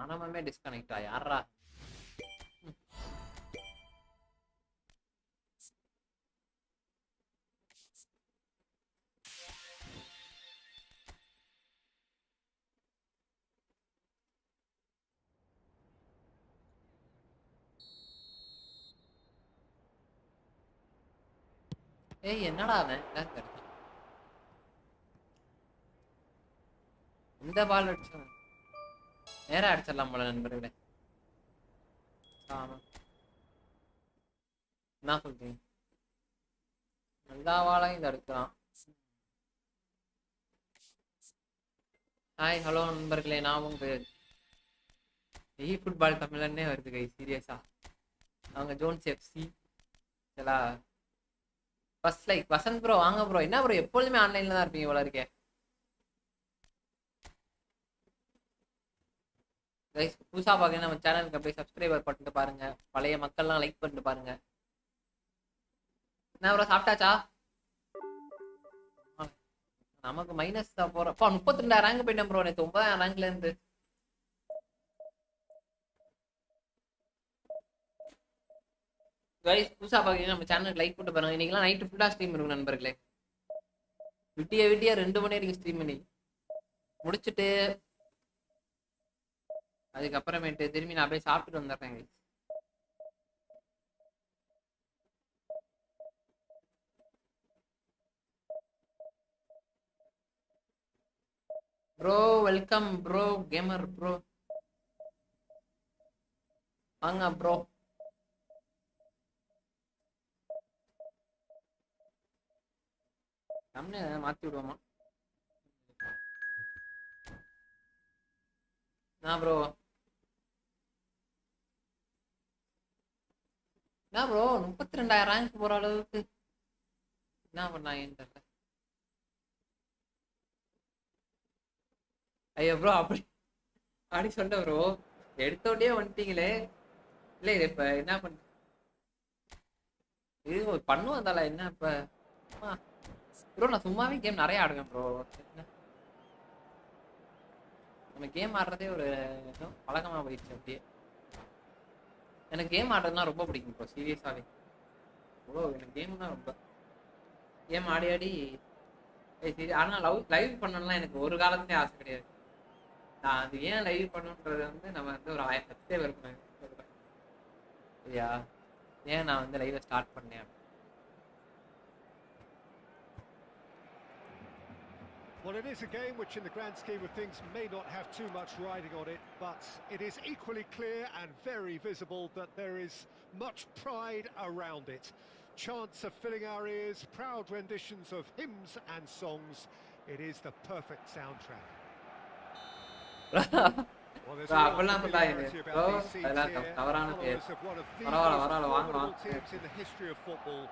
ஆனமே டிஸ்கனெக்டா யாரா? ஏய் என்னடா அவன் இந்த பால் அடிச்சு நேரா அடிச்சிடலாம் போல நண்பர்களே. ஆமா என்ன சொல்றீங்க? எல்லா வாழையும் இந்த எடுக்கலாம். ஹாய் ஹலோ நண்பர்களே, நான் உங்க ஃபுட்பால் தமிழன்னே வருது கை சீரியஸா. அவங்க Jones FC first like Vasanth bro வாங்க ப்ரோ. என்ன ப்ரோ எப்பொழுதுமே ஆன்லைன்ல தான் இருப்பீங்க போல இருக்கே கைஸ். புதுசா பாத்தீங்கன்னா நம்ம சேனலுக்கு அப்படியே சப்ஸ்கிரைபர் பண்ணிட்டு பாருங்க. பழைய மக்கள்லாம் லைக் பண்ணிட்டு பாருங்க. என்ன ப்ரோ சாப்பிட்டாச்சா? நமக்கு மைனஸ் தான் போறப்பா. 32 ரேங்க் போயிட்டேன் ப்ரோ. நேற்று 9 ரேங்க்ல இருந்து. கைஸ் புதுசா பாத்தீங்கன்னா நம்ம சேனலுக்கு லைக் பண்ணிட்டு பாருங்க. இன்னைக்கெல்லாம் நைட்டு ஃபுல்லா ஸ்ட்ரீம் இருக்கும் நண்பர்களே. விட்டிய 2 மணி வரைக்கும் ஸ்ட்ரீம் பண்ணி முடிச்சுட்டு அதுக்கப்புறமேட்டு திரும்பி நான் போய் சாப்பிட்டுட்டு வந்துடுறேன். Bro welcome bro gamer bro வாங்க ப்ரோ. நம்ம மாத்தி விடுவோமா? என்ன ப்ரோ என்ன ப்ரோ 32,000 ரேங்க் போற அளவுக்கு என்ன பண்ணாங்கன்னு தெரியல. ஐயோ ப்ரோ அப்படி சொல்ல ப்ரோ. எடுத்தோடனே வந்துட்டீங்களே. இல்ல இது இப்ப என்ன பண்ண இது பண்ணுவோம் தால என்ன இப்ப ப்ரோ. நான் சும்மாவே கேம் நிறைய ஆடுவேன் ப்ரோ. நம்ம கேம் ஆடுறதே ஒரு பழக்கமா போயிடுச்சு அப்படியே. எனக்கு கேம் ஆடுறதுனா ரொம்ப பிடிக்கும் ப்ரோ சீரியஸாவே. ப்ரோ எனக்கு கேம்னா ரொம்ப கேம் ஆடி ஆடி சரி. ஆனா லைவ் பண்ணணும்லாம் எனக்கு ஒரு காலத்துலேயே ஆசை கிடையாது. நான் அது ஏன் லைவ் பண்ணுன்றது வந்து நம்ம வந்து ஒரு 1000 பேர் இருக்கணும் சரியா. ஏன் நான் வந்து லைவை ஸ்டார்ட் பண்ணேன். Well, it is a game which in the grand scheme of things may not have too much riding on it, but it is equally clear and very visible that there is much pride around it. Chants are filling our ears, proud renditions of hymns and songs. It is the perfect soundtrack. Well, there's a lot of familiarity about these scenes here. Followers of one of the most formidable teams in the history of football.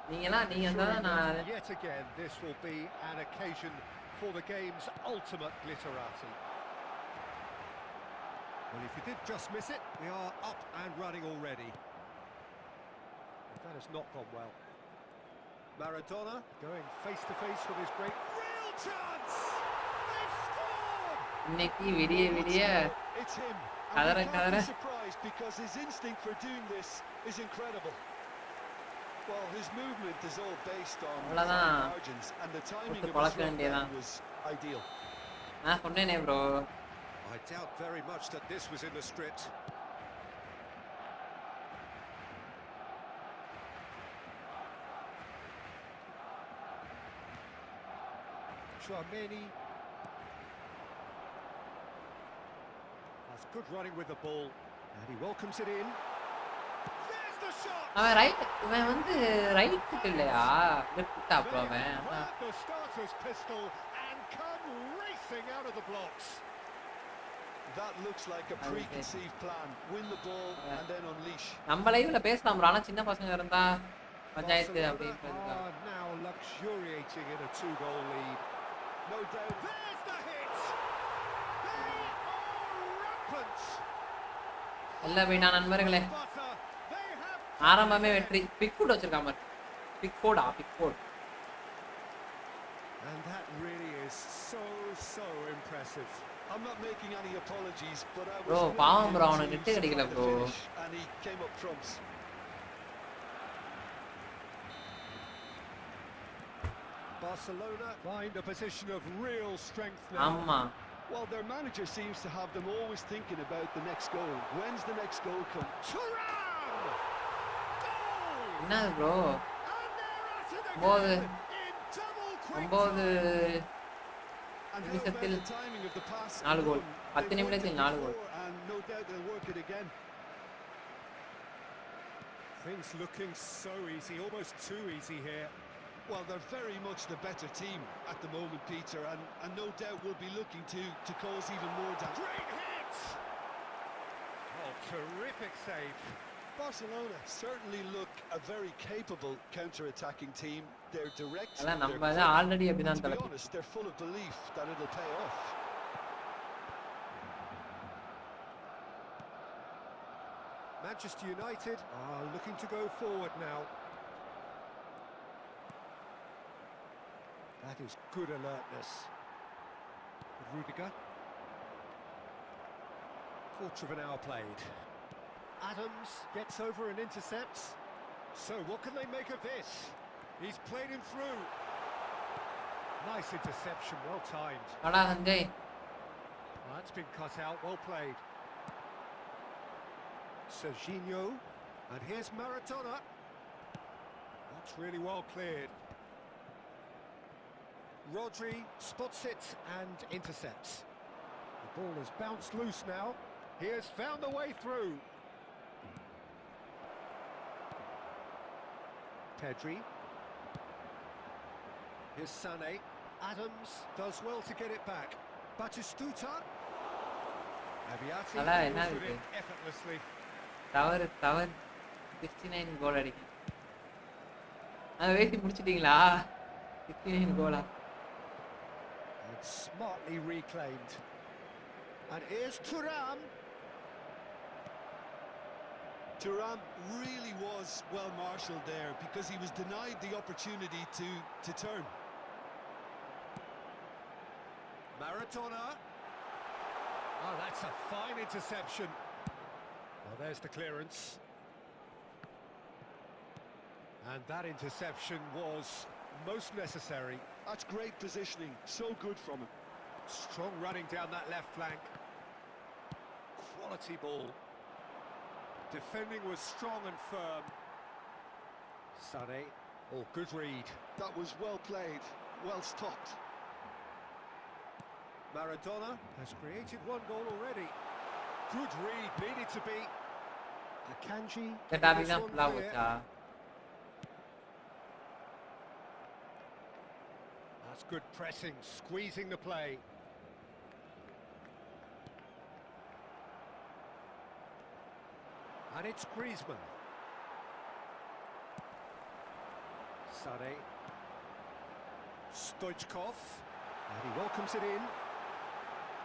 Yet again, this will be an occasion for the game's ultimate glitterati. Well, if you did just miss it, we are up and running already. That has not gone well. Maradona going face to face with his great real chance. They've scored. It's him. And we can't be surprised because his instinct for doing this is incredible. Well, his movement is all based on margins, and the timing of his run was ideal. I doubt very much that this was in the script. Chouameni. That's good running with the ball, and he welcomes it in. shot. அவன் right இவன் வந்து right foot இல்லையா left foot bro They அவன் have grabbed the starter's pistol and come racing out of the blocks. That looks like a preconceived plan. Win the ball and then unleash. நம்ம லைவ்ல பேசலாம் bro. ஆனா சின்ன பசங்க இருந்தா panchayat Barcelona அப்படின்றதுக்காக. are now luxuriating in a 2-goal lead. No doubt. There's the hit. They are rampant. எல்லா வீணா நண்பர்களே Butter. They have ஆரம்பமே வெற்றி பிக் ஃபுட் வச்சிருக்காம big fort and that really is so impressive. I'm not making any apologies, but I was Bro, willing பாவம் him bro, to அவனுக்கு net கிடைக்கல survive the bro. finish, and he came up trumps. Barcelona find a position of real strength now. ஆமா Well, their manager seems to have them always thinking about the next goal. When's the next goal come? Thuram! Goal! என்ன bro And they're at it ஒன்பது again in double quick ஒன்பது time. And how about நிமிஷத்தில் the timing of the pass? 4 goal They've 10 worked நிமிடத்தில் it 4 goal before, and no doubt they'll work it again. Things looking so easy, almost too easy here. Well, they're very much the better team at the moment, Peter, and no doubt will be looking to cause even more damage. Great hit! Oh, terrific save. Barcelona certainly look a very capable counter-attacking team. They're direct, அதான் they're நம்ம quick, already and அப்படிதான் to be தலை honest, they're full of belief that it'll pay off. Manchester United are looking to go forward now. That is good alertness. Rudiger. Quarter of an hour played. Adams gets over and intercepts. So what can they make of this? He's played him through. Nice interception, well timed. வாடா Sanjay Well, that's been cut out, well played. Serginho, and here's Maradona. That's really well cleared. Rodri spots it and intercepts. The ball has bounced loose now. He has found the way through. Pedri. Here's Sané. Adams does well to get it back. Batistuta. Abiati Ala, deals enna with idhu? it effortlessly. Tower 69 கோல் அடிக்கும் அதை வேசி முடிச்சிட்டீங்களா 69 Cola And smartly reclaimed. And here's Thuram. Thuram really was well marshalled there because he was denied the opportunity to turn. Maradona. Oh, that's a fine interception. Well, there's the clearance. And that interception was most necessary. That's great positioning, so good from him. Strong running down that left flank. Quality ball. Defending was strong and firm. Sané. Oh, good read. That was well played, well stopped. Maradona has created one goal already. Good read, needed to be. Akanji. Topic தான் ஃபுல்லா போச்சா That's good pressing, squeezing the play. And it's Griezmann. Sané. Stoichkov. And he welcomes it in.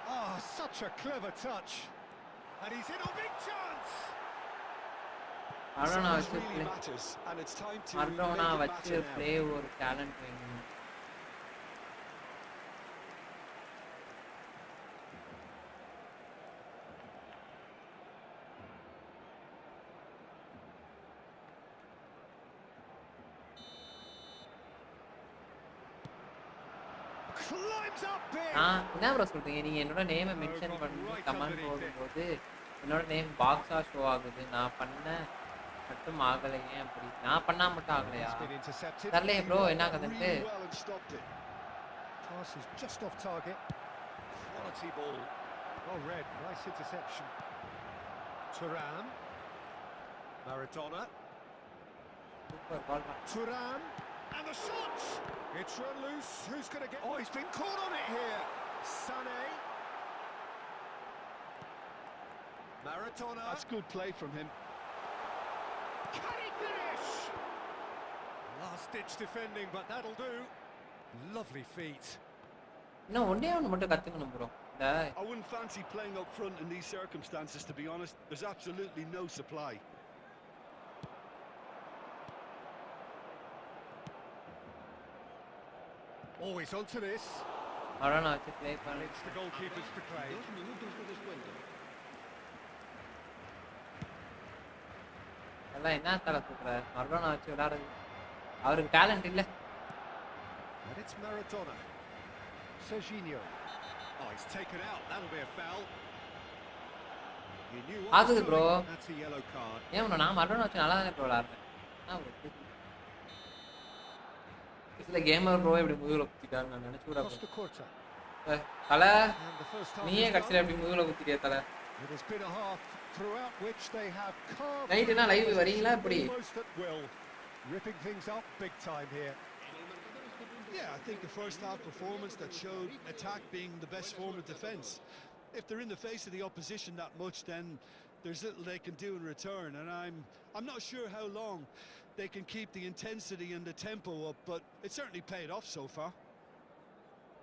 Ah, such a clever touch. And he's in a big chance. மரணா Size வச்சு really matters, and it's time to மரணா make it வச்சு matter now. Play ஒரு talent வேணும் Climbs up big. என்ன bro சொல்றீங்க நீங்க என்னோட நேமை mention பண்ணி கமெண்ட் போடும்போது என்னோட நேம் பாக்ஸா ஷோ ஆகுது நான் பண்ண மட்டும் ஆகலையே அப்படி நான் பண்ணா மட்டும் ஆகலையா It's been intercepted. தெரியலையே ப்ரோ என்ன கதன்ட்டு Really well and stopped it. Pass is just off target. Quality ball. Well read. Nice interception. Thuram. Maradona. Super ball. Turan, and the shot! It's run loose, who's going to get... Oh, he's been caught on it here. Sané. Maradona. That's good play from him. Can he finish? Last-ditch defending, but that'll do. Lovely feet. இன்னும் ஒண்ணே ஒன்று மட்டும் கற்றுக்கணும் bro. இந்த I wouldn't fancy playing up front in these circumstances, to be honest. There's absolutely no supply. Always onto this. மரணம் வச்சு play And பண்ணி it's the goalkeepers to play. எல்லாம் என்ன தலை சொல்கிறார் மரணம் வச்சு விளையாடுறது அவருக்கு டேலண்ட் இல்லை. And it's Maradona. Serginho. Oh, he's taken out. That'll be a foul. He knew what was ஆகுது bro. coming. That's a yellow card. ஏன் ப்ரோ நான் மரணம் வச்சு நல்லா தானே ப்ரோ விளையாடுறேன். இதில் கேமர் ப்ரோ இப்படி முதுகில் குத்திட்டாரு நான் நினச்சி கூட Costa Curta. தலை And the first half நீயே is கடைசியில் done. எப்படி முதுகில் குத்திட்டியா தலை. It has been a half throughout which they have carved நைட்டுனா லைவ் வரீங்களா இப்படி? almost at will. Ripping things up big time here. Yeah, I think the first half performance that showed attack being the best form of defence. If they're in the face of the opposition that much, then there's little they can do in return, and I'm not sure how long they can keep the intensity and the tempo up, but it certainly paid off so far.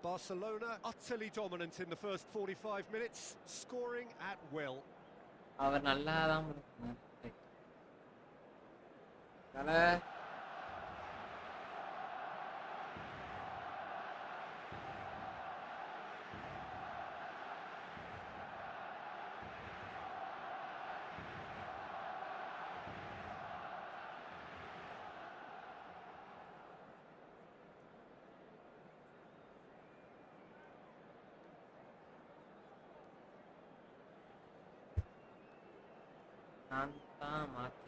Barcelona utterly dominant in the first 45 minutes, scoring at will. அவர் நல்லா தான் தலை நான் தான் மாற்றி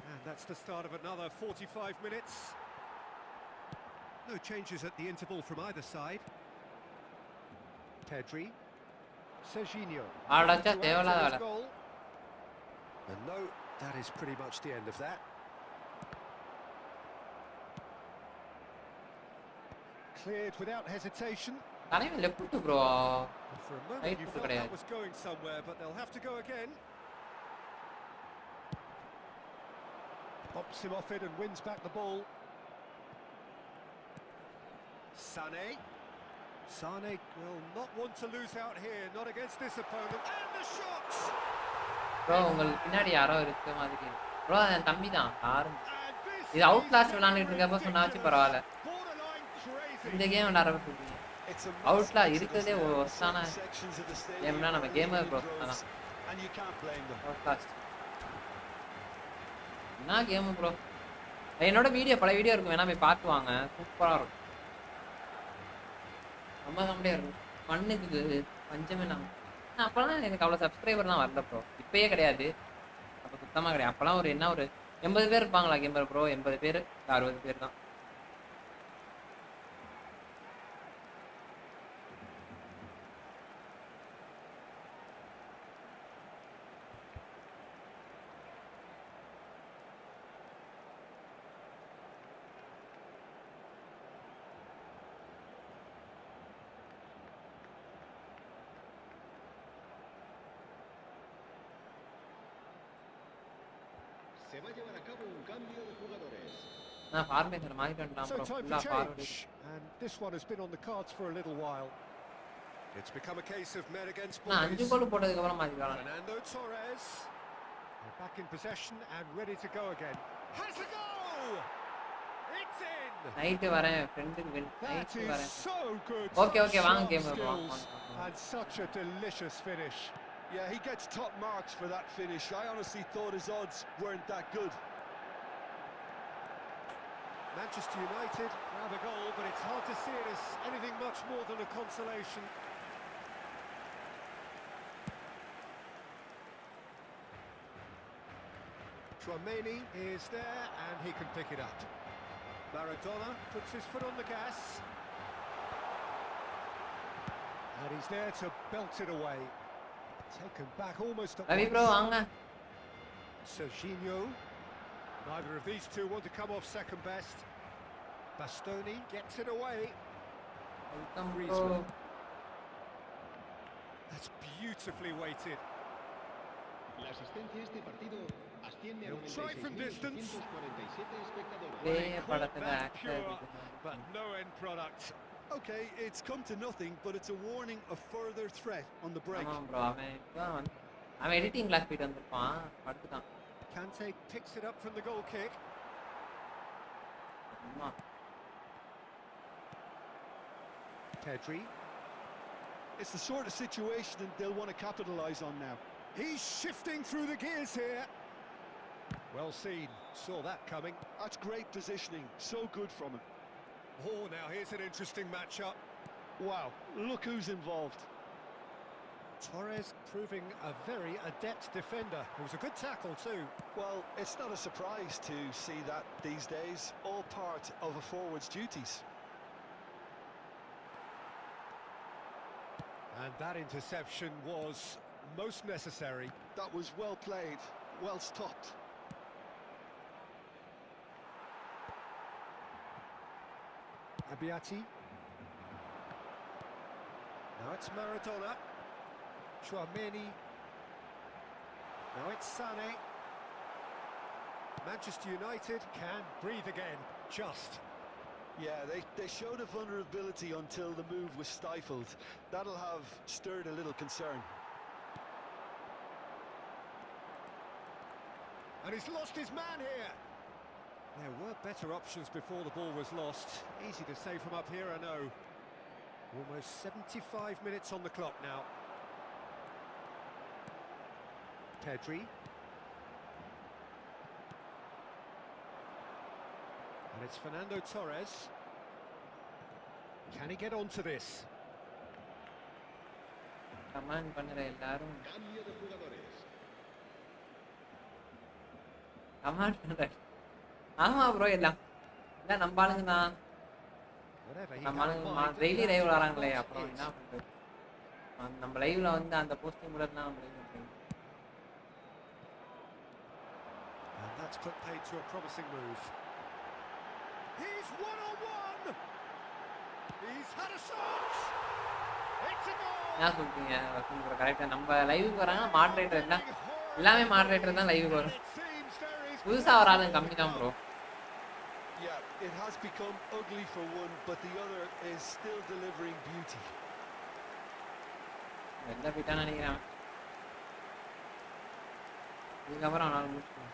And that's the start of another 45 minutes. No changes at the interval from either side. Pedri. Serginho. ஆடாச்சா தேவையில்லாத வேலை. Goal. And no, that is pretty much the end of that. Cleared without hesitation. தலைவன் left bro. And for a moment Right you foot thought கிடையாது. that was going somewhere, but they'll have to go again. Bumps him off it and wins back the ball. Sané. Sané will not want to lose out here, not against this opponent. And the shot! Bro உங்களுக்கு பின்னாடி யாரோ இருக்க மாதிரி. Bro என் தம்பி தான் யாரும். And this இது out class is விளையாண்டுட்டு இருக்கப்ப சொன்னாச்சு பரவாயில்ல. borderline crazy. இந்த கேம் விளையாடுறப்ப சொல்றீங்க. It's a அவுட்ல இருக்கிறதே ஒஸ்டான sections of the stadium கேம்னா நம்ம கேமர் ப்ரோ அதான். and you can't blame them. Out class. என்ன கேம் ப்ரோ? என்னோட வீடியோ பல வீடியோ இருக்கும் வேணா போய் பார்த்து வாங்க. சூப்பரா இருக்கும். ரொம்ப கம்மியா இருக்கும். பண்ணுக்கு பஞ்சமே நான். அப்பலாம் எனக்கு அவ்வளோ சப்ஸ்கிரைபர்லாம் வரல ப்ரோ. இப்பயே கிடையாது. அப்போ சுத்தமாக கிடையாது. அப்போலாம் ஒரு என்ன ஒரு 80 பேர் இருப்பாங்களா கேமர் ப்ரோ? 80 பேர் 60 பேர் தான். Se va a llevar a cabo un cambio de jugadores. நான் ஃபார்மேஷன் மாறிட்டு வந்துட்டான் So ப்ரோ. time ஃபுல்லா for forward. change, and this one has been on the cards for a little while. It's become a case of men against நான் 5 boys. கோல் போட்டதுக்கு அப்புறம் மாத்திக்கலாம். Fernando Torres. They're back in possession and ready to go again. Has a goal! It's in! Night வரேன் ஃப்ரெண்டுக்கு That night is வரேன். so good. Okay Such okay வாங்க sharp game bro. skills and such a delicious finish. Yeah, he gets top marks for that finish. I honestly thought his odds weren't that good. Manchester United grab a goal, but it's hard to see it as anything much more than a consolation. Tchouaméni is there and he can pick it up. Maradona puts his foot on the gas. And he's there to belt it away. Taken back almost at Ravi bro once. வாங்க. Serginho. Neither of these two want to come off second best. Bastoni gets it away. Welcome, bro. Griezmann. That's beautifully weighted. La asistencia a este partido asciende a He'll try from distance. 96.247 espectadores. Well, he They caught product that that pure, but no end product. Okay, it's come to nothing, but it's a warning of further threat on the break. ஆமாம் bro அவன் editing class போயிட்டு வந்திருப்பான் படுத்துட்டான் Kante picks it up from the goal kick. அம்மா Pedri. It's the sort of situation that they'll want to capitalise on now. He's shifting through the gears here. Well seen. Saw that coming. That's great positioning. So good from him. Oh, now here's an interesting matchup. Wow, look who's involved. Torres proving a very adept defender. It was a good tackle too. Well, it's not a surprise to see that these days. All part of a forward's duties. And that interception was most necessary. That was well played, well stopped. Abiati. Now it's Maradona. Chouameni. Now it's Sané. Manchester United can breathe again, just. Yeah, they showed a vulnerability until the move was stifled. That'll have stirred a little concern. And he's lost his man here. There were better options before the ball was lost. Easy to say from up here, I know. Almost 75 minutes on the clock now. Pedri. And it's Fernando Torres. Can he get onto this? Comment பண்ணுற எல்லாரும் Cambio de jugadores. Comment பண்ணுற ஆமா bro எல்லாம் இல்லை நம்ம ஆளுங்க தான் Whatever he நம்ம had in ஆளுங்க mind, daily that live is வராங்களே not அப்புறம் it. என்ன பண்ணுறது நம்ம லைவ்ல வந்து அந்த போஸ்டிங் கூட தான் நம்ம லைவ் பண்ணுறோம் And that's put paid to a promising move. He's one-on-one! He's had a shot! It's a goal! என்ன சொல்றீங்க கரெக்டாக நம்ம லைவுக்கு வராங்கன்னா மாடரேட்டர் எல்லாம் எல்லாமே மாடரேட்டர் தான் லைவுக்கு வரும் It seems there is புதுசாக வர ஆளுங்க கம்மி தான் bro Yeah, it has become ugly for one, but the other is still delivering beauty. வெளில போயிட்டான்னு நினைக்கிறேன் இதுக்கப்புறம் அவனால் முடிச்சுக்கணும்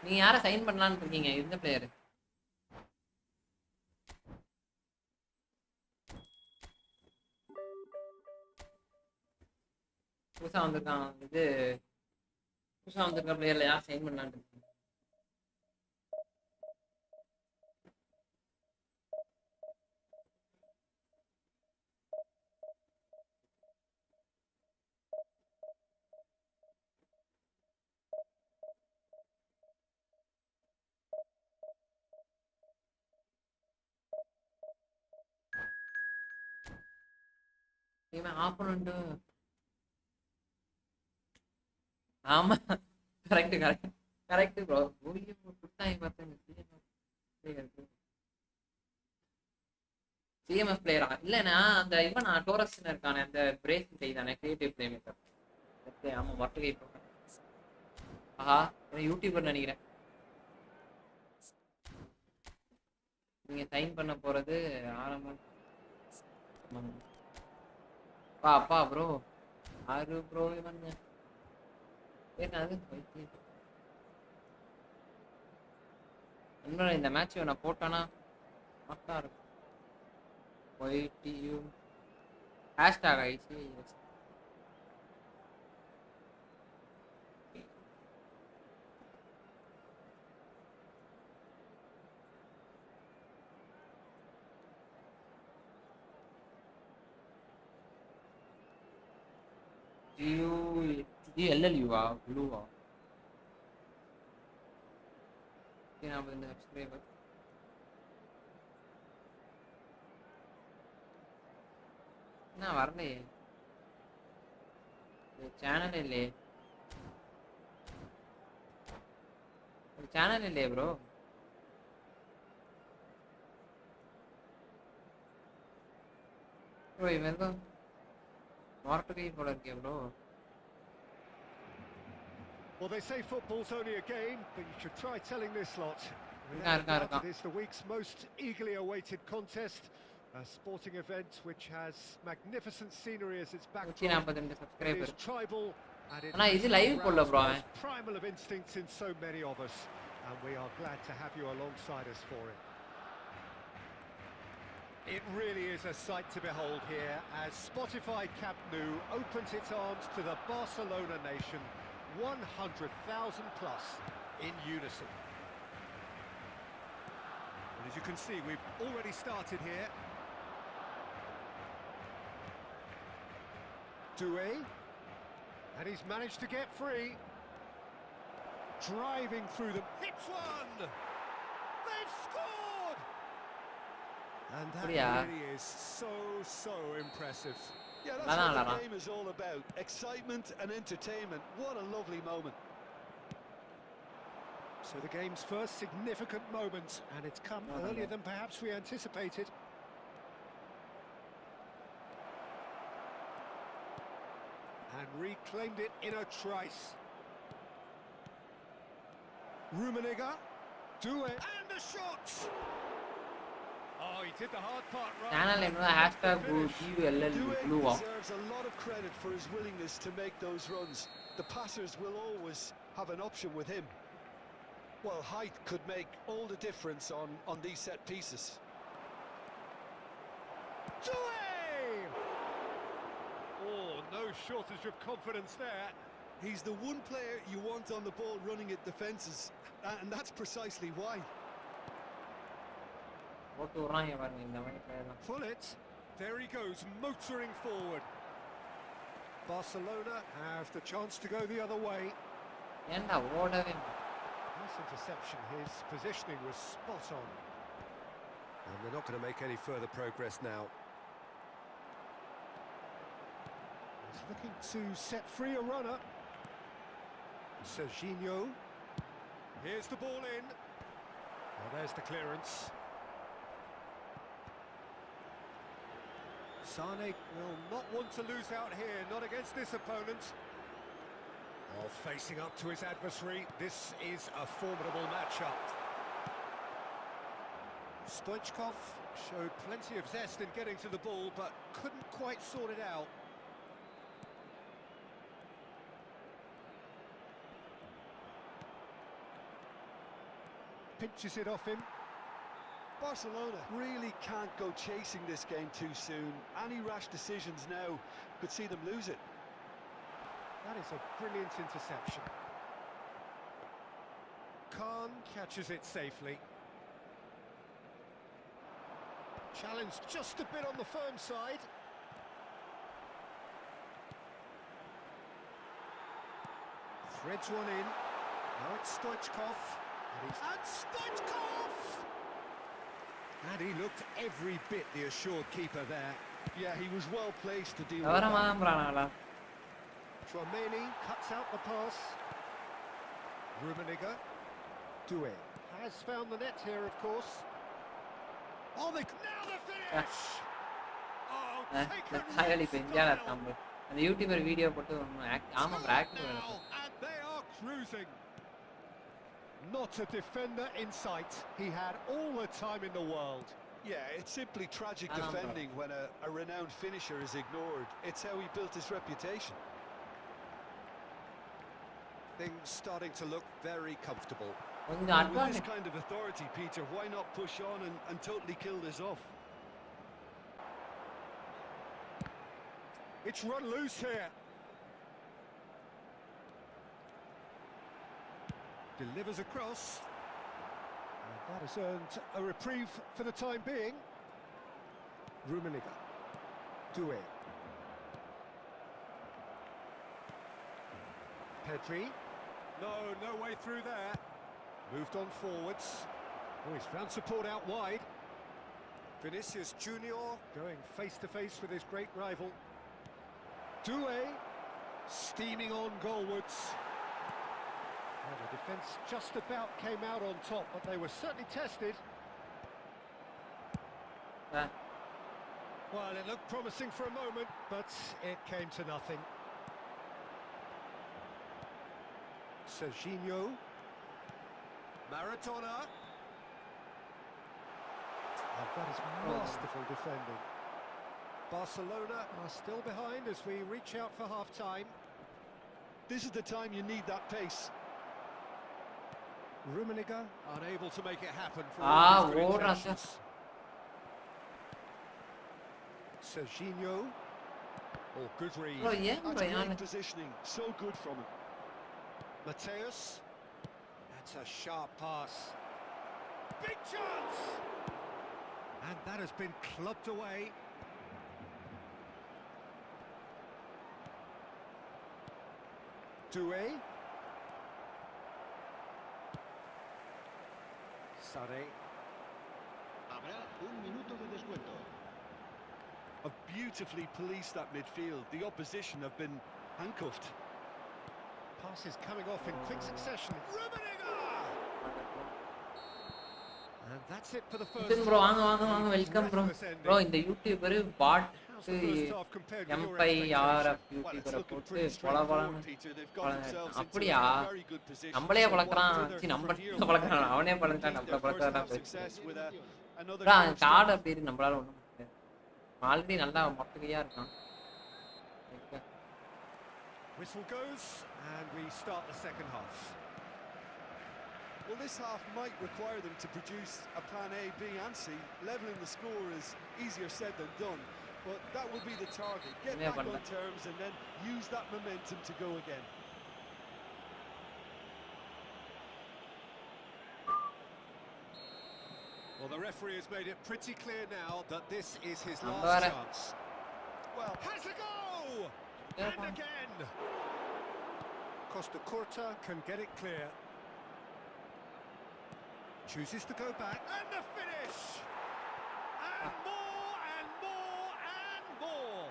நீங்க யாரை சைன் பண்ணலான்னு இருக்கீங்க எந்த பிளேயர் புதுசா வந்திருக்கான் இது புதுசா வந்திருக்க பிளேயர்ல யார் சைன் பண்ணலான்னு இருக்கீங்க இவன் ஆப்போனண்ட் ஆமா கரெக்ட் கரெக்ட் கரெக்ட் ப்ரோ ஓடியே கொடுத்தாங்க பார்த்தேன் சிஎம்எஃப் பிளேயரா இல்லைண்ணா அந்த இவன் டோரஸ்ன்னு இருக்கானே அந்த பிரேஸ் செய்தானே கிரியேட்டிவ் பிளே மேக்கர் ஆமா மொட்டை கை போட்டேன் ஆஹா யூடியூபர் நினைக்கிறேன் நீங்க சைன் பண்ண போறது ஆரம்பம் அப்பா ப்ரோ ஆறு ப்ரோ இவன் என்னது இன்னும் இந்த மேட்ச் நான் போட்டானா மக்கா இருக்கும் ஒய்டியூ ஹேஷ்டாக் ஆயிடுச்சு GLLUவா ப்ளூவா நான் இந்த சப்ஸ்கிரைபர் என்ன வரலையே சேனல் இல்லையே சேனல் இல்லையே ப்ரோ ப்ரோ இவன் ஏதோ மார்க்கெட்டை போல இருக்கே bro Well, they say football's only a game, but you should try telling this lot. It is the week's most eagerly awaited contest, a sporting event which has magnificent scenery as its backdrop. It is tribal and it has primal of instincts in so many of us, and we are glad to have you alongside us for it. It really is a sight to behold here as Spotify Camp Nou opens its arms to the Barcelona nation. 100,000 plus in unison. And as you can see, we've already started here. Doué, and he's managed to get free. Driving through them, hits one! They've scored! And that really is so impressive. Yeah, that's what the game is all about. Excitement and entertainment. What a lovely moment. So the game's first significant moment, and it's come earlier than perhaps we anticipated. And reclaimed it in a trice. Rummenigge, Doué, and the shot! Oh, he did the hard part right. Channel Doué deserves a lot of credit for his willingness to make those runs. The passers will always have an option with him. Well, height could make all the difference on these set pieces. Doué! Oh, no shortage of confidence there. He's the one player you want on the ball running at defences, and that's precisely why. Pull it. There he goes, motoring forward. Barcelona have the chance to go the other way. Nice interception. His positioning was spot on. And they're not going to make any further progress now. He's looking to set free a runner. Serginho. Here's the ball in. Well, there's the clearance. Sane will not want to lose out here, not against this opponent. Oh, facing up to his adversary, this is a formidable matchup. Stoichkov showed plenty of zest in getting to the ball, but couldn't quite sort it out. Pinches it off him. Barcelona really can't go chasing this game too soon. Any rash decisions now could see them lose it. That is a brilliant interception. Khan catches it safely. Challenged just a bit on the firm side. Threads one in. Now it's Stoichkov. And Stoichkov! And he looked every bit the assured keeper there. Yeah, he was well placed to deal with that. Tchouameni cuts out the pass. Rummenigge. Doué has found the net here, of course. Oh, now the finish! Oh, taken right from the அந்த YouTuber video போட்டு ஆமா பிராக்ட் and they are cruising. Not a defender in sight. He had all the time in the world. Yeah, it's simply tragic defending when a renowned finisher is ignored. It's how he built his reputation. Things starting to look very comfortable. With this kind of authority, Peter, why not push on and totally kill this off? It's run loose here. Delivers across. And that has earned a reprieve for the time being. Rummenigge. Doué. Pedri. No way through there. Moved on forwards. Oh, he's found support out wide. Vinicius Junior going face to face with his great rival. Doué steaming on goalwards. Well, the defence just about came out on top, but they were certainly tested. Well, it looked promising for a moment, but it came to nothing. Serginho. Maradona. Oh, that is masterful defending. Barcelona are still behind as we reach out for half-time. This is the time you need that pace. Rummenigge unable to make it happen for Ah, all his good oh, intentions. Serginho. Oh, good read. Bro, yeah, That's bro, great yeah. positioning. So good from him. Mateus. That's a sharp pass. Big chance! And that has been clubbed away. Doué. Sade. Habrá un minuto de descuento. Have beautifully policed that midfield. The opposition have been handcuffed. Passes coming off in quick succession. Rummenigge! And that's it for the first Bro, half. வாங்க welcome bro. Bro இந்த YouTuber bot How's the first half compared with your M5RF expectations? Well, it's யூடியூபரை looking போட்டு pretty கொல straightforward, கொலன்னு Peter. They've got themselves into அப்படியா a very good position. நம்மளே So what பழக்கிறான் further C நம்ம from here? பழக்கிறான் அவனே பழக்கிறான் Their நம்மள first பழக்கிறான் half success with another bro goal card stop. அப்படி இருக்கு நம்மளால ஒண்ணும் பண்ண முடியாது ஆல்ரெடி நல்லா மொட்டையா இருக்கான் Whistle goes, and we start the second half. Well, this half might require them to produce a plan A, B and C. Levelling the score is easier said than done, but that will be the target. Get Yeah, back but on terms and then use that momentum to go again. Well, the referee has made it pretty clear now that this is his Number. last chance. Well, Has a go! Yeah, And man. again! Costa Curta can get it clear. Chooses to go back, and the finish! And more, and more, and more!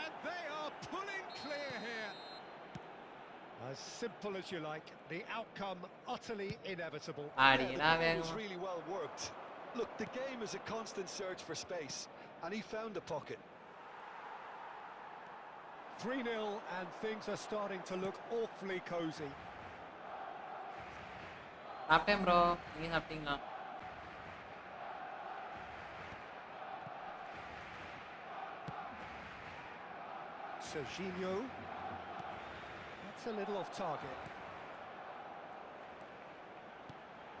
And they are pulling clear here. As simple as you like, the outcome utterly inevitable. ஆடினா the ball was வேகமா really well worked. Look, the game is a constant search for space, and he found the pocket. 3-0, and things are starting to look awfully cosy. சாப்பிட்டேன் bro நீங்க சாப்பிட்டீங்களா Serginho. That's a little off target.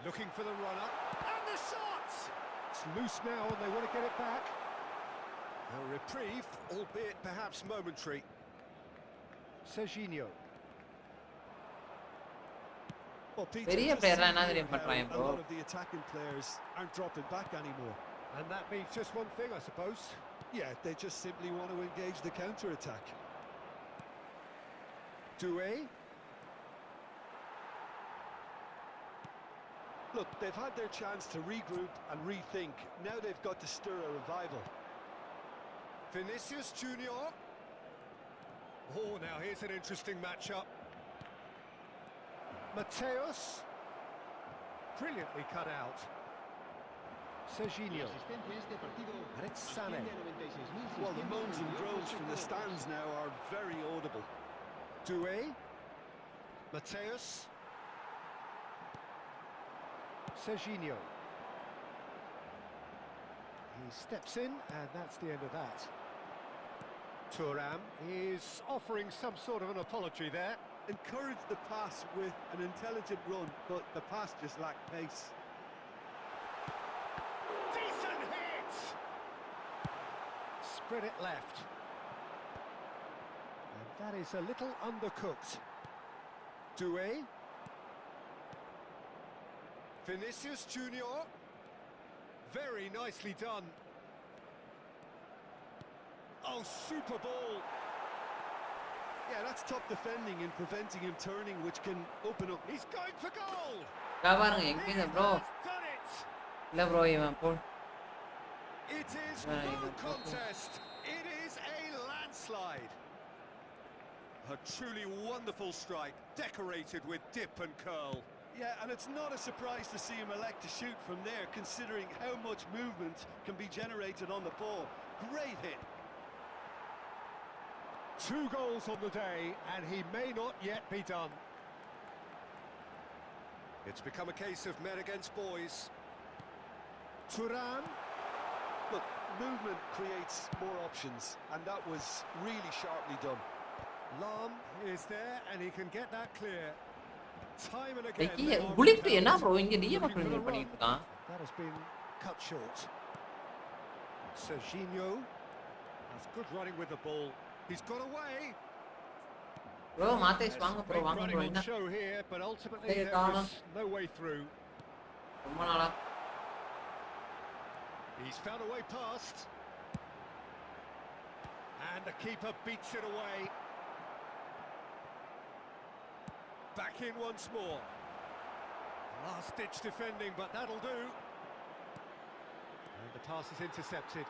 Looking for the runner. And the shot! It's loose now and they want to get it back. A reprieve, albeit perhaps momentary. Serginho. Well, Peter, பெரிய just பிளேயர்லாம் see என்ன here தெரியும் பண்றாங்க how a bro lot of the attacking players aren't dropping back anymore. And that means just one thing, I suppose. Yeah, they just simply want to engage the counter-attack. Doué. Look, they've had their chance to regroup and rethink. Now they've got to stir a revival. Vinicius Junior. Oh, now here's an interesting matchup. Mateus. Brilliantly cut out. La Serginho. asistencia a este partido And it's asciende Sané. a 96.698 Well, the moans and groans from the espectadores. stands now are very audible. Doué. Mateus. Serginho. He steps in, and that's the end of that. Thuram is offering some sort of an apology there. Encourage the pass with an intelligent run, but the pass just lacked pace. Decent hit! Spread it left. And that is a little undercooked. Doué. Vinicius Junior. Very nicely done. Oh, super ball. Yeah, that's top defending and preventing him turning, which can open up. He's going for goal. பாருங்க எங்க bro He's done it. இல்ல bro இவன் போ It is no contest. It is a landslide. A truly wonderful strike, decorated with dip and curl. Yeah, and it's not a surprise to see him elect to shoot from there, considering how much movement can be generated on the ball. Great hit. 2 goals on the day, and he may not yet be done. It's become a case of men against boys. Turan. Look, movement creates more options, and that was really sharply done. Lam is there, and he can get that clear. Time and again. Bullied என்ன bro இங்க TMF பண்ணிட்டு இருக்கான். That has been cut short. Serginho has good running with the ball. He's got away. Bro Madhesh வாங்க bro வாங்க bro என்ன show here, but ultimately Hey, there Donna. was no way through. ரொம்ப நாளா He's found a way past. And the keeper beats it away. Back in once more. Last-ditch defending, but that'll do. And the pass is intercepted.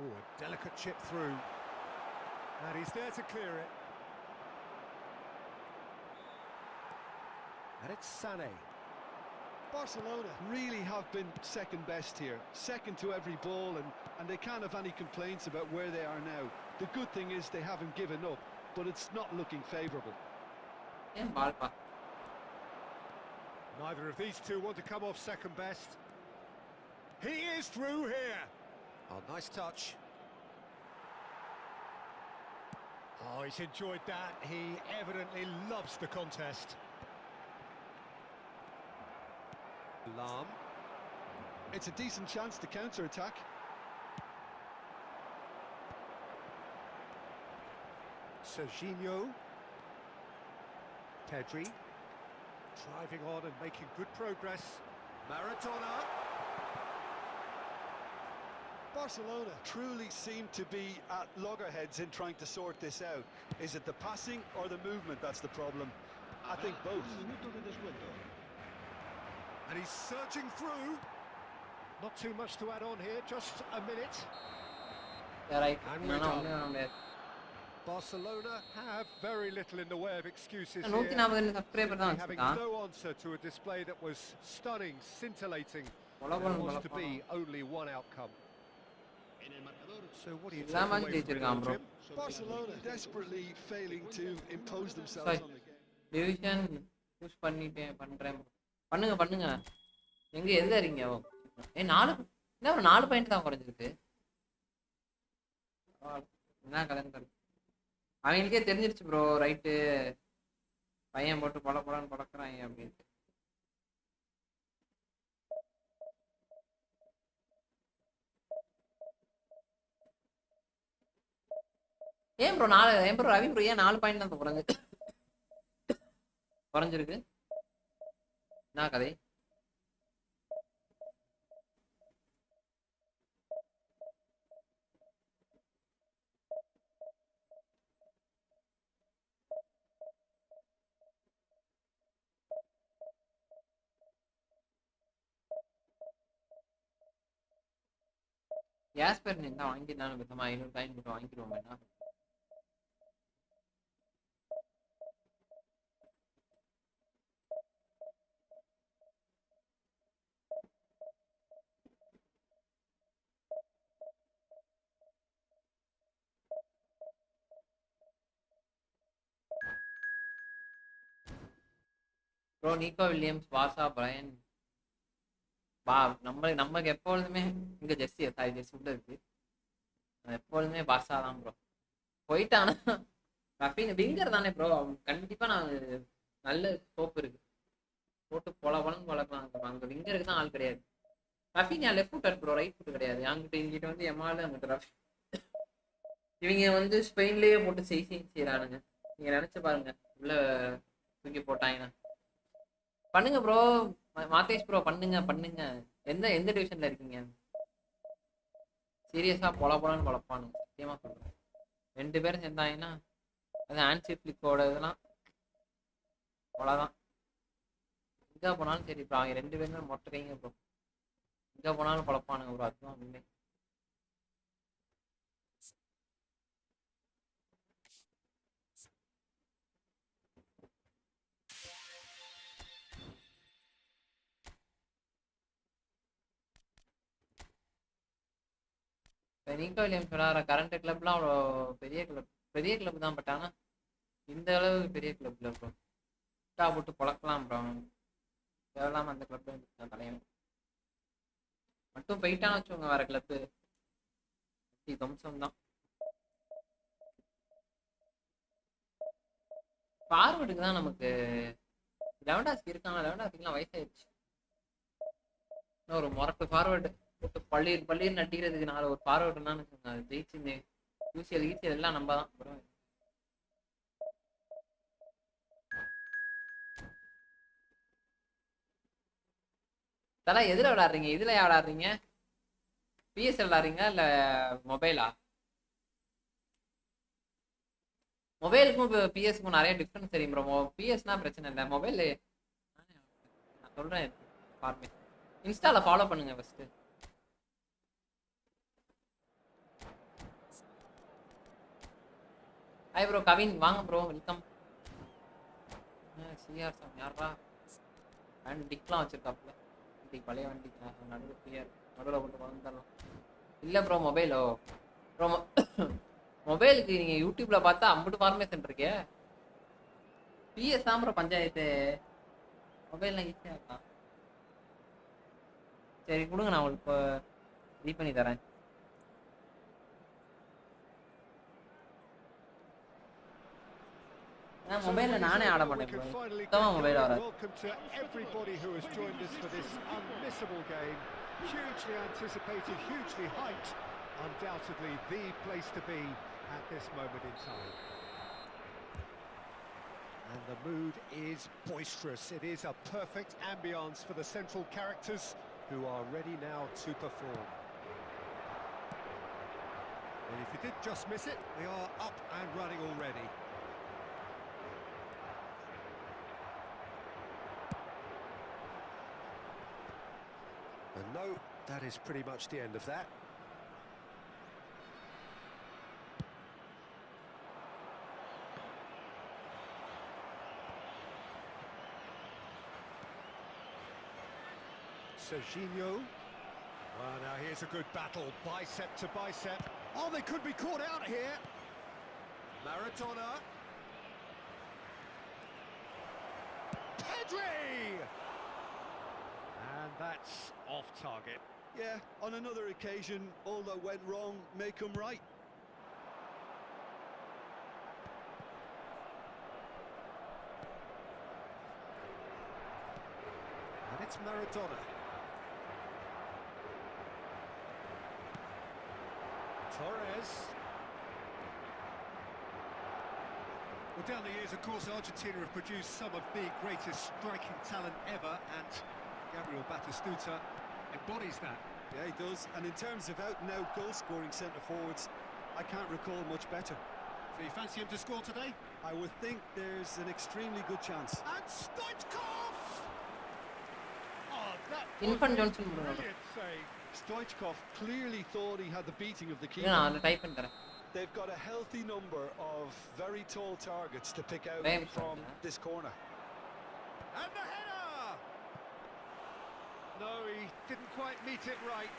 Oh, a delicate chip through. And he's there to clear it. And it's Sané. Barcelona really have been second best here, second to every ball, and they can't have any complaints about where they are now. The good thing is they haven't given up, but it's not looking favourable. ஏன் பால் பா Neither of these two want to come off second best. He is through here. Oh, nice touch. Oh, he's enjoyed that. He evidently loves the contest. Lam. It's a decent chance to counter-attack. Serginho. Pedri. Driving on and making good progress. Maradona. Barcelona truly seem to be at loggerheads in trying to sort this out. Is it the passing or the movement that's the problem? I think both. And he's surging through. Not too much to add on here, just a minute. Right And நான் we're done. ஒண்ணே முடியாது. Barcelona have very little in the way of excuses 140 subscriber தான் having வச்சிருக்கான். no answer to a display that was stunning, scintillating. உலகம் There was to உலகம். be only one outcome. So what do you take எல்லா away match from it, ஜெயிச்சிருக்கான் bro. Jim? Barcelona desperately failing to impose themselves on the game. Division push பண்றேன். பண்ணுங்க பண்ணுங்க. எங்க எதுல இருக்கீங்க? ஏய் 4 என்ன ஒரு 4 பாயிண்ட் தான் குறைஞ்சிருக்கு. என்ன கதைன்னு தெரியல. அவங்களுக்கே தெரிஞ்சிருச்சு ப்ரோ ரைட்டு பையன் போட்டு படப்படான்னு படக்குறாங்க அப்படின்ட்டு. ஏன் ப்ரோ 4 ஏன் ப்ரோ ரவி ப்ரோ ஏன் 4 பாயிண்ட் தான் குறைஞ்சிருக்கு என்ன கதை? யாஸ்பர் இருந்தா வாங்கிடலாம் விதமா 500 காயின் போட்டு வாங்கிடுவோம் வேணா. ப்ரோ நீக்கோ வில்லியம்ஸ் வாசா பிரையன் பா நமக்கு எப்பொழுதுமே இங்க ஜெர்சி ஜெர்சி உள்ள இருக்கு. எப்பொழுதுமே பார்சா தான் ப்ரோ. போயிட்டானா ரஃபீன் விங்கர் தானே ப்ரோ. கண்டிப்பா நான் நல்ல ஸ்கோப் இருக்கு போட்டு பொலன்னு வளர்க்கலாம். அங்க விங்கருக்கு தான் ஆள் கிடையாது. Raphinha left footer bro, right foot கிடையாது. அங்கிட்ட இங்கிட்ட வந்து எமால அங்கிட்ட ரஃபி இவங்க வந்து ஸ்பெயின்லயே போட்டு செய்யறானுங்க. நீங்க நினைச்சு பாருங்க உள்ள தூக்கி போட்டாங்கன்னா. பண்ணுங்க ப்ரோ மாதேஷ் ப்ரோ பண்ணுங்க பண்ணுங்க. எந்த டிவிஷன்ல இருக்கீங்க? சீரியஸா பொலன்னு குழப்பானுங்க சத்தியமா சொல்றேன். 2 பேரும் சேர்ந்தாங்கன்னா அது ஆன்சி பிளிக்கோட இதெல்லாம் பொலதான். எங்க போனாலும் சரி ப்ரோ, அவங்க 2 பேருமே மொட்டை கைங்க ப்ரோ. எங்க போனாலும் குழப்பானுங்க ப்ரோ, அதுதான் உண்மை. நீங்கா வில்லியம்ஸ் விளையாடுற கரண்ட் கிளப்லாம் அவ்வளோ பெரிய கிளப் தான். பட் ஆனால் இந்த அளவுக்கு பெரிய கிளப் இல்லை ப்ரோ. போட்டு பொழக்கலாம் ப்ரோ. தேவையில்லாம அந்த கிளப் தலைவன் மட்டும் போயிட்டான்னு வச்சுக்கோங்க வேற கிளப்பு கம்சம் தான். ஃபார்வர்டுக்கு தான் நமக்கு லெவன்டாஸ்க்கு இருக்காங்க. லெவன்டாஸ்க்குலாம் வயசாயிடுச்சு. இன்னும் ஒரு மொரட்டு ஃபார்வர்டு போட்டு பள்ளீர் நட்டிக்கிறதுக்கு நாலு ஒரு ஃபார்வர்டுன்னு வச்சுக்கோங்க. அது ஜெயிச்சு யூசிஎல் எல்லாம் நம்ம தான் ப்ரோ. தலை எதில் விளாட்றீங்க? இதில் விளாட்றீங்க? பிஎஸ் விளாட்றீங்க இல்லை மொபைலா? மொபைலுக்கும் இப்போ பிஎஸ்க்கும் நிறைய டிஃப்ரென்ஸ் தெரியும் ப்ரோ. பிஎஸ்னா பிரச்சனை இல்லை, மொபைல் நான் சொல்கிறேன். ஃபார்மே இன்ஸ்டாவில் ஃபாலோ பண்ணுங்க ஃபஸ்ட்டு. ஹாய் ப்ரோ கவின், வாங்க ப்ரோ, வெல்கம். சிஆர் சாங் யாரா? அண்ட் டிக்லாம் வச்சுருக்காப்புல. பழைய வண்டி நடுவில் ஃப்ரீயாக நடுவில் கொண்டு வந்துடலாம். இல்லை ப்ரோ மொபைலோ ப்ரோ, மொபைலுக்கு நீங்கள் யூடியூப்பில் பார்த்தா அம்புட்டு ஃபார்மேஷன் இருக்கே. பிஎஸ் தான் ப்ரோ பஞ்சாயத்து. மொபைல்லாம் ஈஸியாக இருக்கான். சரி கொடுங்க, நான் உங்களுக்கு இப்போ இது பண்ணி தரேன். மொபைல்ல நானே ஆட மாட்டேன் ப்ரோ. சுத்தமா மொபைல் வராது. Welcome to everybody who has joined us for this unmissable game. Hugely anticipated, hugely hyped. Undoubtedly the place to be at this moment in time. And the mood is boisterous. It is a perfect ambience for the central characters who are ready now to perform. And if you did just miss it, they are up and running already. And no, that is pretty much the end of that. Serginho. Well, now here's a good battle, bicep to bicep. Oh, they could be caught out here. Maradona. Pedri! And that's off target. Yeah, on another occasion, all that went wrong may come right. And it's Maradona. Torres. Well, down the years, of course, Argentina have produced some of the greatest striking talent ever, and Gabriel Batistuta embodies that. Yeah, he does. And in terms of out-and-out goal-scoring centre-forwards, I can't recall much better. So you fancy him to score today? I would think there's an extremely good chance. And Stoichkov! Oh, that Infant was a Johnson brilliant save. Stoichkov clearly thought he had the beating of the நான் keeper. அதை type பண்ணுறேன். They've got a healthy number of very tall targets to pick out Name from something. this corner. And the header! No, he didn't quite meet it right.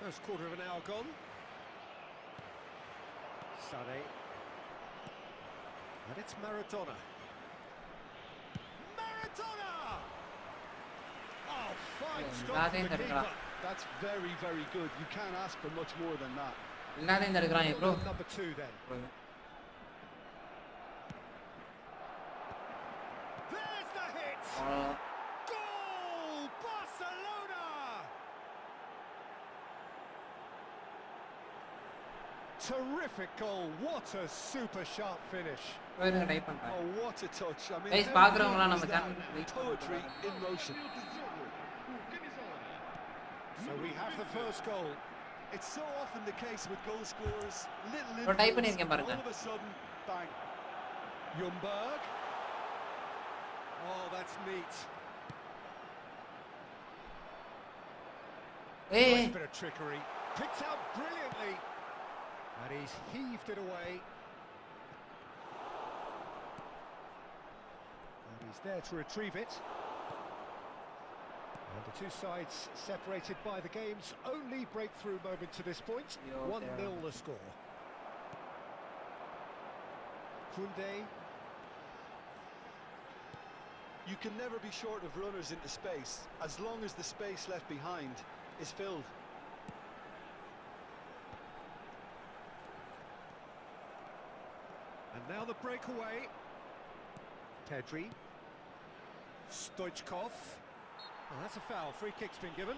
First quarter of an hour gone. Sané. And it's Maradona. Maradona! Oh, fine stop from the keeper. That's very, very good. You can't ask for much more than that. எல்லாத்தையும் தடுக்கிறாங்க bro. Number 2 then. There's the hit! Goal! Barcelona! Terrific goal. What a super sharp finish. இருங்க type பண்ணுறேன். Oh, what a touch. I mean, Guys, how பார்க்குறவங்களாம் good நம்ம is that? சேனலுக்கு wait Poetry in motion. So we have the first goal. It's so often the case with goal scorers, little Bro, type influence, பண்ணிருக்கேன் பாருங்க. all of a sudden, bang. Ljungberg. Oh, that's neat. ஏய் Nice bit of trickery. Picked out brilliantly. And he's heaved it away. And he's there to retrieve it. And the two sides separated by the game's only breakthrough moment to this point. 1-0 the score. Koundé. You can never be short of runners into space, as long as the space left behind is filled. And now the breakaway. Pedri. Stoichkov. Oh, that's a foul. Free kick's been given.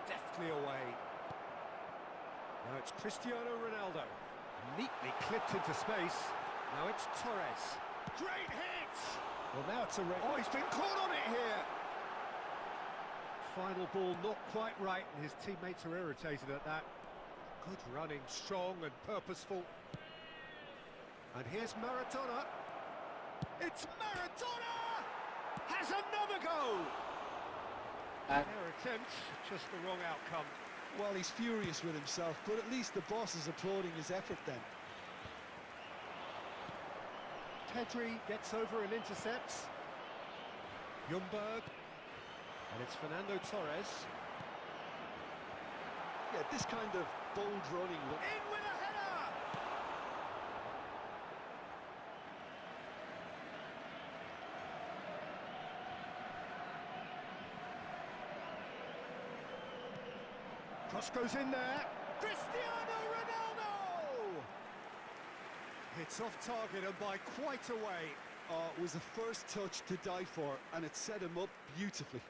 Deftly away. Now it's Cristiano Ronaldo. Neatly clipped into space. Now it's Torres. Great hit! Well, now it's a... Oh, he's been caught on it here! Final ball not quite right, and his teammates are irritated at that. Good running, strong and purposeful. And here's Maradona. It's Maradona! Has another go! Their attempt, just the wrong outcome. Well, he's furious with himself, but at least the boss is applauding his effort then. Pedri gets over and intercepts. Ljungberg. And it's Fernando Torres. Yeah, this kind of bold running. In with a header! Cross goes in there. Cristiano Ronaldo! It's off target and by quite a way. Oh, it was the first touch to die for, and it set him up beautifully.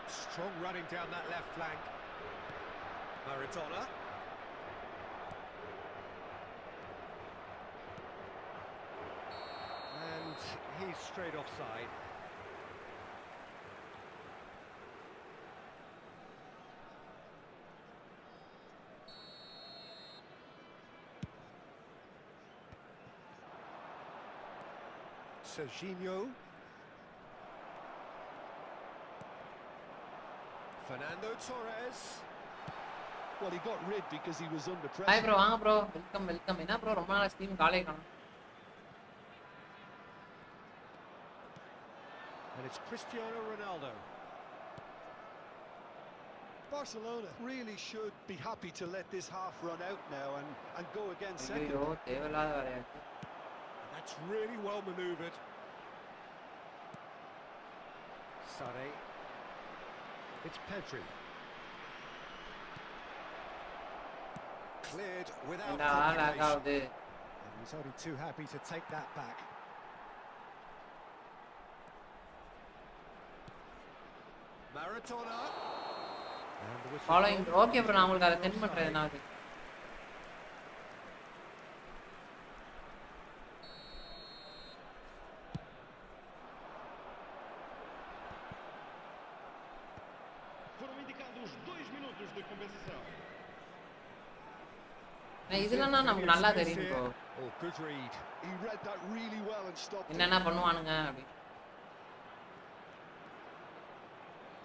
Strong running down that left flank. Maradona. And he's straight offside. Serginho. Fernando Torres. Well, he got rid because he was under hi pressure. Bro வாங்க bro welcome என்ன bro ரொம்ப நாள் stream காலே காணோம் And it's Cristiano Ronaldo. Barcelona really should be happy to let this half run out now and go again second. ஐயோ தேவையில்லாத வேலையாச்சு And that's really well manoeuvred. Sane. It's Pedri. Cleared without என்ன lock complication. ஆகுது And he's only too happy to take that back. Maradona. And the whistle following blown. Okay bro நான் உங்களுக்கு அதை send பண்றேன் என்னாவது Foram indicados 2 minutos de compensação. இதெல்லாம் நமக்கு நல்லா தெரியும் bro Oh, good read. He read that really well and stopped it. என்னென்ன பண்ணுவானுங்க அப்படி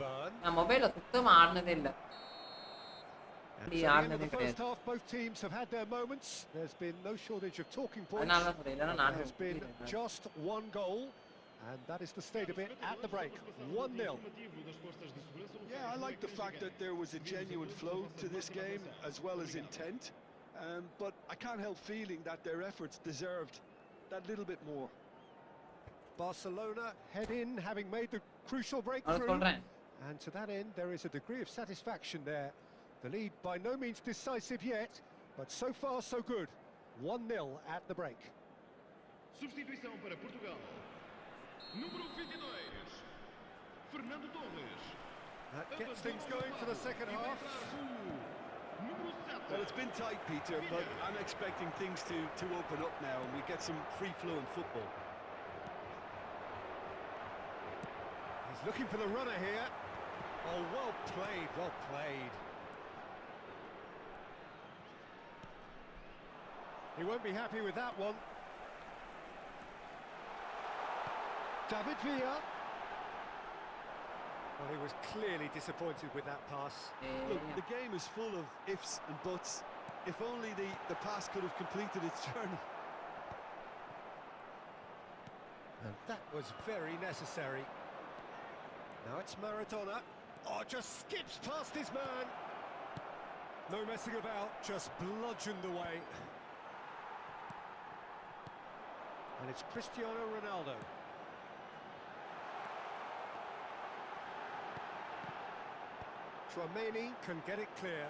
Burn. நான் மொபைல்ல சுத்தமா ஆடுனதே இல்ல And The so at the end of Arsenal the first player. half, both teams have had their moments. There's been no shortage of talking points. அதனால தான் சொல்றேன் இல்லைன்னா There நானும் has been just one goal, and that is the state of it at the break. 1-0. Yeah, I like the fact that there was a genuine flow to this game as well as intent. But I can't help feeling that their efforts deserved that little bit more. Barcelona head in, having made the crucial அதை breakthrough. சொல்றேன் And to that end, there is a degree of satisfaction there. The lead by no means decisive yet, but so far so good. 1-0 at the break. Substituição para Portugal. Número 22. Fernando Torres. That gets things going for the second half. Well, it's been tight, Peter, but I'm expecting things to open up now and we get some free-flowing football. He's looking for the runner here. Oh, well played, well played. He won't be happy with that one. David Villa. Well, he was clearly disappointed with that pass. Look, the game is full of ifs and buts. If only the pass could have completed its journey. And that was very necessary. Now it's Maradona. Oh, just skips past his man. No messing about, just bludgeoned away. And it's Cristiano Ronaldo. Tchouaméni can get it clear.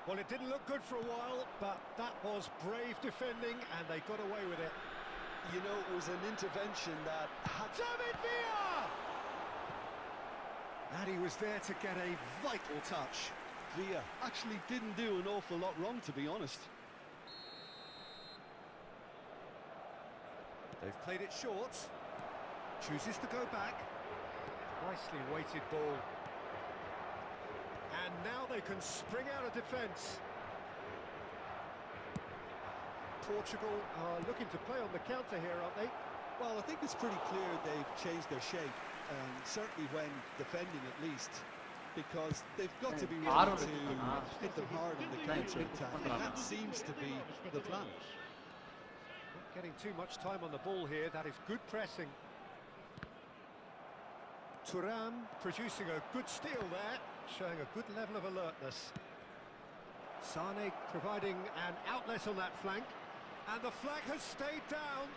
Well, it didn't look good for a while, but that was brave defending, and they got away with it. You know, it was an intervention that had... David Villa! And he was there to get a vital touch. Villa actually didn't do an awful lot wrong, to be honest. They've played it short. Chooses to go back. Nicely weighted ball. And now they can spring out of defence. Portugal are looking to play on the counter here, aren't they? Well, I think it's pretty clear they've changed their shape, certainly when defending at least, because they've got to be ready to hit them hard in the counter-attack, and that seems to be the plan. Not getting too much time on the ball here, that is good pressing. Thuram producing a good steal there, showing a good level of alertness. Sane providing an outlet on that flank, and the flag has stayed down.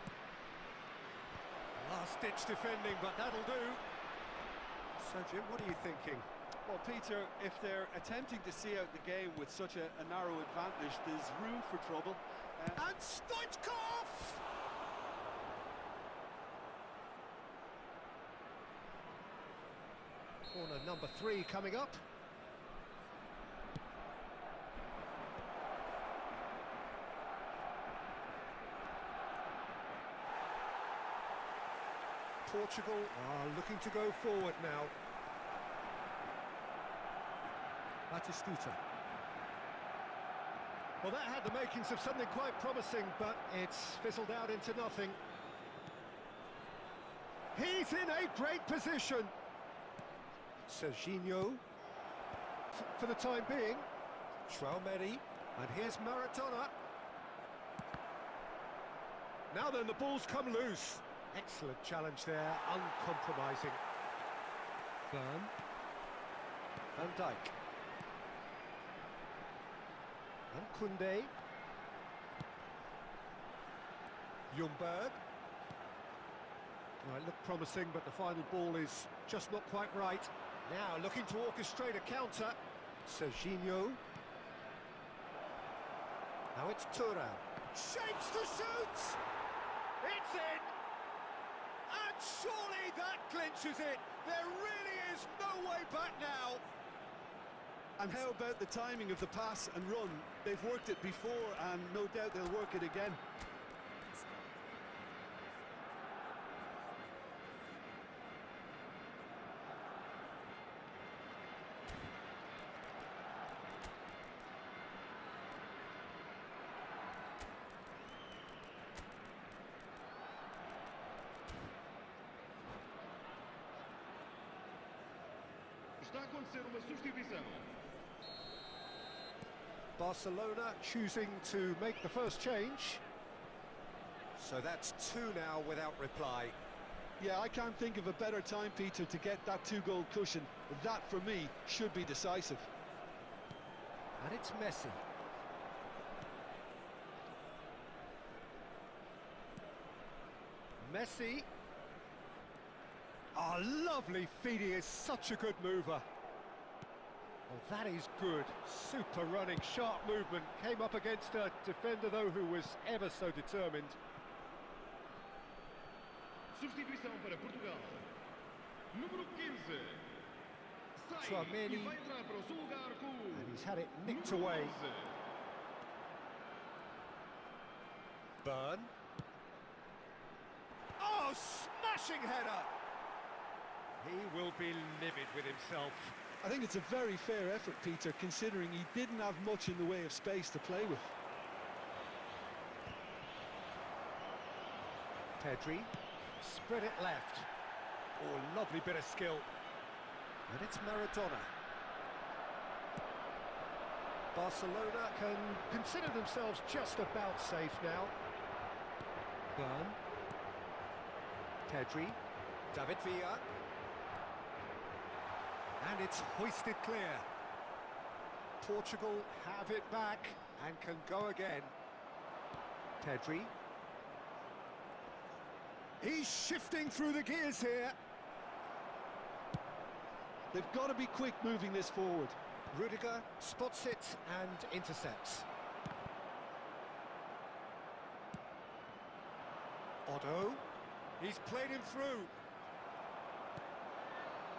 Last-ditch defending, but that'll do. So, Jim, what are you thinking? Well, Peter, if they're attempting to see out the game with such a narrow advantage, there's room for trouble. And Stoichkov! Corner number 3 coming up. Portugal are looking to go forward now. Batistuta. Well, that had the makings of something quite promising, but it's fizzled out into nothing. He's in a great position. Serginho, for the time being. Tchouaméni, and here's Maradona. Now then, the ball's come loose. Excellent challenge there, uncompromising. Byrne. Van Dijk. And Koundé. Ljungberg. Well, it looked promising, but the final ball is just not quite right. Now looking to orchestrate a counter. Serginho. Now it's Thuram. Shapes to shoot! It's in! And surely that clinches it! There really is no way back now! And how about the timing of the pass and run? They've worked it before, and no doubt they'll work it again. Está a acontecer uma substituição. Barcelona choosing to make the first change. So that's 2 now without reply. Yeah, I can't think of a better time, Peter, to get that 2-goal cushion. That, for me, should be decisive. And it's Messi. Messi. Oh, lovely feed. He is such a good mover. Well, that is good. Super running, sharp movement. Came up against a defender, though, who was ever so determined. Substituição para Portugal. Número 15. Sai e Tchouaméni. vai entrar para o seu lugar com o And he's had it nicked número away. 11. Burn. Oh, smashing header! He will be livid with himself. I think it's a very fair effort, Peter, considering he didn't have much in the way of space to play with. Pedri, spread it left. Oh, lovely bit of skill. And it's Maradona. Barcelona can consider themselves just about safe now. Burn. Pedri. David Villa. And it's hoisted clear. Portugal have it back and can go again. Pedri. He's shifting through the gears here. They've got to be quick moving this forward. Rudiger spots it and intercepts. Otto. He's played him through.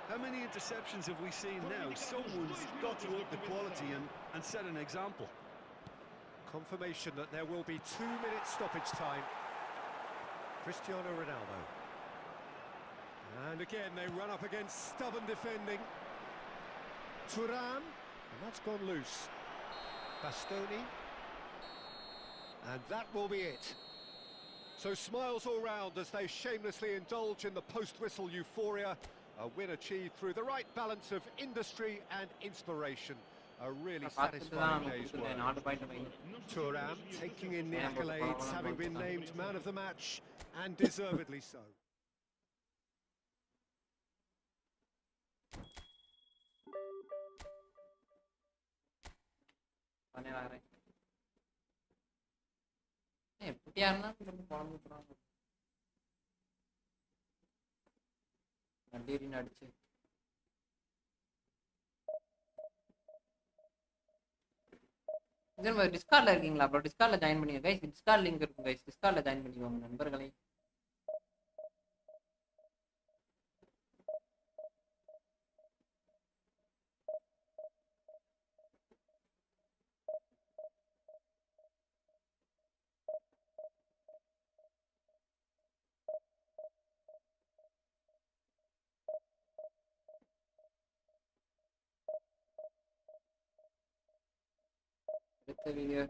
How many interceptions have we seen now? Someone's got to up the quality and set an example. Confirmation that there will be 2 minutes stoppage time. Cristiano Ronaldo. And again, they run up against stubborn defending. Thuram, and that's gone loose. Bastoni. And that will be it. So smiles all round as they shamelessly indulge in the post-whistle euphoria. A win achieved through the right balance of industry and inspiration. A really satisfying day's work. Thuram taking in the accolades, having been named man of the match, and deservedly so. அடிச்சு டிஸ்கார்ட்ல இருக்கீங்களா bro? டிஸ்கார்ட்ல join பண்ணிக்கோங்க guys. Discord link இருக்கும் guys. டிஸ்கார்ட்ல join பண்ணிக்கோங்க நண்பர்களே. அடுத்த video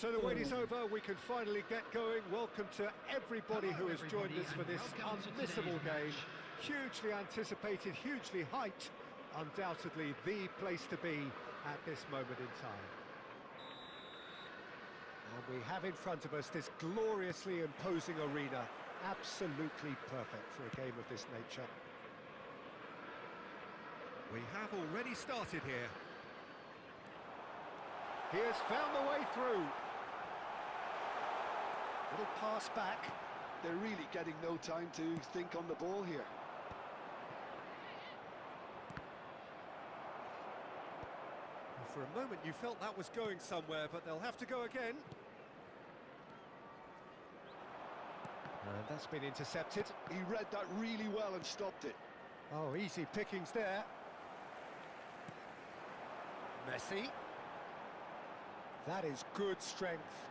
So the wait is over, we can finally get going. Welcome to everybody who has joined us for this unmissable game. Hugely anticipated, hugely hyped, undoubtedly the place to be at this moment in time. And we have in front of us this gloriously imposing arena, absolutely perfect for a game of this nature. We have already started here. He has found the way through. Little pass back. They're really getting no time to think on the ball here. For a moment you felt that was going somewhere, but they'll have to go again. And that's been intercepted. He read that really well and stopped it. Oh, easy pickings there. Messi. That is good strength.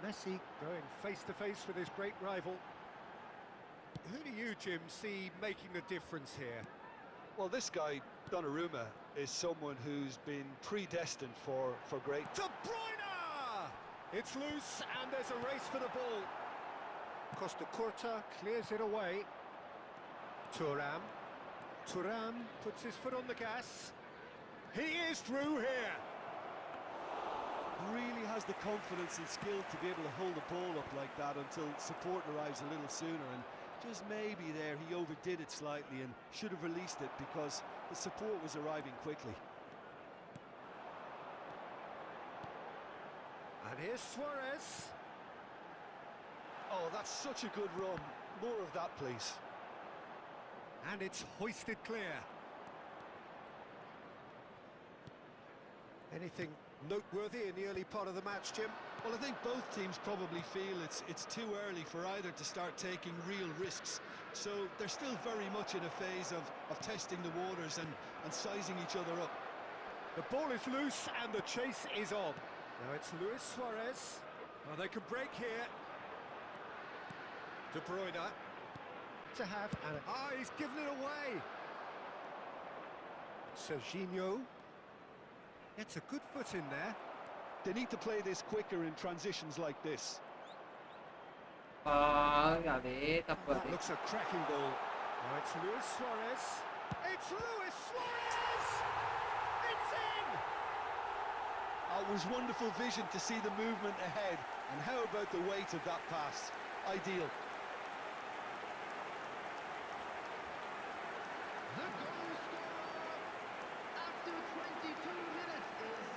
Messi going face to face with his great rival. Who do you, Jim, see making the difference here? Well, this guy, Donnarumma, is someone who's been predestined for great. De Bruyne! It's loose and there's a race for the ball. Costa Curta clears it away. Thuram. Thuram puts his foot on the gas. He is through here. Really has the confidence and skill to be able to hold the ball up like that until support arrives a little sooner, and just maybe there he overdid it slightly and should have released it because the support was arriving quickly. And here's Suarez. Oh, that's such a good run. More of that, please. And it's hoisted clear. Anything noteworthy in the early part of the match, Jim? Well, I think both teams probably feel it's too early for either to start taking real risks. So they're still very much in a phase of testing the waters and sizing each other up. The ball is loose and the chase is on. Now it's Luis Suarez. Oh, they can break here. De Bruyne. To have, and he's given it away. Serginho. It's a good foot in there. They need to play this quicker in transitions like this. That looks a cracking ball. Now it's Luis Suarez. It's Luis Suarez! It's in! It was wonderful vision to see the movement ahead. And how about the weight of that pass? Ideal. The goal scorer after 22 minutes is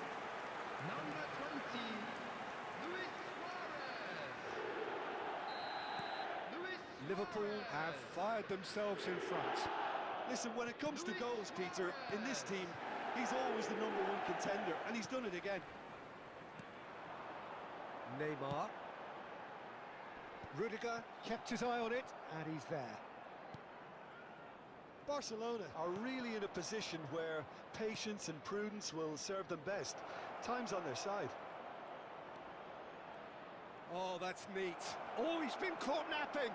number 20, Luis Suarez. Liverpool have fired themselves in front. Listen, when it comes to goals, Peter, in this team, he's always the #1 contender, and he's done it again. Neymar. Rudiger kept his eye on it, and he's there. Barcelona are really in a position where patience and prudence will serve them best. Time's on their side. Oh, that's neat. Oh, he's been caught napping.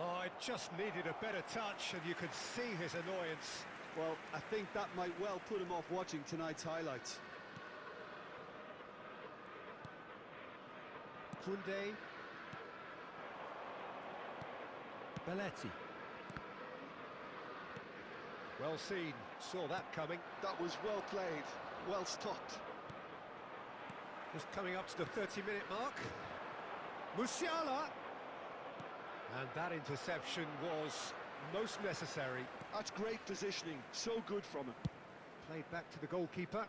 Oh, it just needed a better touch, and you could see his annoyance. Well, I think that might well put him off watching tonight's highlights. Koundé. Belletti. Well seen, saw that coming. That was well played, well stopped. Just coming up to the 30-minute mark. Musiala. And that interception was most necessary. That's great positioning, so good from him. Played back to the goalkeeper.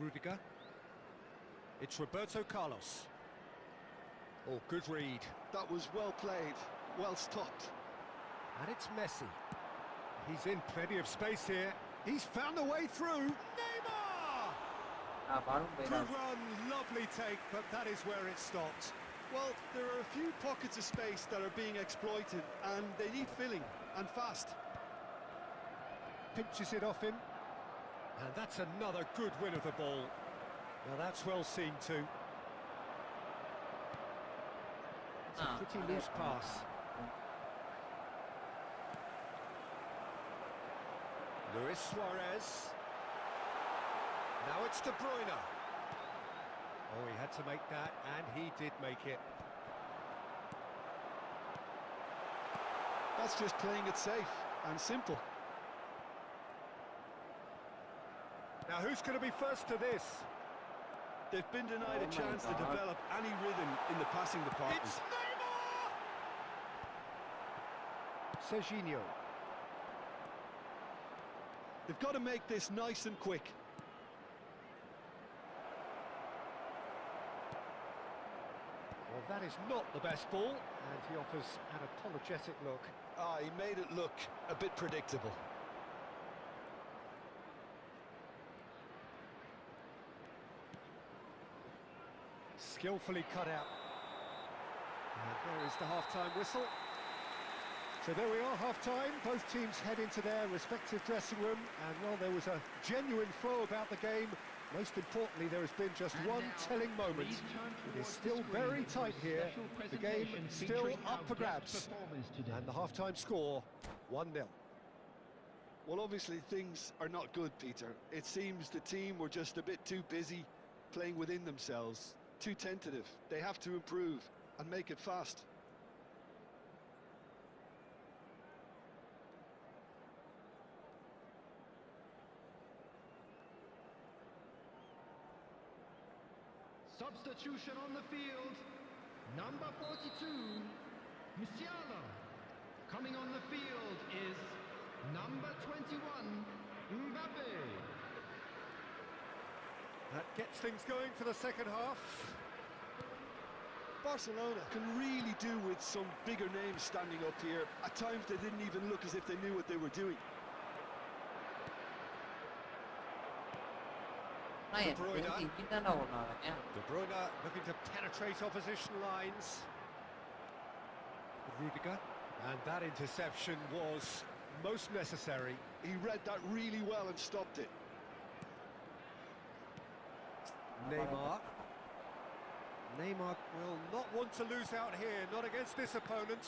Rudiger. It's Roberto Carlos. Oh, good read. That was well played, well stopped. And it's Messi. He's in plenty of space here. He's found a way through. Neymar! Good run, lovely take, but that is where it stopped. Well, there are a few pockets of space that are being exploited, and they need filling, and fast. Pinches it off him. And that's another good win of the ball. Now that's well seen too. It's a pretty loose pass. Luis Suarez. Now it's De Bruyne. Oh, he had to make that, and he did make it. That's just playing it safe and simple. Now who's going to be first to this? They've been denied a chance to develop any rhythm in the passing department. It's Neymar! Serginho. They've got to make this nice and quick. Well, that is not the best ball, and he offers an apologetic look. He made it look a bit predictable. Skillfully cut out. And there is the half-time whistle. So there we are, half-time. Both teams head into their respective dressing room, and well, there was a genuine flow about the game. Most importantly, there has been just one telling moment. It is still very tight here. The game still up for grabs. And the half-time score, 1-0. Well, obviously things are not good, Peter. It seems the team were just a bit too busy playing within themselves, too tentative. They have to improve and make it fast. Substitution on the field. Number 42, Musiala. Coming on the field is number 21, Mbappe. That gets things going for the second half. Barcelona can really do with some bigger names standing up here. At times they didn't even look as if they knew what they were doing. நான் De Bruyne. இங்கே தானே ஓடுனாங்க ஏன் De Bruyne looking to penetrate opposition lines. Rudiger. And that interception was most necessary. He read that really well and stopped it. Neymar. Neymar will not want to lose out here, not against this opponent.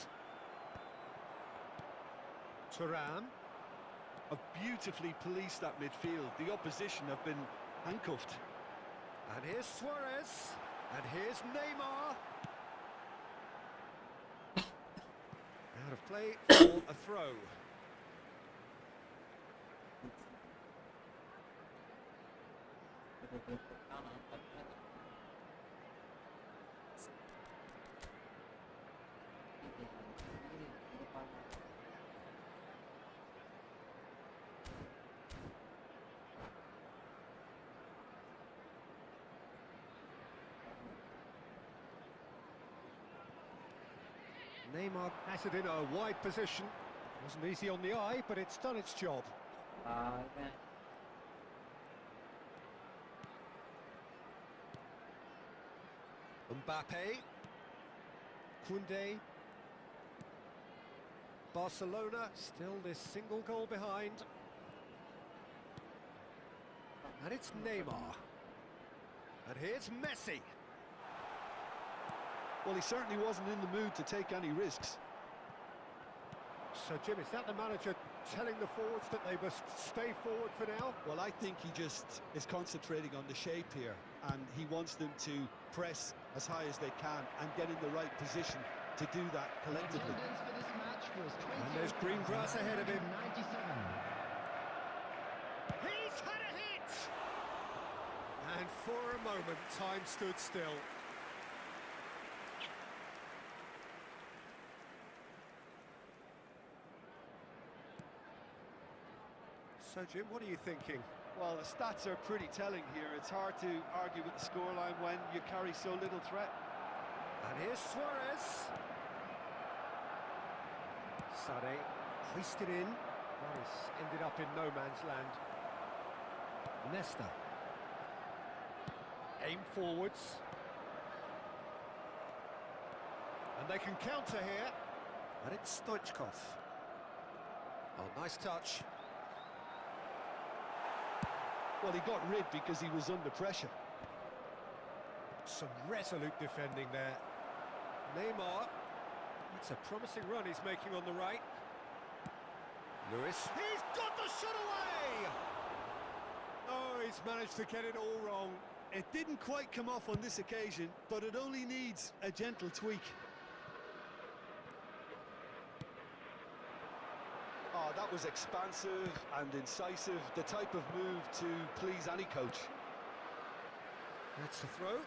Thuram. Have beautifully policed that midfield. The opposition have been handcuffed. And here's Suarez. And here's Neymar. Out of play for a throw. Neymar has it in a wide position. Wasn't easy on the eye, but it's done its job. இவன் Mbappe. Koundé. Barcelona still this single goal behind. And it's Neymar. And here's Messi. Well, he certainly wasn't in the mood to take any risks. So, Jim, is that the manager telling the forwards that they must stay forward for now? Well, I think he just is concentrating on the shape here, and he wants them to press as high as they can and get in the right position to do that collectively. Attendance for this match was 20. And there's green grass ahead of him. 97. He's had a hit! And for a moment, time stood still. So, Jim, what are you thinking? Well, the stats are pretty telling here. It's hard to argue with the scoreline when you carry so little threat. And here's Suarez. Sade hoisted in. Morris ended up in no man's land. Nesta. Aim forwards. And they can counter here. And it's Stoichkov. Oh, nice touch. Well, he got rid because he was under pressure. Some resolute defending there. Neymar. It's a promising run he's making on the right. Lewis. He's got the shot away! Oh, he's managed to get it all wrong. It didn't quite come off on this occasion, but it only needs a gentle tweak. Oh, that was expansive and incisive, the type of move to please any coach. That's the throw.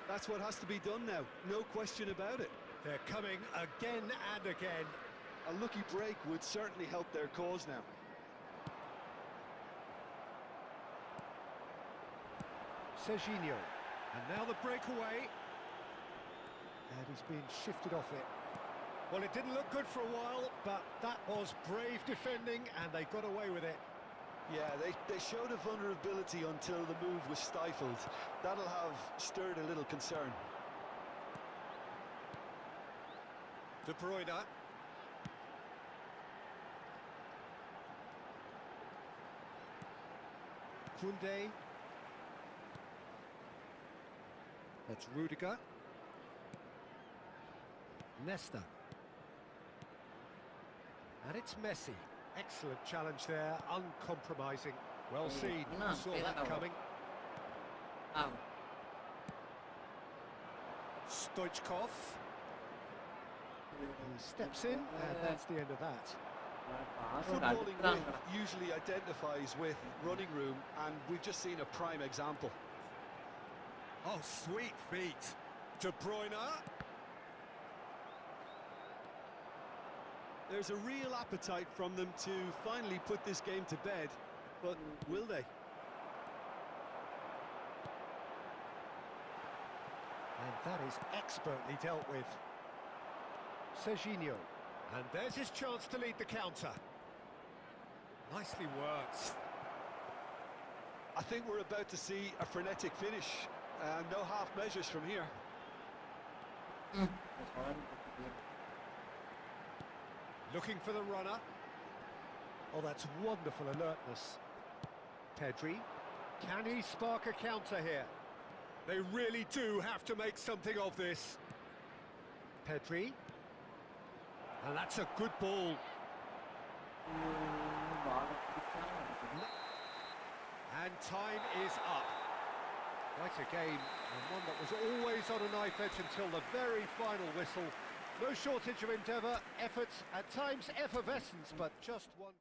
That's what has to be done now, no question about it. They're coming again and again. A lucky break would certainly help their cause now. Serginho. And now the breakaway. And he's being shifted off it. Well, it didn't look good for a while, but that was brave defending, and they got away with it. Yeah, they showed a vulnerability until the move was stifled. That'll have stirred a little concern. De Bruyne. Kunde. That's Rudiger. Nesta. And it's Messi. Excellent challenge there, uncompromising. Well seen, no, saw yeah, that no. coming. Ah, Stoichkov. He steps in, and that's the end of that. Footballing width usually identifies with running room, and we've just seen a prime example. Oh, sweet feet. De Bruyne. There's a real appetite from them to finally put this game to bed, but will they? And that is expertly dealt with. Serginho. And there's his chance to lead the counter. Nicely worked. I think we're about to see a frenetic finish. No half measures from here. Looking for the runner. Oh, that's wonderful alertness. Pedri. Can he spark a counter here? They really do have to make something of this. Pedri. And that's a good ball. And time is up. Quite a game, and one that was always on a knife edge until the very final whistle. No shortage of endeavour, effort, at times effervescence, but just one.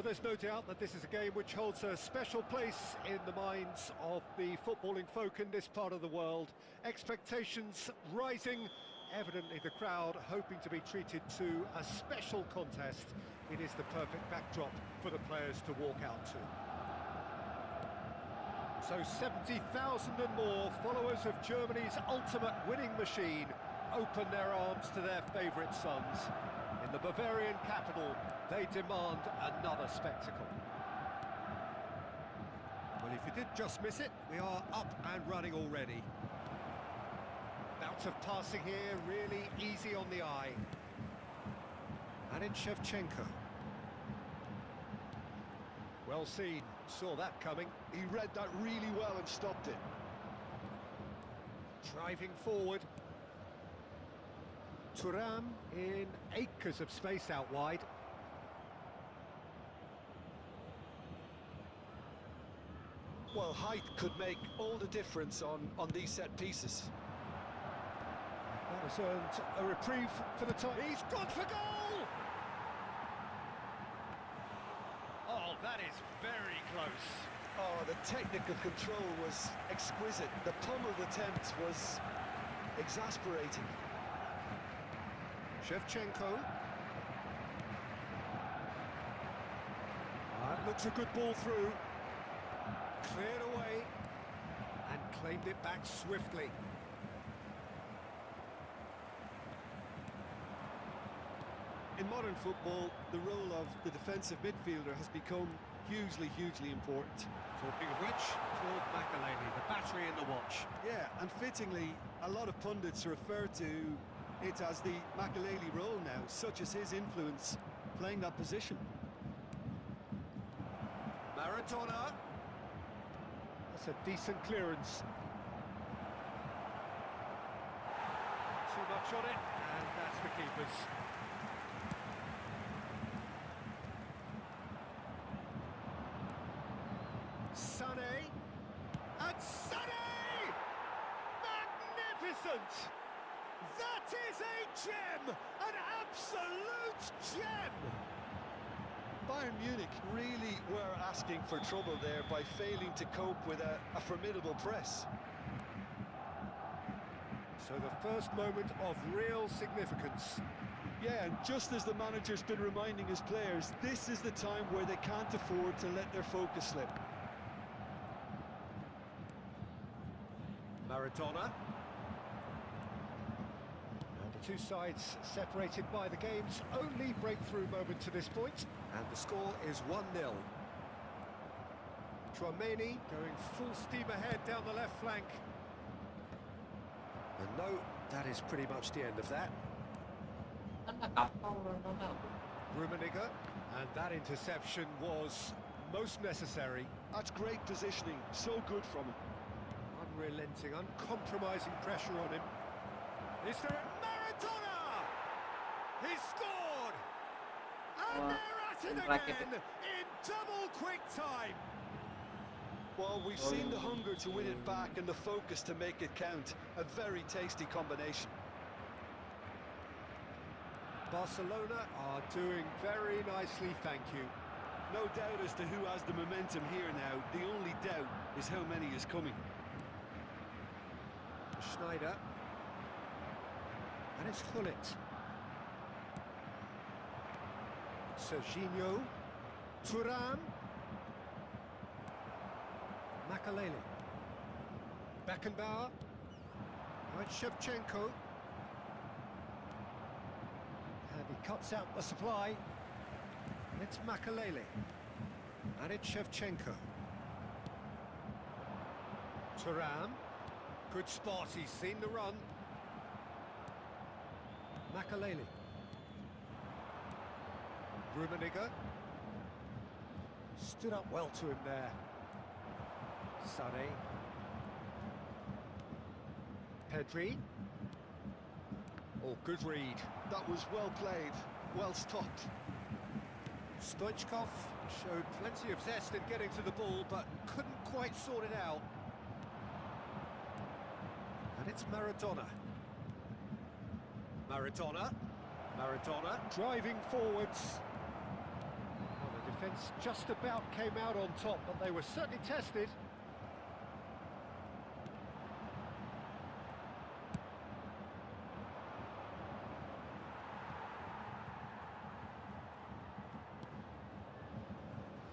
Well, there's no doubt that this is a game which holds a special place in the minds of the footballing folk in this part of the world. Expectations rising, evidently the crowd hoping to be treated to a special contest. It is the perfect backdrop for the players to walk out to. So 70,000 and more followers of Germany's ultimate winning machine open their arms to their favourite sons. In the Bavarian capital, they demand another spectacle. Well, if you did just miss it, we are up and running already. Bout of passing here, really easy on the eye. And it's Shevchenko. Well seen, saw that coming. He read that really well and stopped it. Driving forward. Thuram in acres of space out wide. Well, height could make all the difference on these set pieces. That has earned a reprieve for the time. He's gone for goal! Oh, that is very close. Oh, the technical control was exquisite. The pummeled attempt was exasperating. Shevchenko. That looks a good ball through. Cleared away and claimed it back swiftly. In modern football, the role of the defensive midfielder has become hugely important. Talking of which, Claude Makelele, the battery in the watch. Yeah, and fittingly, a lot of pundits refer to it as the Makelele role now, such as his influence playing that position. Maradona. That's a decent clearance. Too much on it, and that's the keeper's. Sané. And Sané! Magnificent! That is a gem! An absolute gem! Bayern Munich really were asking for trouble there by failing to cope with a formidable press. So the first moment of real significance. Yeah, and just as the manager's been reminding his players, this is the time where they can't afford to let their focus slip. Maradona. And the two sides separated by the game's only breakthrough moment to this point. And the score is 1-0. Tchouaméni going full steam ahead down the left flank. And no, that is pretty much the end of that. Rummenigge, and that interception was most necessary. That's great positioning, so good from him. Unrelenting, uncompromising pressure on him. Is there Maradona? He scored! And they're at it again in double quick time. Well, we've seen the hunger to win it back and the focus to make it count. A very tasty combination. Barcelona are doing very nicely, thank you. No doubt as to who has the momentum here now. The only doubt is how many is coming. Schneider. And it's Gullit. Serginho. Thuram. Makelele. Beckenbauer. Now it's Shevchenko. And he cuts out the supply. It's Makelele. And it's Shevchenko. Thuram. Good spot, he's seen the run. Makelele. Rummenigge. Stood up well to him there. Sané. Pedri. Oh, good read. That was well played, well stopped. Stoichkov showed plenty of zest in getting to the ball, but couldn't quite sort it out. And it's Maradona. Maradona. Driving forwards. Well, the defence just about came out on top, but they were certainly tested.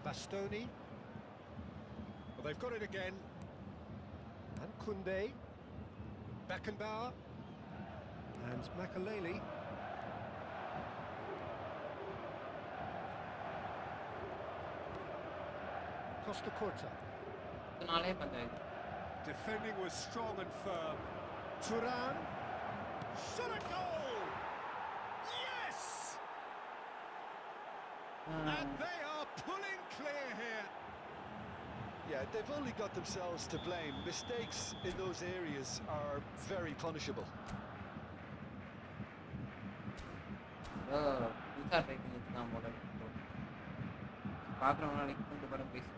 Bastoni. Well, they've got it again. And Koundé. Beckenbauer. And Makaleli. Costa Curta. இதனாலே panchayat. Defending was strong and firm. Turan. Shot a goal! Yes! And they are pulling clear here. Yeah, they've only got themselves to blame. Mistakes in those areas are very punishable. புதுசாக try பண்ணி வச்சுதான் போல பார்க்குறவங்க நாளைக்கு கொண்டு படம் பேசி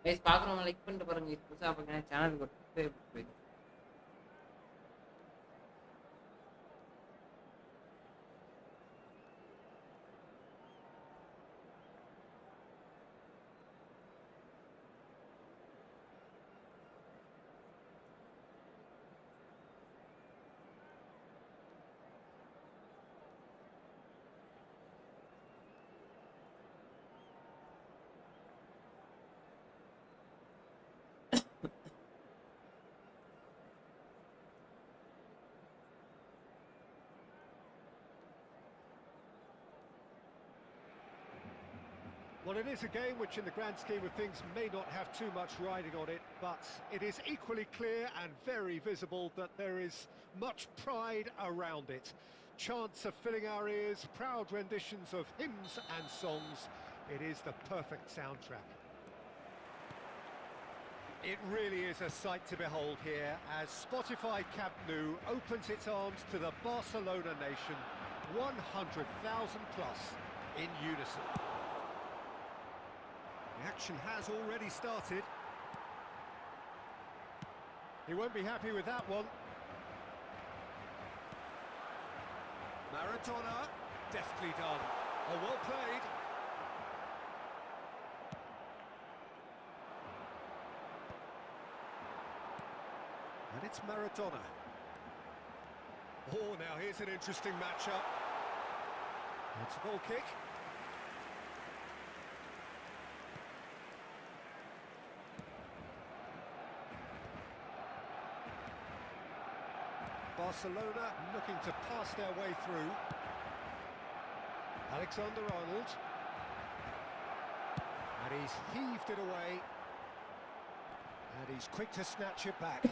guys பார்க்குறவங்க லைக் பண்ணிட்டு பாருங்க, புதுசாக பாருங்க சேனலுக்கு போயிடும். Well, it is a game which, in the grand scheme of things, may not have too much riding on it, but it is equally clear and very visible that there is much pride around it. Chants are filling our ears, proud renditions of hymns and songs. It is the perfect soundtrack. It really is a sight to behold here as Spotify Camp Nou opens its arms to the Barcelona nation, 100,000 plus in unison. The action has already started. He won't be happy with that one. Maradona, deftly done. Oh, well played. And it's Maradona. Oh, now here's an interesting matchup. It's a goal kick. Barcelona looking to pass their way through. Alexander-Arnold. And he's heaved it away. And he's quick to snatch it back.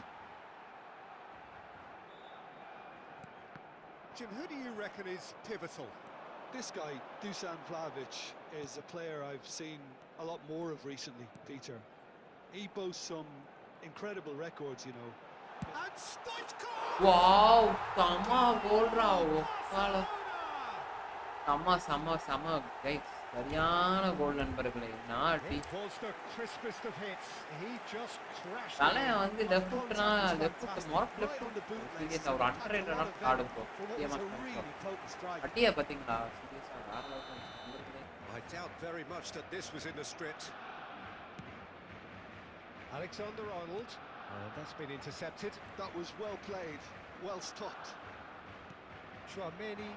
Jim, who do you reckon is pivotal? This guy, Dusan Vlahovic, is a player I've seen a lot more of recently, Peter. He boasts some incredible records, you know. And Stoichkov! Wow, செம்ம கோல்ரா. செம்ம guys, சரியான கோல் நண்பர்களே. It was the crispest of hits. He just crashed. தலைய வந்து லெஃப்ட்னா left mark left சீரியஸா ஒரு அண்டர்ரேட்டடான card bro. அட்டியா பாத்தீங்களா? சீரியஸா வேற level. I doubt very much that this was in the script. Alexander-Arnold. That's been intercepted. That was well played, well stopped. Chouameni.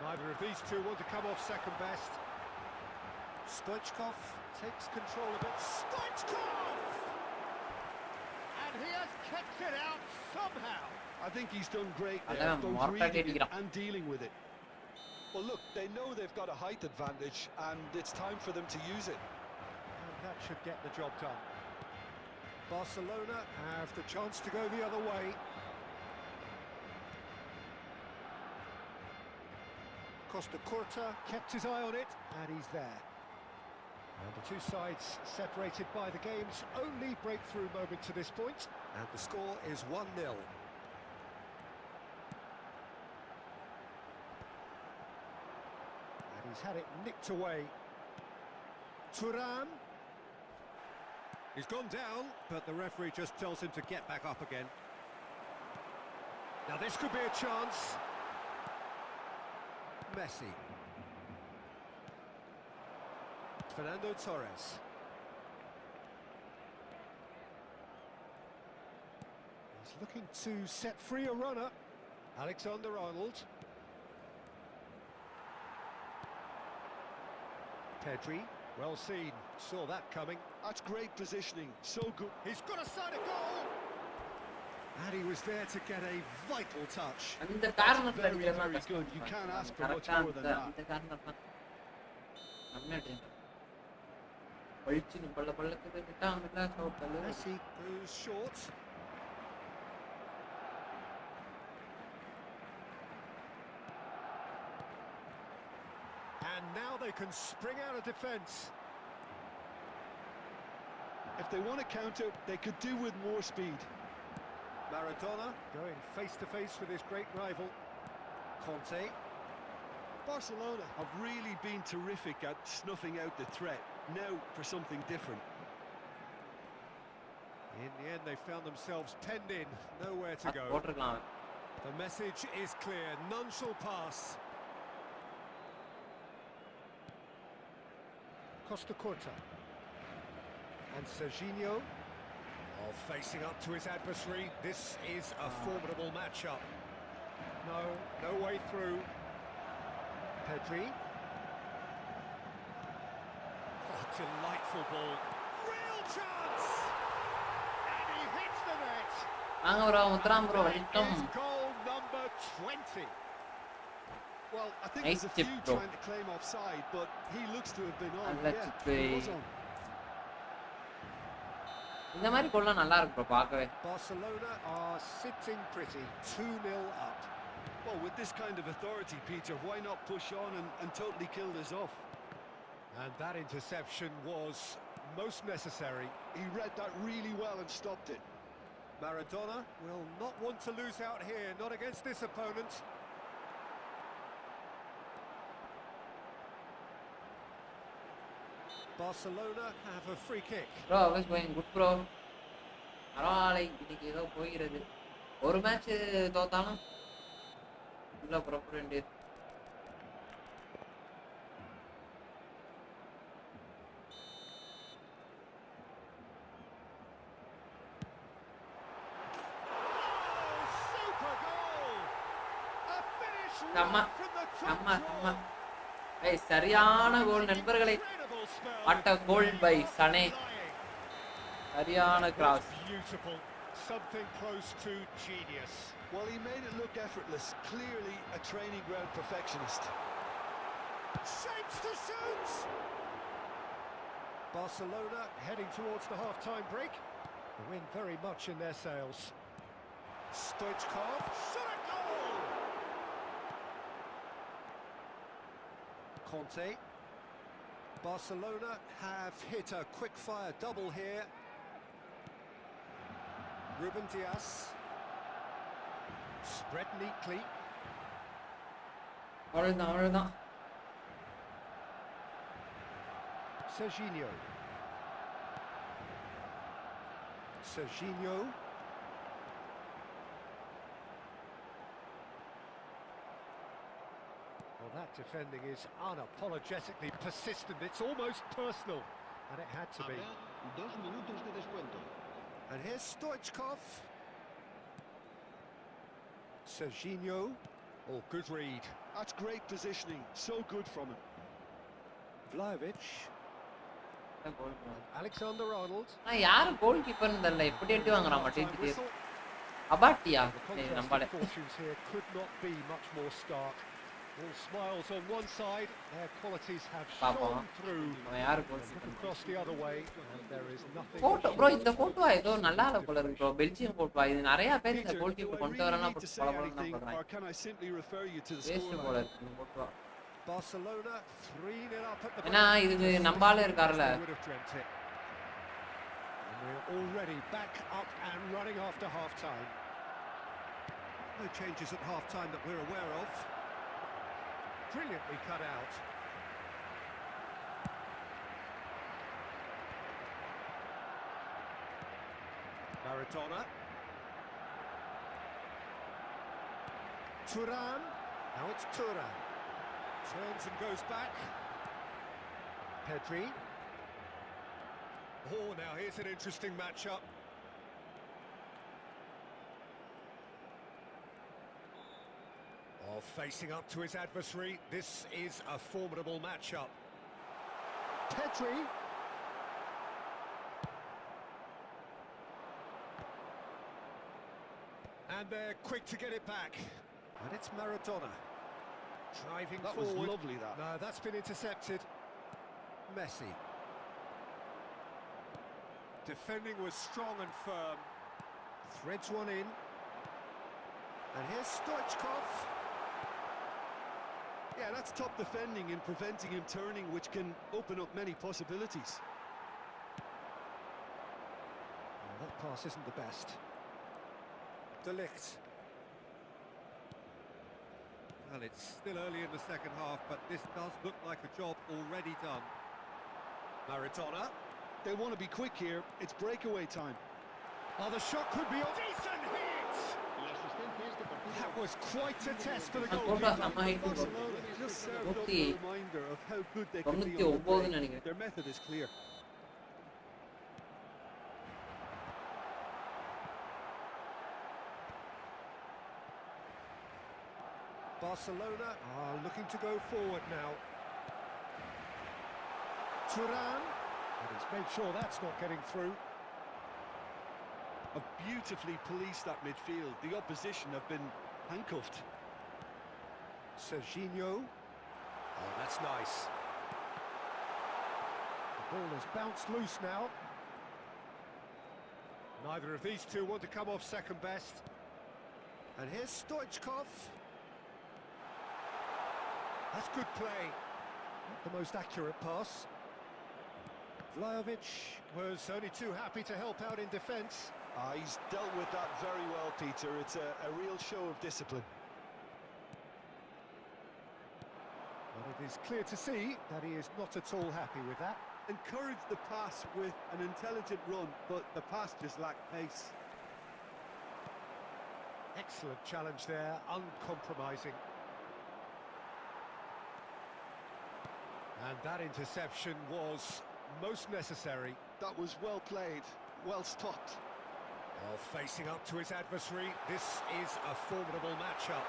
Neither of these two want to come off second best. Stoichkov takes control of it. Stoichkov! And he has kept it out somehow. I think he's done great there, both reading it and dealing with it. Well, look, they know they've got a height advantage, and it's time for them to use it. And that should get the job done. Barcelona have the chance to go the other way. Costa Curta kept his eye on it, and he's there. And the two sides separated by the game's only breakthrough moment to this point. And the score is 1-0. And he's had it nicked away. Thuram. He's gone down, but the referee just tells him to get back up again. Now this could be a chance. Messi. Fernando Torres. He's looking to set free a runner. Alexander-Arnold. Pedri, well seen, saw that coming. That's great positioning, so good. He's got a side of goal! And he was there to get a vital touch. அந்த காரணத்துல Very, அடிக்கிறதா very கஷ்டம். good. You can't ask for much கரெக்டா more than that. அந்த காரணத்துல நம்ம பழிச்சு பள்ளக்கு விட்டா அந்த சவுட்டல. Messi goes short. And now they can spring out of defence. If they want to counter, they could do with more speed. Maradona going face-to-face with his great rival. Conte. Barcelona have really been terrific at snuffing out the threat. Now for something different. In the end, they found themselves penned in, nowhere to go. போட்டிருக்கலாம். The message is clear, none shall pass. Costa Curta. And Serginho, facing up to his adversary. This is a formidable matchup. No way through. Pedri. Oh, delightful ball. Real chance! And he hits the net. வாங்க bro Muthuram bro welcome. Is goal number 20. Well, I think Nice there's a chip, few bro. trying to claim offside, but he looks to have been on. நல்ல Yeah, chip. he was on. இந்த மாதிரி கோல்லாம் நல்லா இருக்கு bro பார்க்கவே. Barcelona are sitting pretty, 2-0 up. Well, with this kind of authority, Peter, why not push on and totally kill this off? And that interception was most necessary. He read that really well and stopped it. Maradona will not want to lose out here, not against this opponent. Barcelona have a free kick. Bro was going good bro. பரவாயில்லை இன்னைக்கு ஏதோ போகிறது. ஒரு match தோத்தாலும் உள்ள புறப்பட வேண்டியது. Super goal! A finish Come on, right from the top come on, come on. draw. ஏய் சரியான கோல் நண்பர்களே. Incredible spell. What a goal by Sané. சரியான cross. Beautiful. Something close to genius. Well, he made it look effortless. Clearly a training ground perfectionist. Shapes to shoot! Barcelona heading towards the half-time break. The wind very much in their sails. Stoichkov, shot at goal! Conte. Barcelona have hit a quick-fire double here. Ruben Dias. Spread neatly. அவ்வளவுதான். Serginho. Well, that defending is unapologetically persistent. It's almost personal, and it had to be. Habrá 2 minutos de descuento. And here's Stoichkov. Serginho. Oh, good read. That's great positioning. So good from him. Vlahovic. Alexander Arnold. நான் யாரு கோல் கீப்பர்னு தெரியல. இப்படி எட்டி வாங்குறான் மாட்டேன். Whistle. அபாட்டியா? The contrast நம்பாலே. of fortunes here could not be much more stark. All smiles on one side, their qualities have Papa. shone through. அவன் யாரு கோல் Look keeper? across the other way, and there is nothing. Photo bro இந்த photo ஏதோ நல்லா இல்ல போல இருக்கு bro. Belgium photo இது நிறைய பேர் இந்த Peter, goal do keeper I கொண்டு really வரனா need to say பலபலன்னு anything, பண்றாங்க. or can I simply refer you to the waste போல scoreline? இருக்கு இந்த photo. Barcelona 3-0 up at the ஏன்னா break. இதுக்கு நம்பாலே இருக்கார்ல. They would have dreamt it. And we're already back up and running after half-time. No changes at half-time that we're aware of. Brilliantly cut out. Maradona. Thuram. Now it's Thuram. Turns and goes back. Pedri. Oh, now here's an interesting matchup. Oh, facing up to his adversary. This is a formidable matchup. Pedri. And they're quick to get it back. And it's Maradona. Driving That was forward. lovely, that. No, that's been intercepted. Messi. Defending was strong and firm. Threads one in. And here's Stoichkov. Yeah, that's top defending and preventing him turning, which can open up many possibilities. Oh, that pass isn't the best. De Ligt. Well, it's still early in the second half, but this does look like a job already done. Maradona. They want to be quick here. It's breakaway time. Oh, the shot could be on. Decent hit! La asistencia a este partido. That was quite a test for the Total goalkeeper. செம்ம height bro. Barcelona just served up a 100 reminder of how good they can be on the 99 break. நினைக்கிறேன். Their method is clear. Barcelona are looking to go forward now. Turan, and he's made sure that's not getting through. Have beautifully policed that midfield. The opposition have been handcuffed. Serginho. Oh, that's nice. The ball has bounced loose now. Neither of these two want to come off second best. And here's Stoichkov. That's good play. Not the most accurate pass. Vlahovic was only too happy to help out in defence. He's dealt with that very well, Peter. It's a real show of discipline. But it is clear to see that he is not at all happy with that. Encouraged the pass with an intelligent run, but the pass just lacked pace. Excellent challenge there, uncompromising. And that interception was most necessary. That was well played, well stopped. Oh, facing up to his adversary, this is a formidable matchup.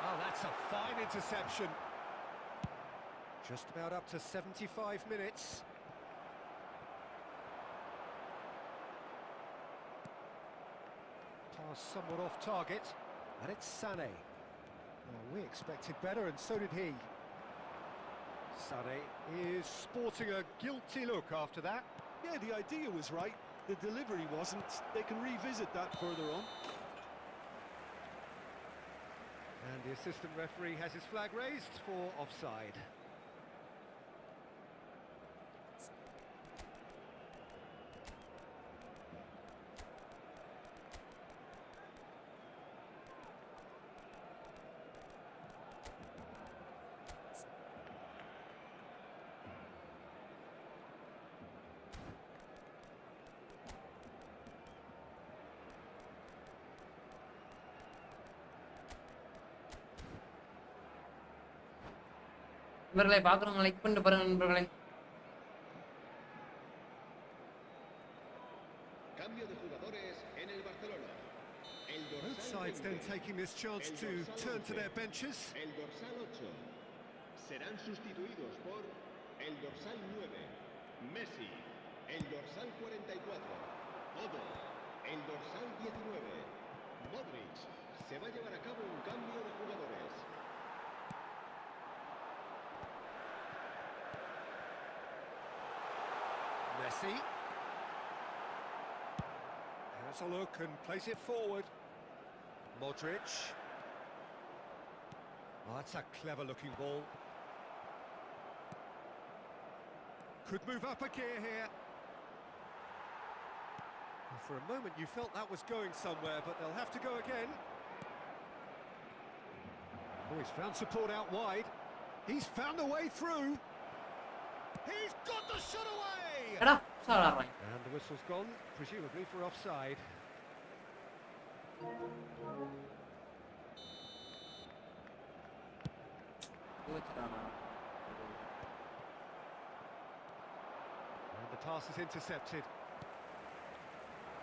Oh, that's a fine interception. Just about up to 75 minutes. Pass somewhat off target, and it's Sané. Well, we expected better, and so did he. Sané is sporting a guilty look after that. Yeah, the idea was right. The delivery wasn't. They can revisit that further on. And the assistant referee has his flag raised for offside. நண்பர்களை பார்க்குறவங்க like பண்ணிட்டு பாருங்க நண்பர்களே. Cambio de jugadores en el Barcelona. El Both dorsal sides then 20, taking this chance el to dorsal turn to 11, their benches. El dorsal 8 serán sustituidos por el dorsal 9, Messi, el dorsal 44, Odo, el dorsal 19, Modric. Se va a llevar a cabo un cambio de jugadores. Messi has a look and plays it forward. Modric. Oh, that's a clever-looking ball. Could move up a gear here. Well, for a moment you felt that was going somewhere, but they'll have to go again. Oh, he's found support out wide. He's found a way through. He's got the shot away! Etah சாடாறாங்க. And the whistle's gone, presumably for offside. And the pass is intercepted.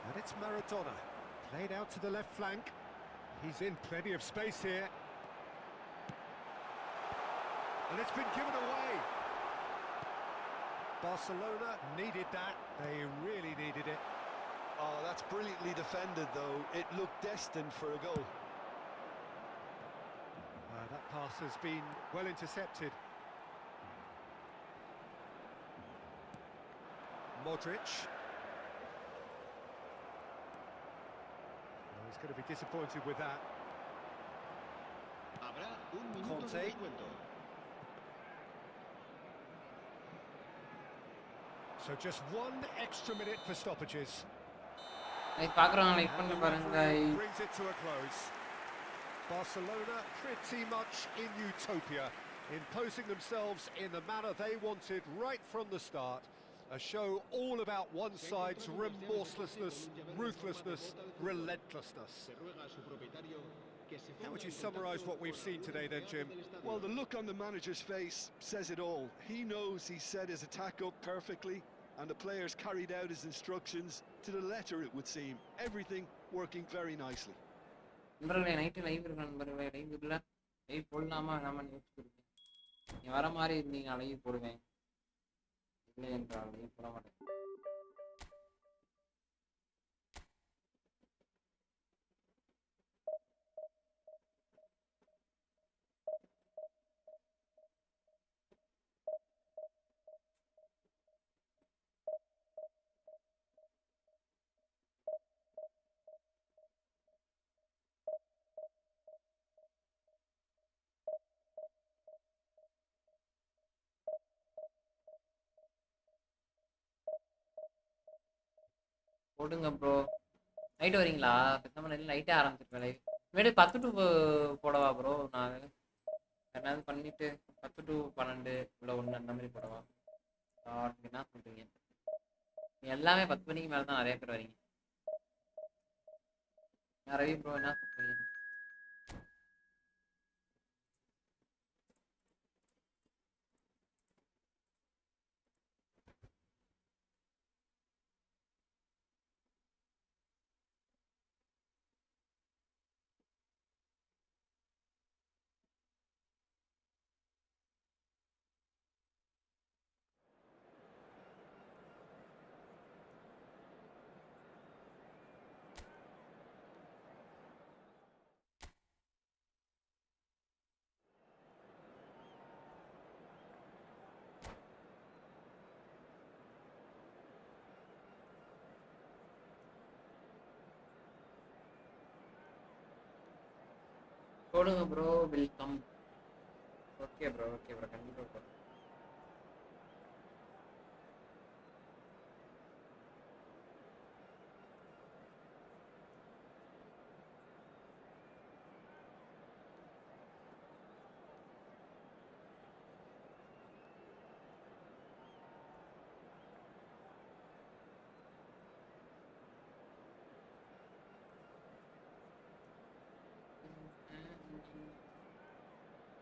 And it's Maradona. Played out to the left flank. He's in plenty of space here. And it's been given away. Barcelona needed that. They really needed it. Oh, that's brilliantly defended, though. It looked destined for a goal. That pass has been well intercepted. Modric. Oh, he's going to be disappointed with that. Habrá un minuto de Conte. descuento. So just one extra minute for stoppages. பார்க்குறவங்க like And பண்ணிட்டு the பாருங்க. referee brings it to a close. Barcelona pretty much in utopia, imposing themselves in the manner they wanted right from the start. A show all about one side's remorselessness, ruthlessness, relentlessness. How would you summarise what we've seen today then, Jim? Well, the look on the manager's face says it all. He knows he set his attack up perfectly, and the players carried out his instructions to the letter, it would seem. Everything working very nicely. நண்பர்களே, night live இருக்கு நண்பர்களே. Live இருக்குல்ல, live போடலாமா வேணாமான்னு யோசிச்சுருக்கேன். நீ வர மாதிரி இருந்தீங்க லைவ் போடுவேன், இல்லை என்றால் லைவ் போட மாட்டேன். போடுங்க ப்ரோ. நைட்டு வரீங்களா? பெத்தமா நைட்டே ஆரம்பிச்சிருக்கேன் லைவ். இனிமேட்டு 10 to போடவா ப்ரோ? நான் என்னது பண்ணிட்டு 10 to 12 இல்லை 1 அந்த மாதிரி போடவா? என்ன சொல்றீங்க? எல்லாமே 10 மணிக்கு மேலே தான் நிறைய பேர் வரீங்க. ரவி ப்ரோ என்ன சொல்றீங்க? போடுங்க bro, welcome. Okay bro, okay bro, கண்டிப்பாக ப்ரோ.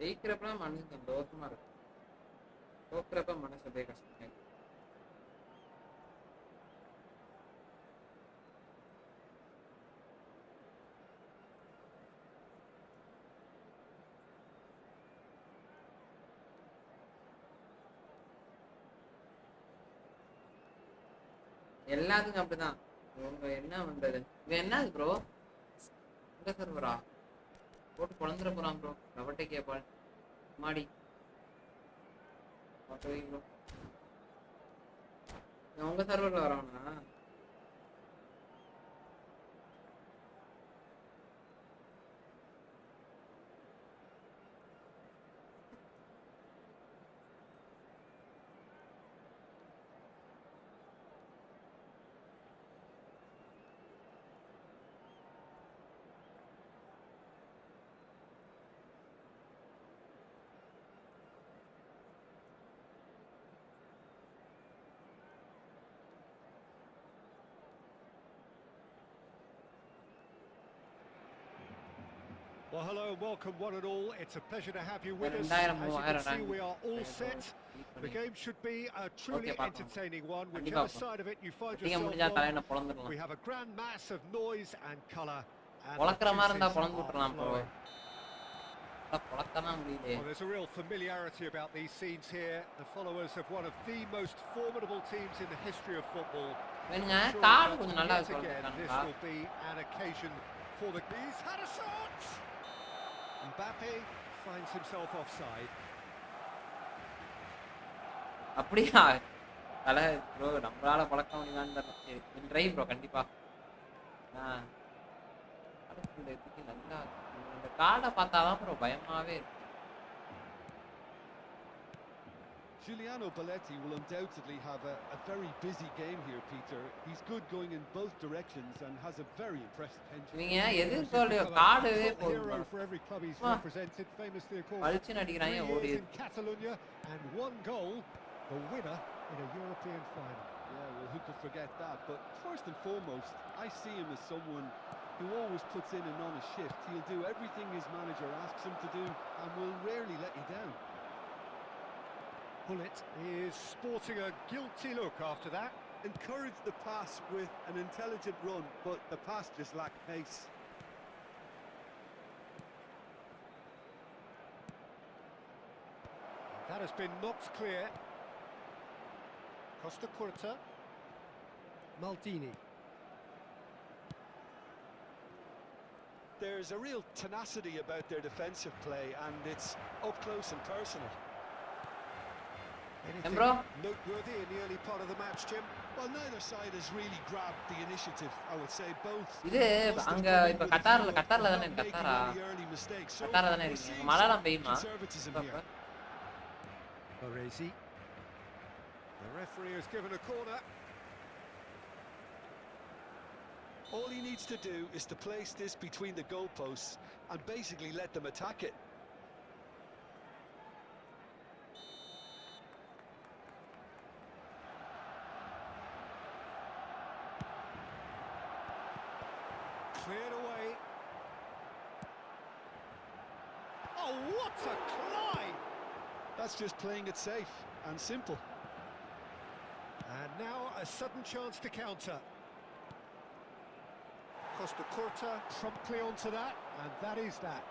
ஜெயிக்கிறப்ப மனசு சந்தோஷமா இருக்கும், தோக்குறப்ப மனசு அப்படியே கஷ்டமா இருக்கும். எல்லாத்துக்கும் அப்படிதான். உங்க என்ன பண்றது? இவன் என்னது ப்ரோ? உங்க சர்வரா போட்டு குழந்துட போறான் ப்ரோ. லவட்டை கேப்பாள் மாடி ப்ரோ. உங்க சர்வர்ல வரவனா? Well, hello and welcome one and all. It's a pleasure to have you with us. As you can see, we are all set. The game should be a truly entertaining one. Whichever side of it you find yourself on, we have a grand mass of noise and colour. Well, there's a real familiarity about these scenes here. The followers of one of the most formidable teams in the history of football. Yet again, this will be an occasion for the... He's had a shot! Mbappe finds himself offside. அப்படியா? தல bro, நம்மளால பழக்க முடியுமான்னு தெரியல. சரி try bro, கண்டிப்பா. நல்லா இந்த கார்டை பார்த்தாதான் ப்ரோ பயமாவே இருக்கு. Giuliano Belletti will undoubtedly have a very busy game here, Peter. He's good going in both directions and has a very impressive engine. நீங்க எதிர்கோல் கார்டவே Hero for every club he's represented, famously of course. பல்ச்சின் அடிக்குறாங்க ஓடி. In Catalonia and one goal, the winner in a European final. Yeah, well, who could forget that? But first and foremost, I see him as someone who always puts in an honest shift. He'll do everything his manager asks him to do and will rarely let you down. Pullet is sporting a guilty look after that. Encourage the pass with an intelligent run, but the pass just lacked pace. That has been knocked clear. Costa Curta. Maldini. There's a real tenacity about their defensive play, and it's up close and personal. Anything bro? noteworthy in the early part of the match, Jim? Well, neither side has really grabbed the initiative, I would say. Both. இது must have அங்க come in இப்ப with a கட்டார்ல feel கட்டார்ல of தானே not இருக்கு making Qattara any early mistakes. So Qattara தானே we're இருக்கு seeing மழைலாம் some பெய்யுமா conservatism here. Baresi. The referee has given a corner. All he needs to do is to place this between the goalposts and basically let them attack it. Cleared away. Oh, what a climb! That's just playing it safe and simple. And now a sudden chance to counter. Costa Curta promptly onto that, and that is that.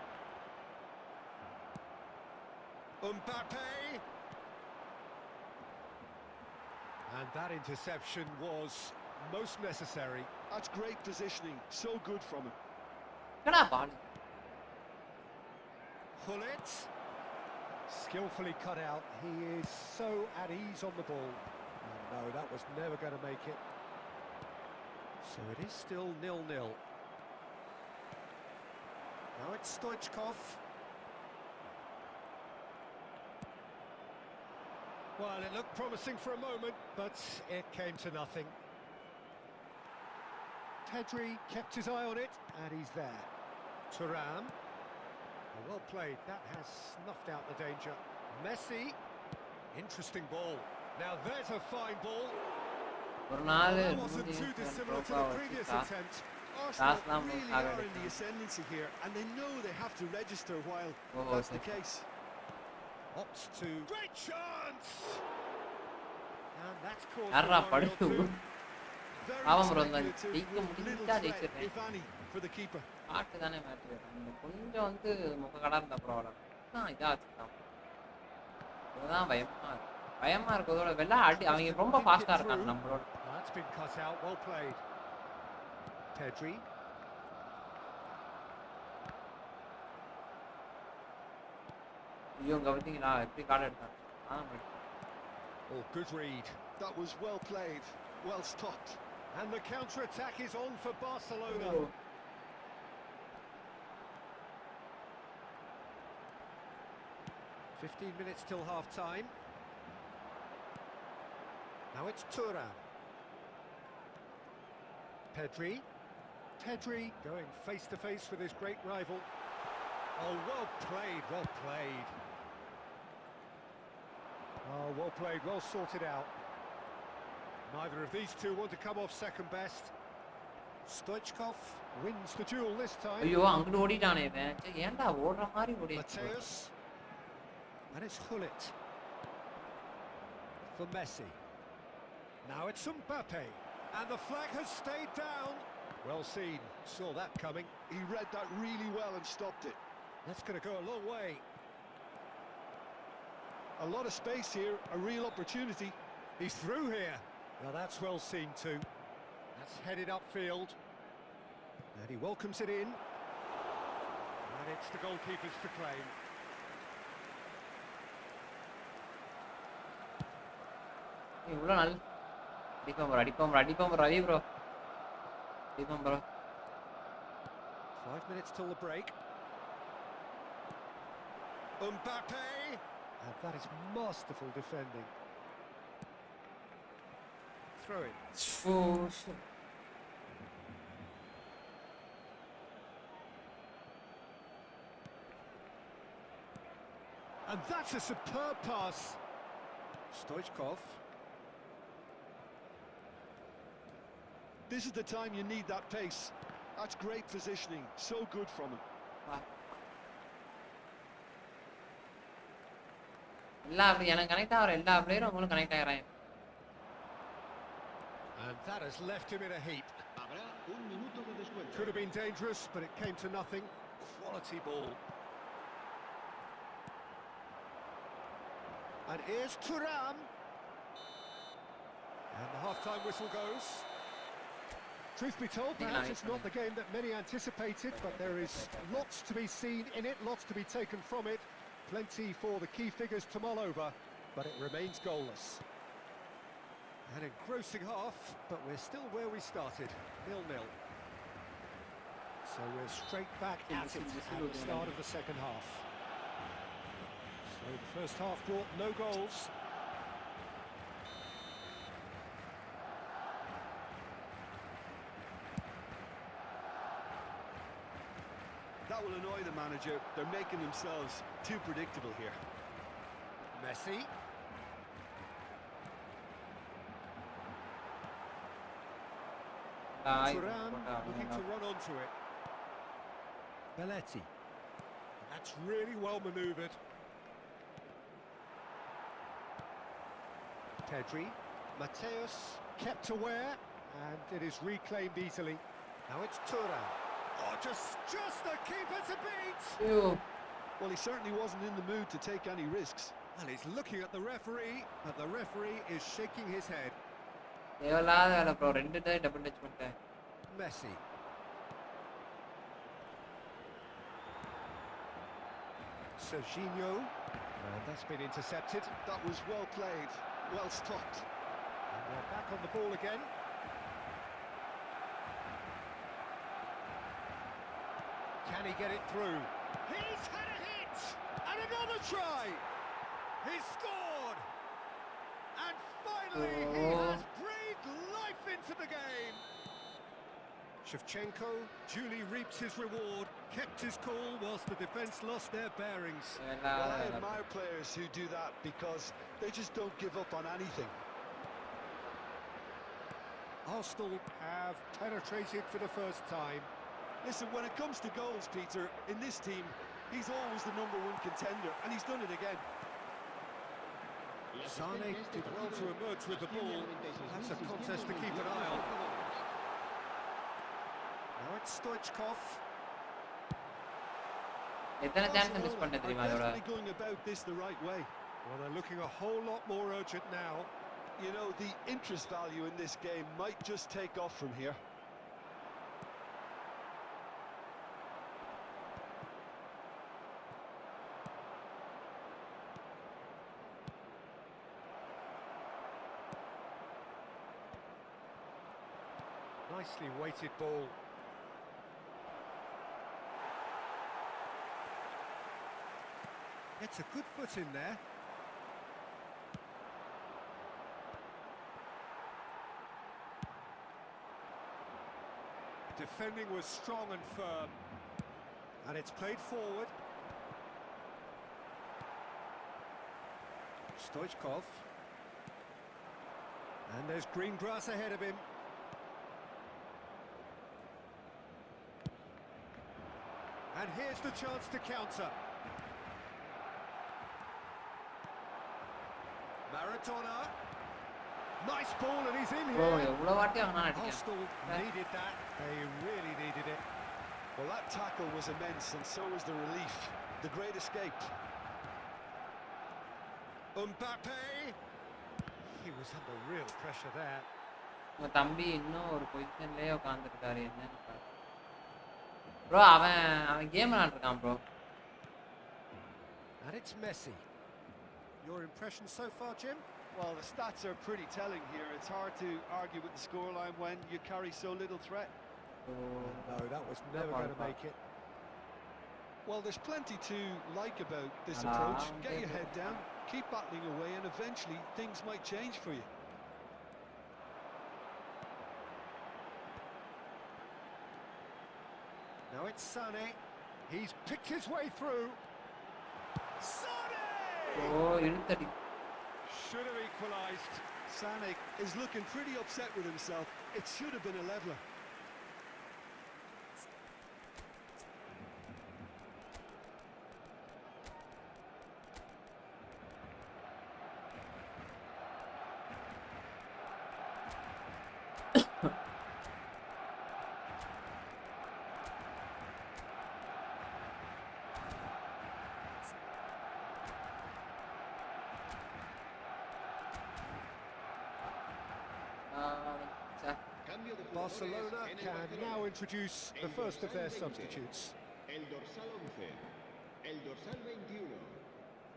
Mbappe! And that interception was most necessary. That's great positioning, so good from him. என்னடா பால் Pullet. Skillfully cut out. He is so at ease on the ball. And no, that was never going to make it. So it is still 0-0. Now it's Stoichkov. Well, it looked promising for a moment, but it came to nothing. Pedri kept his eye on it, and he's there. Thuram. Well played, that has snuffed out the danger. Messi. Interesting ball. Now there's a fine ball. ஒரு நாள் That wasn't too dissimilar to the previous attempt. Arsenal really are in the ascendancy here, and they know they have to register while that's the case. Opts to... Great chance! And that's caused யாரா a worry or படுத்து two. Very அவன் bro, speculative, ஜெயிக்க with முடிஞ்சா little threat, ஜெயிச்சிடுறேன். if any, for the keeper. ஆட்டு தானே match கொஞ்சம் வந்து முக கடந்த அப்புறம் இதாச்சுதான் இதுதான் பயமா இருக்கிறதோட வெள்ளா அடி அவங்க ரொம்ப ஃபாஸ்டா இருக்காங்க நம்மளோட. That's been cut out, well played. Pedri. ஐயோ கவனிங்களா எப்படி கார்டு எடுத்தாங்க. Oh, good read. That was well played, well stopped. And the counter-attack is on for Barcelona. Oh. 15 minutes till half-time. Now it's Thuram. Pedri. Pedri going face-to-face with his great rival. Oh, well played, well played. Oh, well played, well sorted out. Neither of these two want to come off second best. Stoichkov wins the duel this time. ஐயோ அங்கிட்டு ஓடிட்டானே இவன். ஏன்டா ஓடுற மாதிரி ஓடிட்டு. Mateus. And it's Hullet. For Messi. Now it's Mbappe. And the flag has stayed down. Well seen. Saw that coming. He read that really well and stopped it. That's going to go a long way. A lot of space here, a real opportunity. He's through here. Now that's well seen too. That's headed upfield. And he welcomes it in. And it's the goalkeepers to claim. இவ்வளோ நல்ல அடிப்போம் bro Ravi bro அடிப்போம் bro. 5 minutes till the break. Mbappe! And that is masterful defending. Throw in. And that's a superb pass. Stoichkov. This is the time you need that pace. That's great positioning. So good from him. And that has left him in a heap. Habrá un minuto de descuento. Could have been dangerous, but it came to nothing. Quality ball. And here's Thuram. And the half-time whistle goes. Truth be told, perhaps it's not the game that many anticipated, but there is lots to be seen in it, lots to be taken from it. Plenty for the key figures to mull over, but it remains goalless. An engrossing half, but we're still where we started, 0-0. So we're straight back at it at the start of the second half. So the first half brought no goals. That will annoy the manager. They're making themselves too predictable here. Messi. Thuram looking to run onto it. Belletti. That's really well manoeuvred. Pedri. Mateus kept aware, and it is reclaimed easily. Now it's Thuram. Oh, just the keeper to beat! Ew. Well, he certainly wasn't in the mood to take any risks. And he's looking at the referee, but the referee is shaking his head. Messi. Serginho. And that's been intercepted. That was well played, well stopped. And they're back on the ball again. Can he get it through? He's had a hit! And another try! He's scored! And finally he has breathed life into the game! Shevchenko duly reaps his reward, kept his cool whilst the defence lost their bearings. Well, I admire players who do that because they just don't give up on anything. Arsenal have penetrated for the first time. Listen, when it comes to goals, Peter, in this team, he's always the #1 contender, and he's done it again. Sane did well to emerge with the ball. That's a contest to keep an eye on. Now it's Stoichkov. Arsenal are definitely going about this the right way. Well, they're looking a whole lot more urgent now. You know, the interest value in this game might just take off from here. Nicely weighted ball. Gets a good foot in there. Defending was strong and firm. And it's played forward. Stoichkov. And there's green grass ahead of him. And here's the chance to counter. Maradona. Nice ball and he's in here. Arsenal needed that. They really needed it. Well, that tackle was immense, and so was the relief. The great escape. Mbappe. He was under real pressure there. Bro, அவன் game விளையாண்டு இருக்கான் bro. And it's Messi. Your impression so far, Jim? Well, the stats are pretty telling here. It's hard to argue with the scoreline when you carry so little threat. No, that was never going to make it. Well, there's plenty to like about this approach. Get your head down, keep battling away, and eventually things might change for you. Now it's Sane. He's picked his way through. Sane! Oh, Should have equalised. Sanek is looking pretty upset with himself. It should have been a leveller. Cambio de jugadores Barcelona en el can Barcelona. now introduce the first of their substitutes. El dorsal 11, el dorsal 21,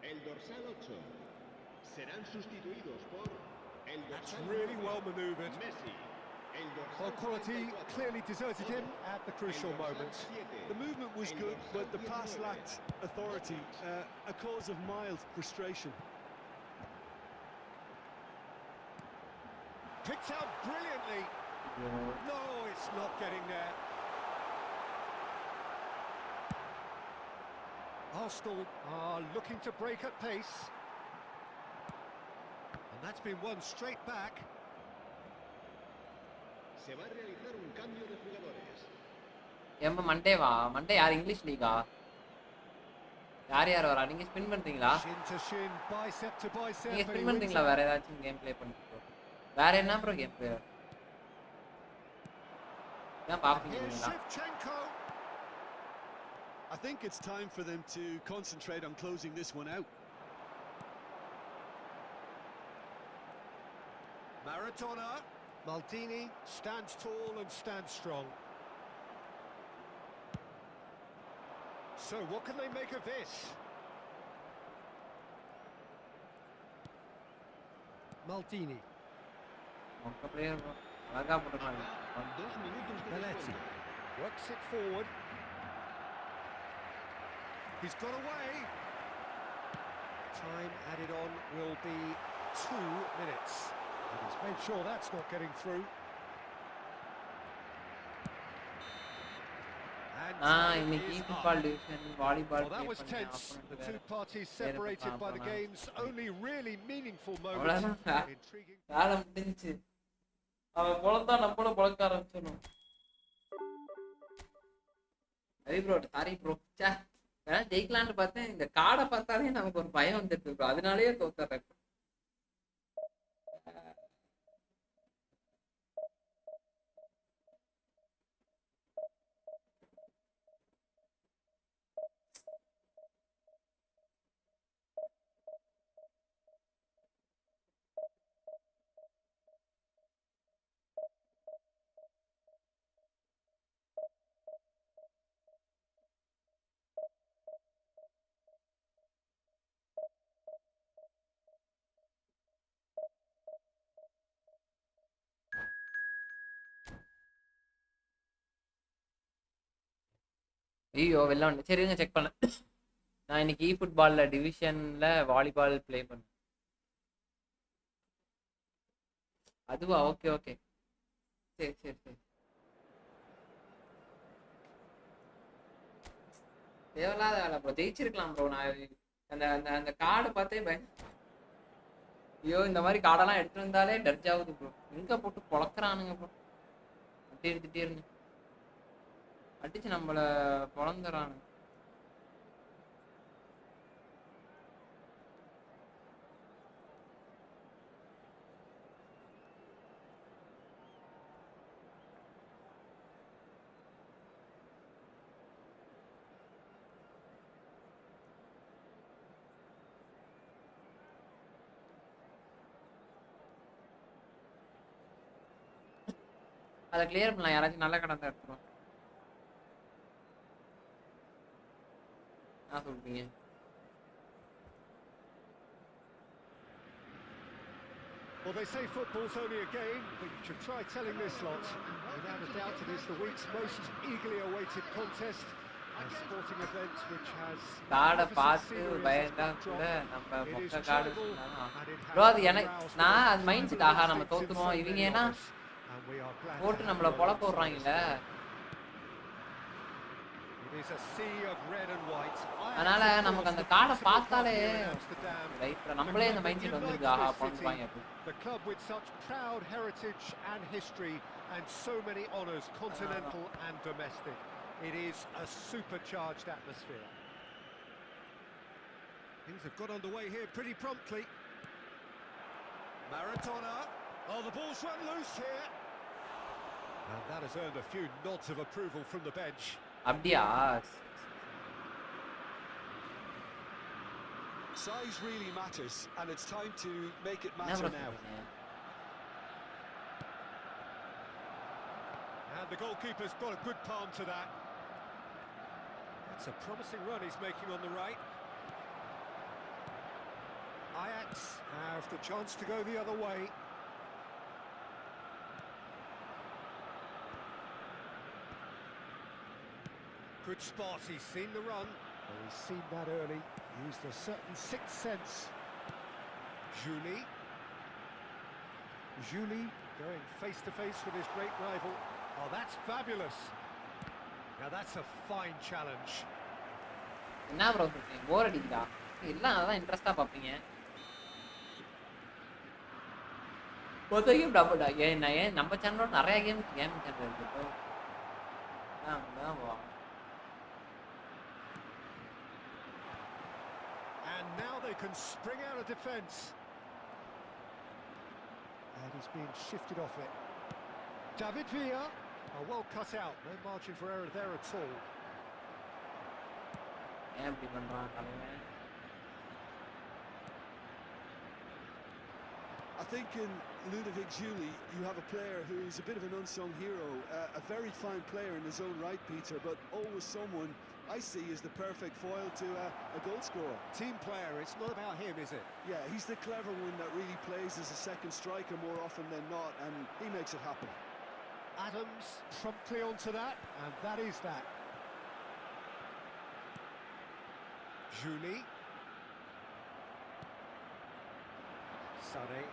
el dorsal 8 serán sustituidos por el That's dorsal really 9, well manoeuvred. Messi, el dorsal Well, quality 34, clearly deserted him at the crucial el dorsal moment. 7, The movement was el good, dorsal but the pass 19, lacked authority, a cause of mild frustration. Picked out brilliantly. No, it's not getting there. Arsenal are looking to break at pace. And that's been won straight back. se va a realizar un cambio de jugadores. ஏம்ப மண்டேவா Monday யார் English லீகா யார் வரா நீங்க spin பண்றீங்களா Shin to shin, bicep to bicep. நீங்க and he spin wins பண்றீங்களா it. வேற ஏதாச்சும் கேம் ப்ளே பண்ணிட்டு வேற என்ன ப்ரோ கேம் ப்ளே நான் பாப்பீங்க Here's நீங்களா Shevchenko. I think it's time for them to concentrate on closing this one out. Maradona. Maldini stands tall and stands strong. So what can they make of this? Maldini. மொக்க player bro அழகா போட்டுறாங்க 2 minutos de Belletti descuento. works it forward. He's got away. Time added on will be 2 minutes. And he's made sure that's not getting through. And time இன்னைக்கு is up. Football division volleyball Well, that was tense. The two parties separated by the game's only really meaningful moment. அவ்வளவுதான். Intriguing. வேலை முடிஞ்சுச்சு அவன் பொழந்தா நம்மளும் பொழக்க ஆரம்பிச்சிடணும் Ravi bro sorry bro சே வேணா ஜெயிக்கலான்னு பார்த்தேன் இந்த கார்டை பார்த்தாலே நமக்கு ஒரு பயம் வந்துட்டு ப்ரோ அதனாலேயே தோத்துறேன் ஐயோ வெளில வந்து சரி இருங்க செக் பண்ணேன் நான் இன்னைக்கு ஃபுட்பால்ல டிவிஷன்ல வாலிபால் ப்ளே பண்ணேன் அதுவா ஓகே ஓகே சரி சரி சரி தேவையில்லாத வேலை ப்ரோ ஜெயிச்சிருக்கலாம் ப்ரோ நான் அந்த அந்த அந்த கார்டு பார்த்தே ஐயோ இந்த மாதிரி கார்டெல்லாம் எடுத்துட்டு வந்தாலே டர்ஜ் ஆகுது ப்ரோ எங்க போட்டு பொழக்கிறானுங்க ப்ரோ அப்படி எடுத்துட்டே இருங்க அடிச்சு நம்மள பொழந்துறானுங்க அதை கிளியர் பண்ணலாம் யாராச்சும் நல்ல கடன் தான் எடுத்துருவோம் என்ன சொல்றீங்க Well, they say football's only a game, but you should try telling this lot. Without a doubt, it is the week's most eagerly awaited contest. A sporting event which has கார்டை magnificent பார்த்து scenery as பயந்தா a கூட backdrop. நம்ம It is மொக்க card tribal and it bro has அது எனக்கு aroused நான் the அது மைண்ட் செட் tribal ஆகா நம்ம instincts in தோத்துருவோம் so இவங்க many ஏன்னா of us, and we are glad to போட்டு have நம்மள you பொழக்க alongside விடுறாங்கல்ல us. It is a sea of red and white. அதனால Ajax, of நமக்கு course, அந்த the கார்டை principal பார்த்தாலே club here in Amsterdam. லைஃப்ல The நம்மளே இந்த club மைண்ட் that செட் வந்துருது unites ஆஹா this city, பண்ணுவாங்க அப்படி. the club with such proud heritage and history and so many honours, continental and domestic. It is a supercharged atmosphere. Things have got underway here pretty promptly. Maradona. Oh, the ball's run loose here. And that has earned a few nods of approval from the bench. அப்படியா? Size really matters, and it's time to make it என்ன matter bro now. சொல்றீங்க? And the goalkeeper's got a good palm to that. That's a promising run he's making on the right. Ajax have the chance to go the other way. Good spot, he's seen the run. Well, he's seen that early, used a certain sixth sense. Julie. Julie going face to face with his great rival. Oh, that's fabulous. Now that's a fine challenge. என்ன bro சொல்றீங்க? போர் அடிக்குதா? எல்லாம் அதான் இன்ட்ரெஸ்டா பாப்பீங்க. மொத்த game டபுள்டா. ஏன் நம்ம சேனலோட நிறைய கேம் சேனல் இருக்கு ப்ரோ. அதான் வா. And now they can spring out of defence. And he's being shifted off it. David Villa. Oh, well cut out. No margin for error there at all. ஏன் இப்படி பண்றான் தலைவன்? I think in Ludovic Julie, you have a player who's a bit of an unsung hero, a very fine player in his own right, Peter, but always someone I see as the perfect foil to a goal scorer. Team player, it's not about him, is it? Yeah, he's the clever one that really plays as a second striker more often than not, and he makes it happen. Adams promptly onto that, and that is that. Julie. Sané.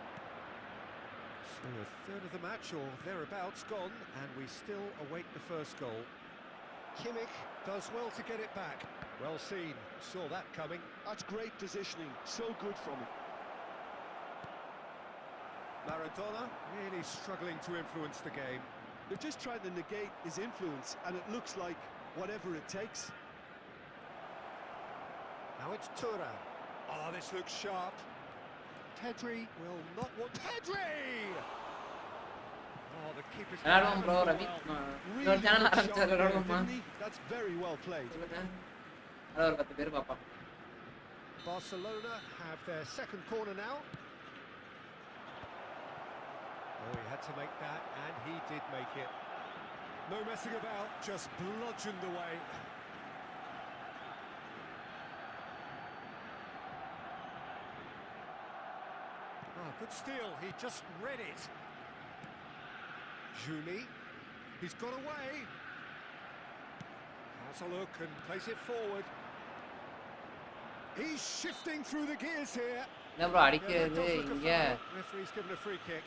So a third of the match or thereabouts gone, and we still await the first goal. Kimmich does well to get it back. Well seen, saw that coming. That's great positioning, so good from him. Maradona really struggling to influence the game. They're just trying to negate his influence, and it looks like whatever it takes. Now it's Thuram. Oh, this looks sharp. Pedri will not want... Pedri! Oh, the keeper's... விளையாடுவோம் bro Ravi. இன்னொரு channel ஆரம்பிச்சாரு விளையாடுவோமா? Didn't he? That's very well played. சொல்லுங்க. அதான் ஒரு 10 பேர் பாப்பா. Barcelona have their second corner now. Oh, he had to make that, and he did make it. No messing about, just bludgeoned away. Oh, good steal, he just read it. Julie, he's got away. Has a look and plays it forward. He's shifting through the gears here. என்ன bro அடிக்கிறது இங்க Referee's given a free kick.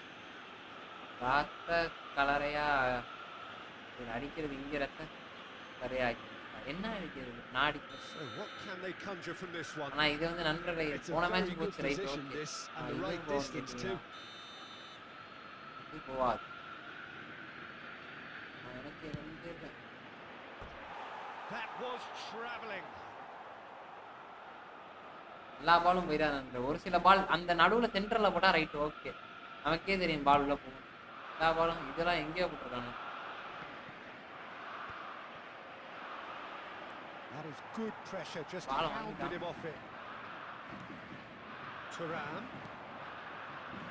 ரத்த கலரையா அடிக்கிறது இங்க ரத்த கலரையா என்ன அடிக்கிறது நான் அடிக்கிறேன். So what can they conjure from this one? ஆனா இது வந்து நண்பர்களே It's a போன very மேட்ச் good போச்சு right position, okay. this, and the right distance too. இது போவாது. எனக்கு வந்து That was travelling. எல்லா பாலும் போயிதான் நண்பர். ஒரு சில பால் அந்த நடுவுல சென்டர்ல போட்டா ரைட் ஓகே. நமக்கே தெரியும் பால் உள்ள போகும். எல்லா பாலும் இதெல்லாம் எங்கேயோ போட்டுருக்காங்க. That is good pressure, just Ball pounded him off it. Thuram.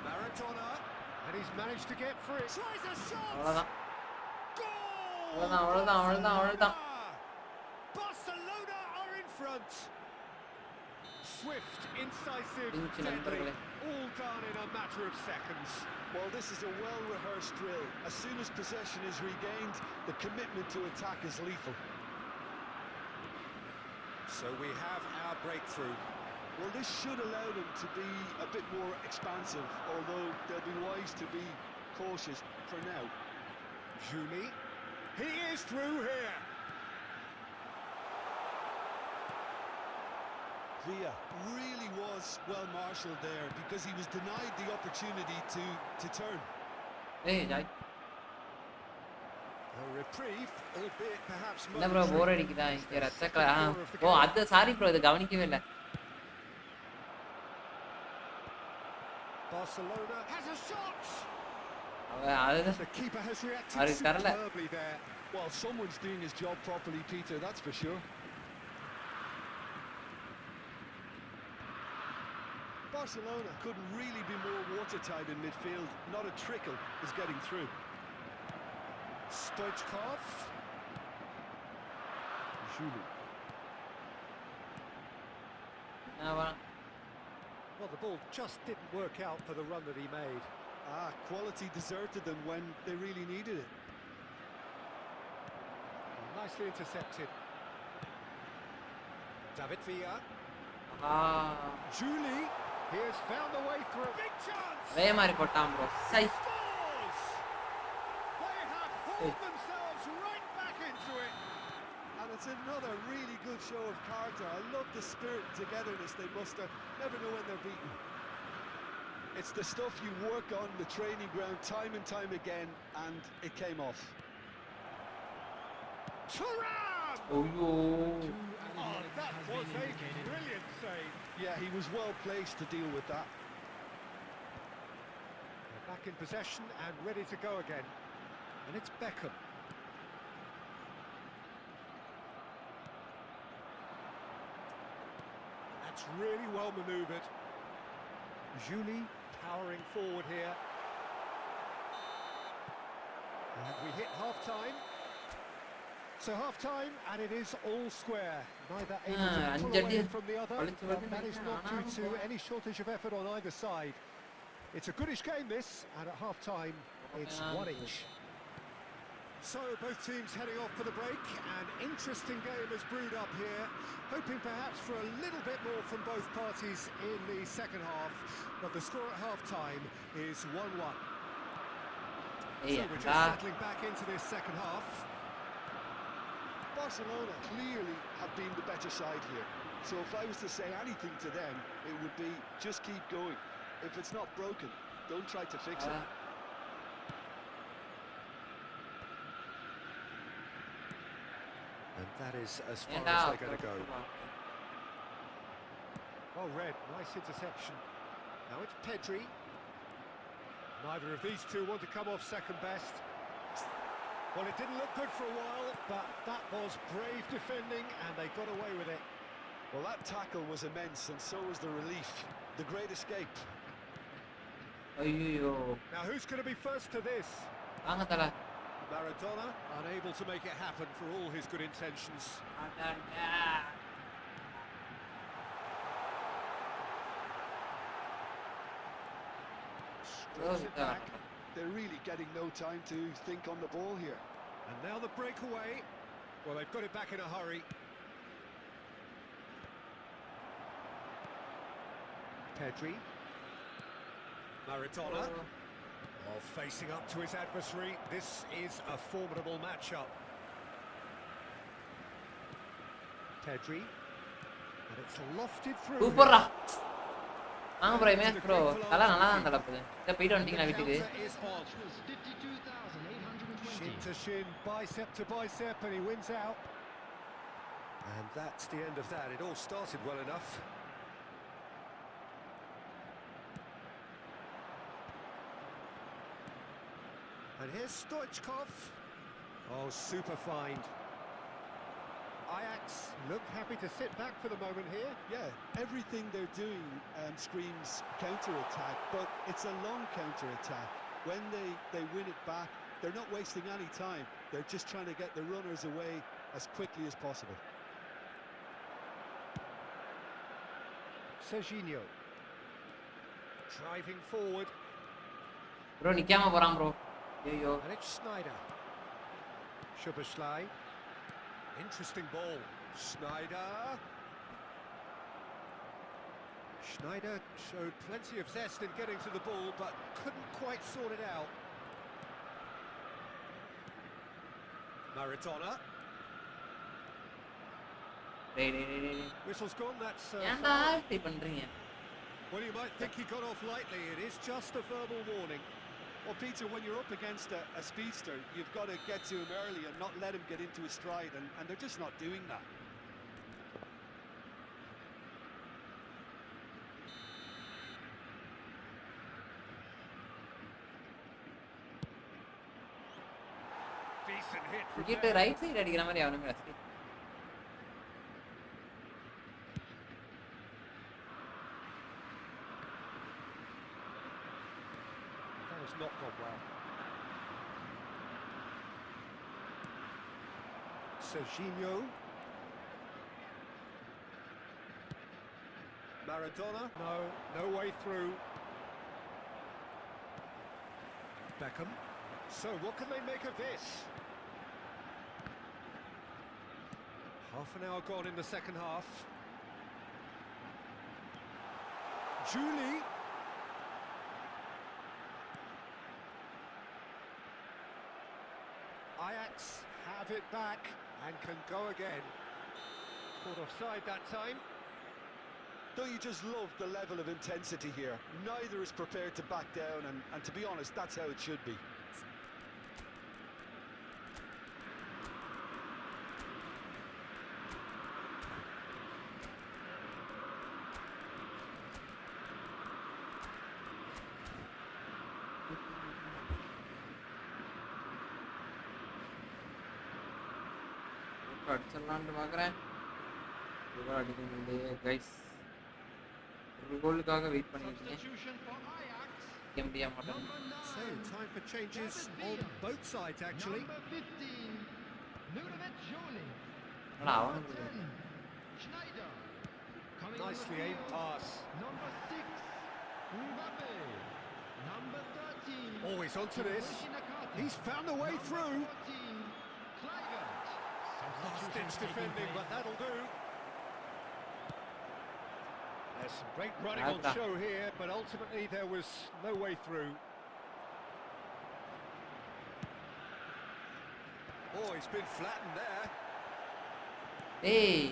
Maradona. And he's managed to get free. Tries a shot! அவ்வளவுதான். Goal! அவ்வளவுதான். Barcelona are in front. Swift, incisive, Pinch deadly, நண்பர்களே. all done in a matter of seconds. Well, this is a well-rehearsed drill. As soon as possession is regained, the commitment to attack is lethal. So we have our breakthrough. Well, this should allow them to be a bit more expansive, although they'll be wise to be cautious for now. Julie. He is through here. Villa really was well marshalled there because he was denied the opportunity to turn. Hey, Jai. A reprieve, albeit perhaps என்ன bro போர் அடிக்குதா இங்க ரத்தக்கல ஓ அது sorry bro இது கவனிக்கவே இல்ல. Barcelona has a shot. The keeper has reacted superbly there. Well, someone's doing his job properly, Peter, that's for sure. Barcelona couldn't really be more watertight in midfield. Not a trickle is getting through. Stoichkov. Julie. Well, the ball just didn't work out for the run that he made. Quality deserted them when they really needed it. Nicely intercepted. David Villa. Julie. He has found a way through. Big chance. அதே மாதிரி போட்டான் bro. Psi. They have pulled themselves right back into it. And it's another really good show of character. I love the spirit and togetherness they muster. Never know when they're beaten. It's the stuff you work on the training ground time and time again, and it came off. Thuram! Oh, that was a brilliant save. Yeah, he was well placed to deal with that. They're back in possession and ready to go again. And it's Beckham. That's really well manoeuvred. Julie powering forward here. And we hit half-time. So half-time, and it is all square. Neither able to pull away from the other, but that is not due to any shortage of effort on either side. It's a goodish game, this, and at half-time, it's one each. So both teams heading off for the break. An interesting game has brewed up here, hoping perhaps for a little bit more from both parties in the second half, but the score at half-time is 1-1. So we're just settling back into this second half. Barcelona clearly have been the better side here. So if I was to say anything to them, it would be just keep going. If it's not broken, don't try to fix it. And that is as far as they're going to go. Well read, nice interception. Now it's Pedri. Neither of these two want to come off second best. Well, it didn't look good for a while, but that was brave defending, and they got away with it. Well, that tackle was immense, and so was the relief. The great escape. Now, who's going to be first to this? Maradona, unable to make it happen for all his good intentions. Strokes it back. They're really getting no time to think on the ball here. And now the breakaway. Well, they've got it back in a hurry. Pedri. Maradona. While facing up to his adversary, this is a formidable matchup. Pedri. And it's lofted through. வாங்க bro match bro தல நல்லா தான் தலப்புது இத போய்ட்டு வந்துட்டீங்களா வீட்டுக்கு shin to shin, bicep to bicep, and he wins out. And that's the end of that. It all started well enough. And here's Stoichkov. Oh, super find. Ajax look happy to sit back for the moment here. Yeah, everything they're doing screams counter-attack, but it's a long counter-attack. When they win it back, they're not wasting any time. They're just trying to get the runners away as quickly as possible. Serginho. Driving forward. Bro, நிக்காம போறான் bro. ஐயோ. And it's Schneider. Szoboszlai. Interesting ball. Schneider. Schneider showed plenty of zest in getting to the ball, but couldn't quite sort it out. Maradona. டேய் டேய் டேய் டேய். Whistle's gone, that's ஏன்டா foul. இப்படி பண்றீங்க? Well, you might think he got off lightly. It is just a verbal warning. Well, Peter, when you're up against a speedster, you've got to get to him early and not let him get into his stride, and they're just not doing that. Decent hit from இங்கிட்டு there. Right side அடிக்கிற மாதிரி அவனுங்க ரசி. That has not gone well. Serginho. Maradona. No way through. Beckham. So what can they make of this? Half an hour gone in the second half. Julie. Ajax have it back and can go again. Caught offside that time. Don't you just love the level of intensity here? Neither is prepared to back down, and to be honest, that's how it should be. அடிச்சிடலான்னு பார்க்குறேன். இவ்வளோ அடிக்க முடியல guys. ஒரு கோலுக்காக wait பண்ணியிருக்கேன். அடிக்க முடிய மாட்டேன். So time for changes on both sides actually. ஆனால் அவனுக்கு Nicely aimed pass. Oh, he's onto this. He's found a way through. Last-ditch defending, but that'll do. There's some great running on show here, but ultimately there was no way through. Oh, he's been flattened there. ஏய்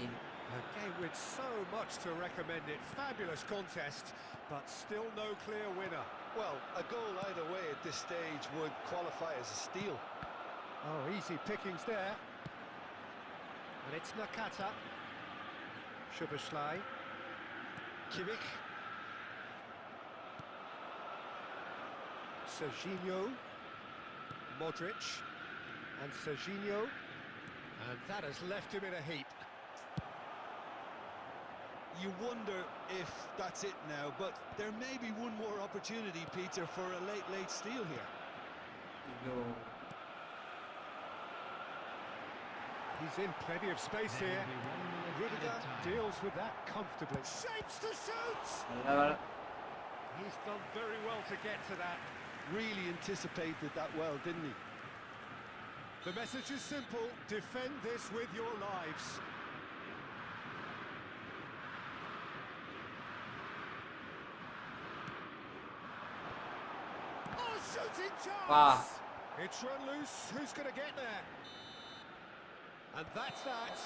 A game with so much to recommend it. Fabulous contest, but still no clear winner. Well, a goal either way at this stage would qualify as a steal. Oh, easy pickings there. And it's Nakata. Szoboszlai. Kimmich. Serginho. Modric. And Serginho. And that has left him in a heap. You wonder if that's it now, but there may be one more opportunity, Peter, for a late steal here. ஐயோ He's in plenty of space here. Rudiger deals with that comfortably. Shapes to shoot! நல்ல வேலை. He's done very well to get to that. Really anticipated that well, didn't he? The message is simple: defend this with your lives. Oh, shooting chance! Wow. It's run loose. Who's going to get there? And that's that.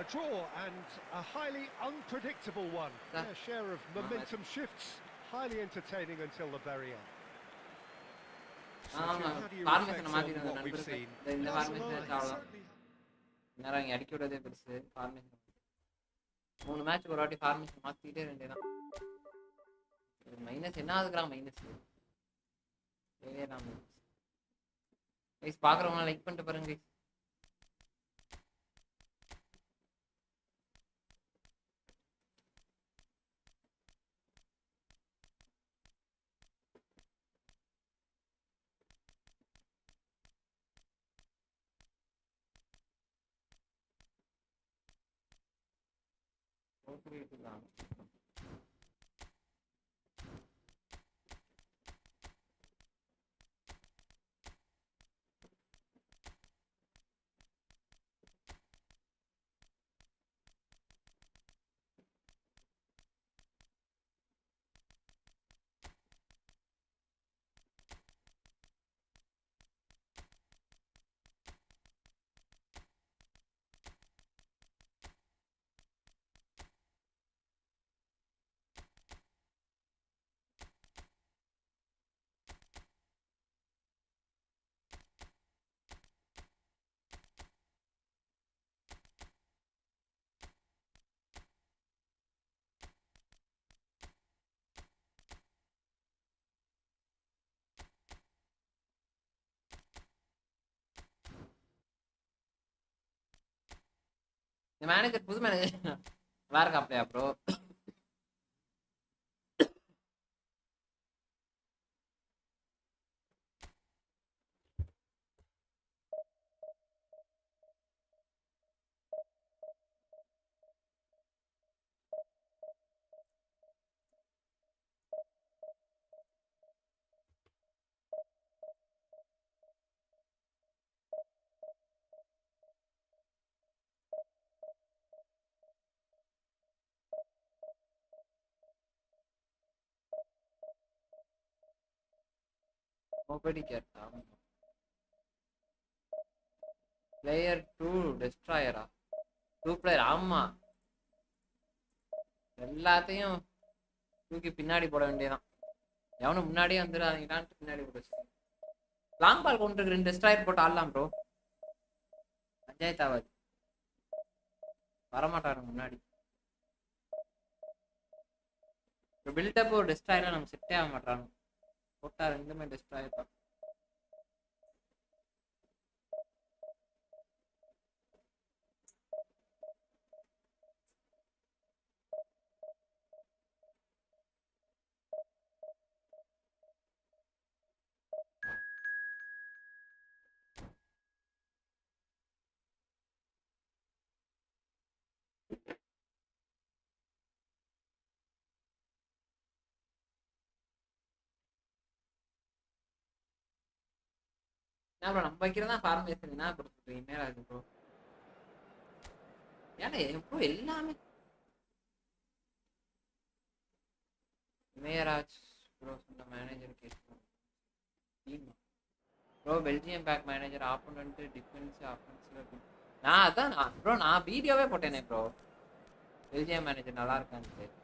A draw and a highly unpredictable one. A share of momentum shifts. Highly entertaining until the very end. ஆமாம் How do you ஃபார்மேஷனை reflect on மாற்றிடுங்க what we've நண்பருக்கு. seen? இந்த formation அவ்வளோ Certainly. நேரம் இங்கே அடிக்க விடுறதே பெருசு. Formation 3 match ஒரு வாட்டி ஃபார்மேஷன் மாற்றிக்கிட்டே வேண்டியதான். மைனஸ் என்ன ஆகுதுக்கிறான் மைனஸ் தேவையான கைஸ். பார்க்குறவங்க லைக் பண்ணிட்டு பாருங்க கைஸ். தான் இந்த மேனேஜர் புது மேனேஜர் வேற காப்லையா bro? Nobody cares. Player 2 destroyer. 2 player ஆமா. எல்லாத்தையும் தூக்கி பின்னாடி போட வேண்டியதான். எவனும் முன்னாடியே வந்துடாதீங்களான்னு பின்னாடி போட்டு வச்சு. லாங் பால் கொண்டு 2 destroyer போட்டு ஆடலாம் ப்ரோ. பஞ்சாயத்து ஆகாது. வரமாட்டாரு முன்னாடி. பில்டப் ஒரு destroyer நமக்கு செட்டே ஆக மாட்டாங்க. போட்டா ரெண்டுமே destroyer தான். என்ன ப்ரோ நம்ம வைக்கிறதா ஃபார்மேஷன் என்ன கொடுத்துருக்கீங்க மேல இருக்கு ப்ரோ. ஏன்னா ப்ரோ எல்லாமே மேயராஜ் ப்ரோ சொன்ன manager case bro Belgium back manager opponent defence offensive. நான் அதான் ப்ரோ நான் வீடியோவே போட்டேனே ப்ரோ. பெல்ஜியம் மேனேஜர் நல்லா இருக்கான்னு.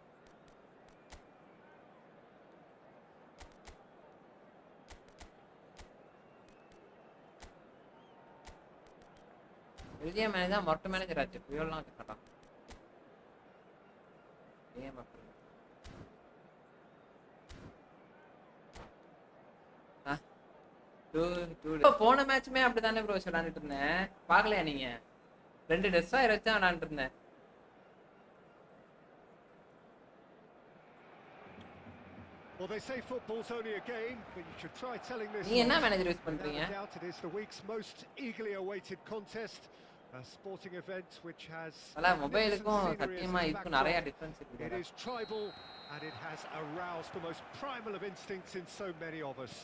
பெல்ஜியம் மேனேஜர் மொட்டை மேனேஜர் ஆச்சு. புயல்லாம் வச்சு மாட்டான். ஏன் மக்கள் போன மேட்சுமே அப்படித்தானே ப்ரோ விளையாண்டுட்டு இருந்தேன். பாக்கலையா நீங்க? 2 டெஸ்ட்ராயர் வச்சு விளையாண்டுட்டு இருந்தேன். Well, they say football's only a game, but you should try telling this. நீ என்ன மேனேஜர் யூஸ் பண்றீங்க? It is the week's most eagerly awaited contest, a sporting event which has அல மொபைலுக்கும் சத்தியமா இதுக்கு நிறைய டிஃபரன்ஸ் இருக்கு. It is tribal and it has aroused the most primal of instincts in so many of us,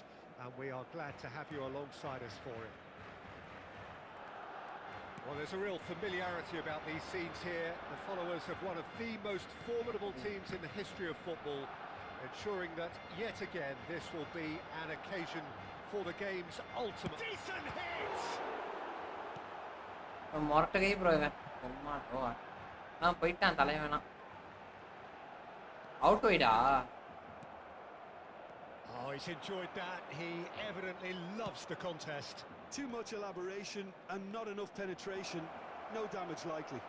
and we are glad to have you alongside us for it. Well, there's a real familiarity about these scenes here. The followers of one of the most formidable teams in the history of football, ensuring that yet again this will be an occasion for the game's ultimate. Decent hits! மொரட்டகை bro இவன் சும்மா ஓ நான் போயிட்டான் தலைவனா. Out வைடா. Oh, he's enjoyed that. He evidently loves the contest. Too much elaboration and not enough penetration. No damage likely.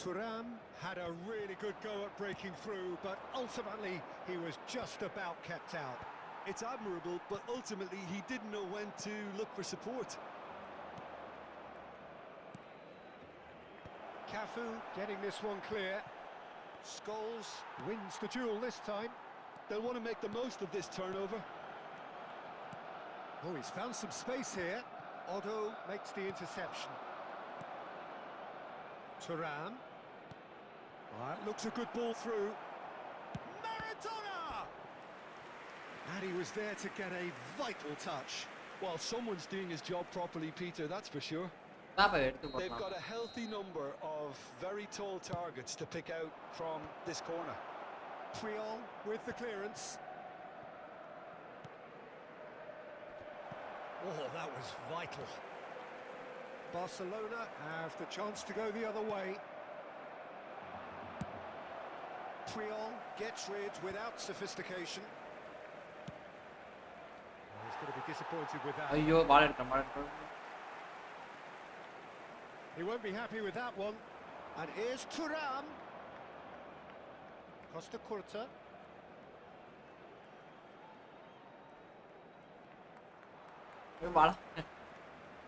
Thuram had a really good go at breaking through, but ultimately he was just about kept out. It's admirable, but ultimately he didn't know when to look for support. Cafu getting this one clear. Scholes wins the duel this time. They'll want to make the most of this turnover. Oh, he's found some space here. Otto makes the interception. Thuram. That looks a good ball through. Maradona! And he was there to get a vital touch. Well, someone's doing his job properly, Peter, that's for sure. They've got a healthy number of very tall targets to pick out from this corner. Puyol with the clearance. Oh, that was vital. Barcelona have the chance to go the other way. Puyol gets rid without sophistication. Oh, he's going to be disappointed with that. He won't be happy with that one. And here's Thuram. Costa Curta. Bala.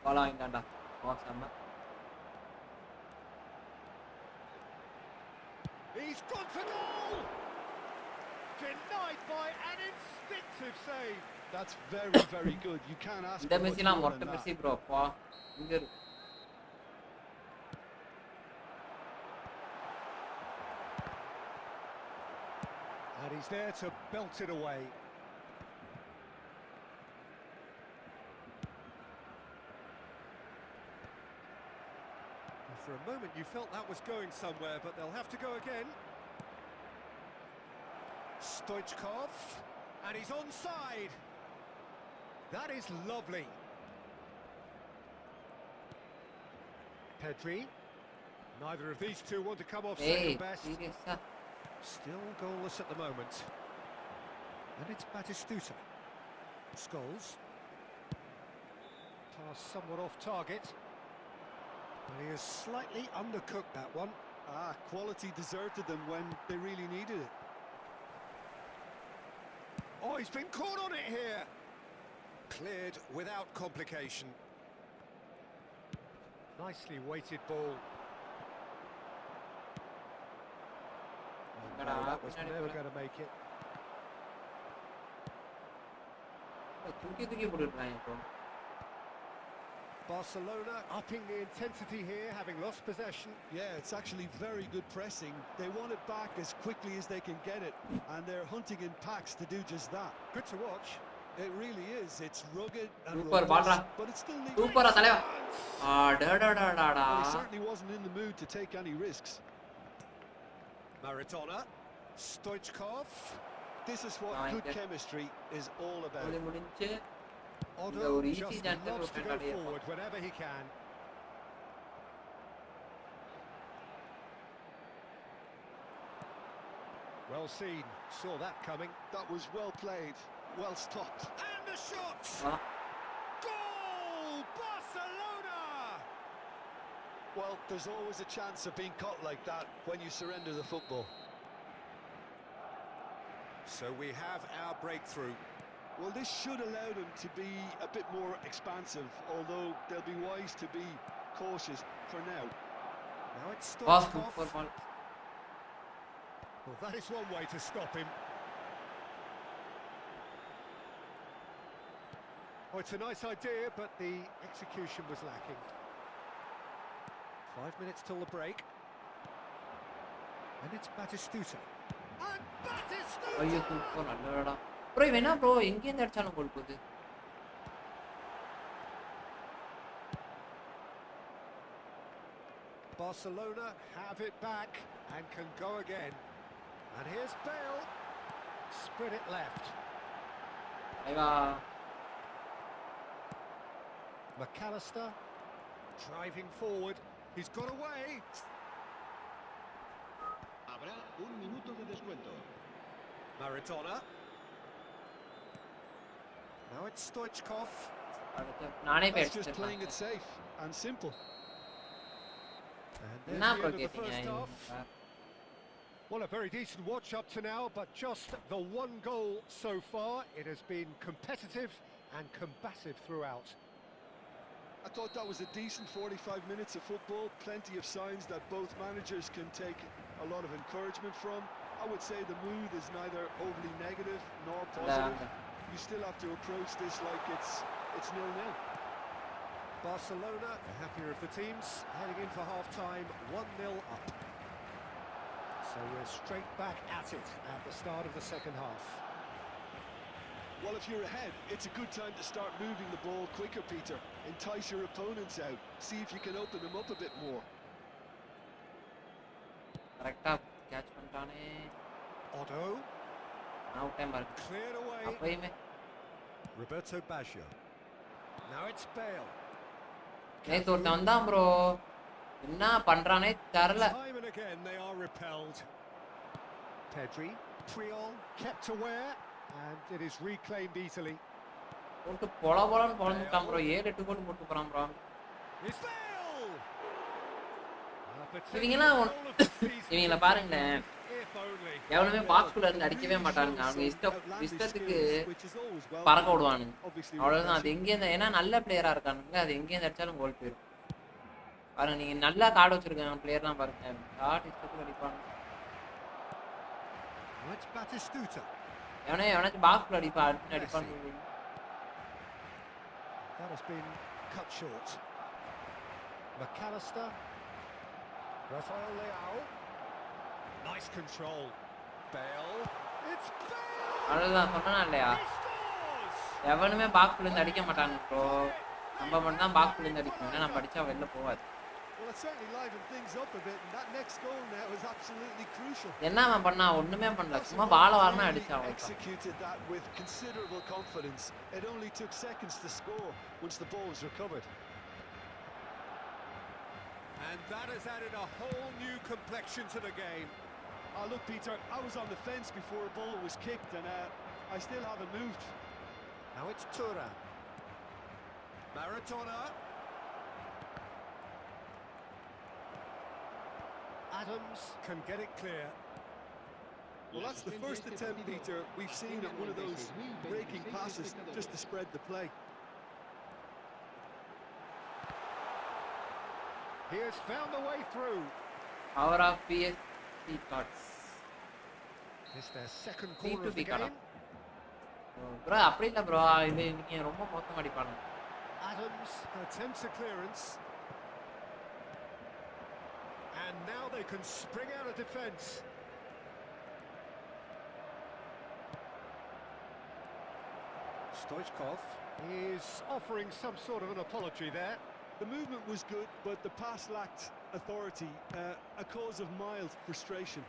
Bala inganda. Awesome. He's gone for goal! Denied by an instinctive save. That's very, very good. You can't ask இந்த for much மெஸ்ஸிலாம் more மொட்டை than Messi that. Bro பா இங்க இரு. And he's there to belt it away. For a moment you felt that was going somewhere, but they'll have to go again. Stoichkov, and he's onside. That is lovely. Pedri. Neither of these two want to come off ஏய் second best. சீரியஸா Still goalless at the moment. And it's Batistuta. Scholes. Pass somewhat off target. And he has slightly undercooked that one. Quality deserted them when they really needed it. Oh, he's been caught on it here. Cleared without complication. Nicely weighted ball. No, that was never going to make it. தூக்கி தூக்கி போட்டுறாங்க இப்போ. Barcelona upping the intensity here, having lost possession. Yeah, it's actually very good pressing. They want it back as quickly as they can get it, and they're hunting in packs to do just that. Good to watch. It really is. It's rugged and Super, robust, Badra. but it still needs... சூப்பரா தலைவா. டடடடடா. Well, he certainly wasn't in the mood to take any risks. Maradona. Stoichkov. This is what Fine, good yeah. chemistry is all about. முடிஞ்சு Otto ஒரு easy just chance loves to go கொடுத்தாங்க. forward whenever he can. Well seen, saw that coming. That was well played, well stopped. And the shot! Goal! Barcelona! Well, there's always a chance of being caught like that when you surrender the football. So we have our breakthrough. Well, this should allow them to be a bit more expansive, although they'll be wise to be cautious for now. Now it's pass Stoichkov. Super ball. Well, that is one way to stop him. Oh, it's a nice idea, but the execution was lacking. 5 minutes till the break. And it's Batistuta. And Batistuta! ஐயோ super நல்லடா. Bro இவன் என்ன bro எங்க இருந்து அடிச்சாலும் கோல் போகுது. Barcelona have it back and can go again. And here's Bale. Spread it left. ஐவா. McAllister driving forward. He's got away. Habrá un minuto de descuento. Maradona. Now it's Stoichkov. நானே That's just playing பேசிட்டேன். it safe and simple. And there's என்ன the bro end of the first கேட்டீங்க? half. Well, a very decent watch up to now, but just the one goal so far. It has been competitive and combative throughout. I thought that was a decent 45 minutes of football. Plenty of signs that both managers can take a lot of encouragement from. I would say the mood is neither overly negative nor positive. You still have to approach this like it's 0-0. Barcelona, the happier of the teams, heading in for half-time, 1-0 up. So we're straight back at it at the start of the second half. Well, if you're ahead, it's a good time to start moving the ball quicker, Peter. Entice your opponents out. See if you can open them up a bit more. கரெக்ட்டா catch பண்ணிட்டானே. Otto, out time பாருங்க. cleared away. அப்பயுமே Roberto Baggio. Now it's Bale. நேத்து ஒருத்தன் வந்தான் bro. என்ன பண்றானே தெரியல. Time and again they are repelled. Pedri, Priol kept aware, and it is reclaimed easily. போட்டு பொளபொளன்னு பொளந்துட்டான் bro. 7-8 கோல் போட்டு போறான் ப்ரோ. It's Bale. இவங்கலாம் இவங்கள பாருங்களேன். எவனுமே பாக்ஸ்குள்ள இருந்து அடிக்கவே மாட்டானுங்க. அவங்க இஷ்டத்துக்கு பறக்க விடுவானுங்க. அவ்வளவுதான். அது எங்கேருந்து ஏன்னா நல்ல பிளேயரா இருக்கானுங்க. அது எங்கேருந்து அடிச்சாலும் கோல் போயிடும். பாருங்க நீங்க நல்லா கார்டு வச்சிருக்காங்க பிளேயர்லாம் பாருங்க. கார்டு இஷ்டத்துக்கு அடிப்பானுங்க. Now it's Batistuta. எவனாச்சும் பாக்ஸ்ல அடிப்பான்னு That has been cut short. McAllister. Rafael Leao. Nice control. Bale. It's Bale! அவ்வளவுதான் சொன்னா இல்லையா He scores! எவனுமே பாக்ஸ்ல இருந்து அடிக்க மாட்டாங்க ப்ரோ நம்ம மட்டும் தான் பாக்ஸ்ல இருந்து அடிக்கணும் ஏன்னா நம்ம அடிச்சா வெளில போகாது Well, it certainly livened things up a bit, and that next goal now is absolutely crucial. என்ன அவன் பண்ணா ஒண்ணுமே பண்ணல சும்மா பால வாரனா அடிச்சான் அவ்வளவுதான் Executed that with considerable confidence. It only took seconds to score once the ball was recovered. And that has added a whole new complexion to the game. Oh, look, Peter, I was on the fence before a ball was kicked, and I still haven't moved. Now it's Turan. Maradona. Adams can get it clear. Well, that's the first attempt, Peter, we've seen at one of those breaking passes just to spread the play. He has found the way through. Power of PSC cards It's their second Need corner to of be the cut game. Bro அப்படி இல்ல bro இது நீங்க ரொம்ப மோசமா அடிப்பாங்க Adams attempts a clearance. And now they can spring out of defence. Stoichkov is offering some sort of an apology there. The movement was good, but the pass lacked authority, a cause of mild frustration.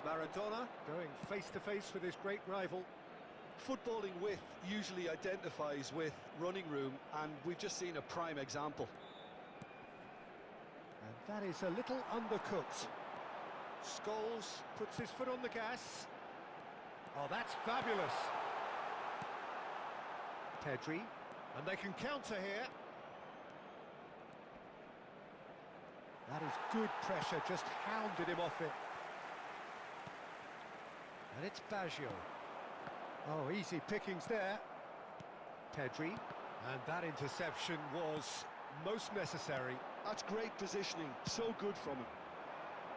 Maradona going face to face with his great rival. Footballing width usually identifies with running room, and we've just seen a prime example. And that is a little undercooked. Scholes puts his foot on the gas. Oh, that's fabulous. Pedri, and they can counter here. That is good pressure, just hounded him off it. And it's Baggio. Oh, easy pickings there. Pedri, and that interception was most necessary. That's great positioning, so good from him.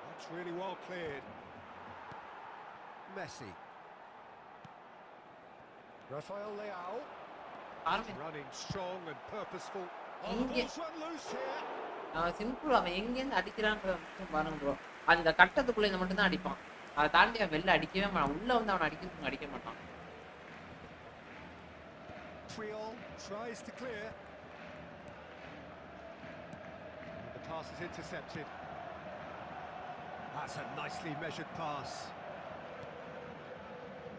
That's really well cleared. Messi. Rafael Leao. Running strong and purposeful. Oh, the ball's run loose here. அவன் simple அவன் எங்கேருந்து அடிக்கிறான்ற பாருங்க bro அந்த கட்டத்துக்குள்ள இதை மட்டும் தான் அடிப்பான் அதை தாண்டி அவன் வெளில அடிக்கவே மாட்டான் உள்ள வந்து அவன் அடிக்க மாட்டான் Triol tries to clear. And the pass is intercepted. That's a nicely measured pass.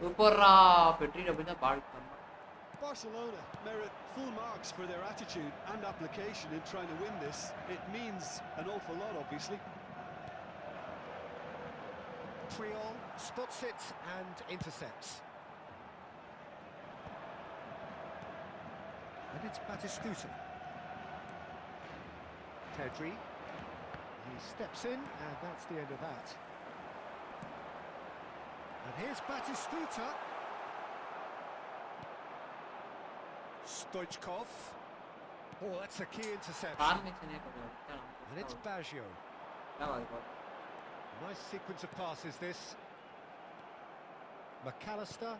சூப்பர்ரா பெட்ரியில போய் தான் பால் பண்ணான் Barcelona merit full marks for their attitude and application in trying to win this. It means an awful lot, obviously. Triol spots it and intercepts. And it's Batistuta. Pedri. He steps in, and that's the end of that. And here's Batistuta. Stoichkov. Oh, that's a key interception. ஃபார்மேஷனே கொஞ்சம் And it's Baggio. Nice sequence of passes, this. McAllister.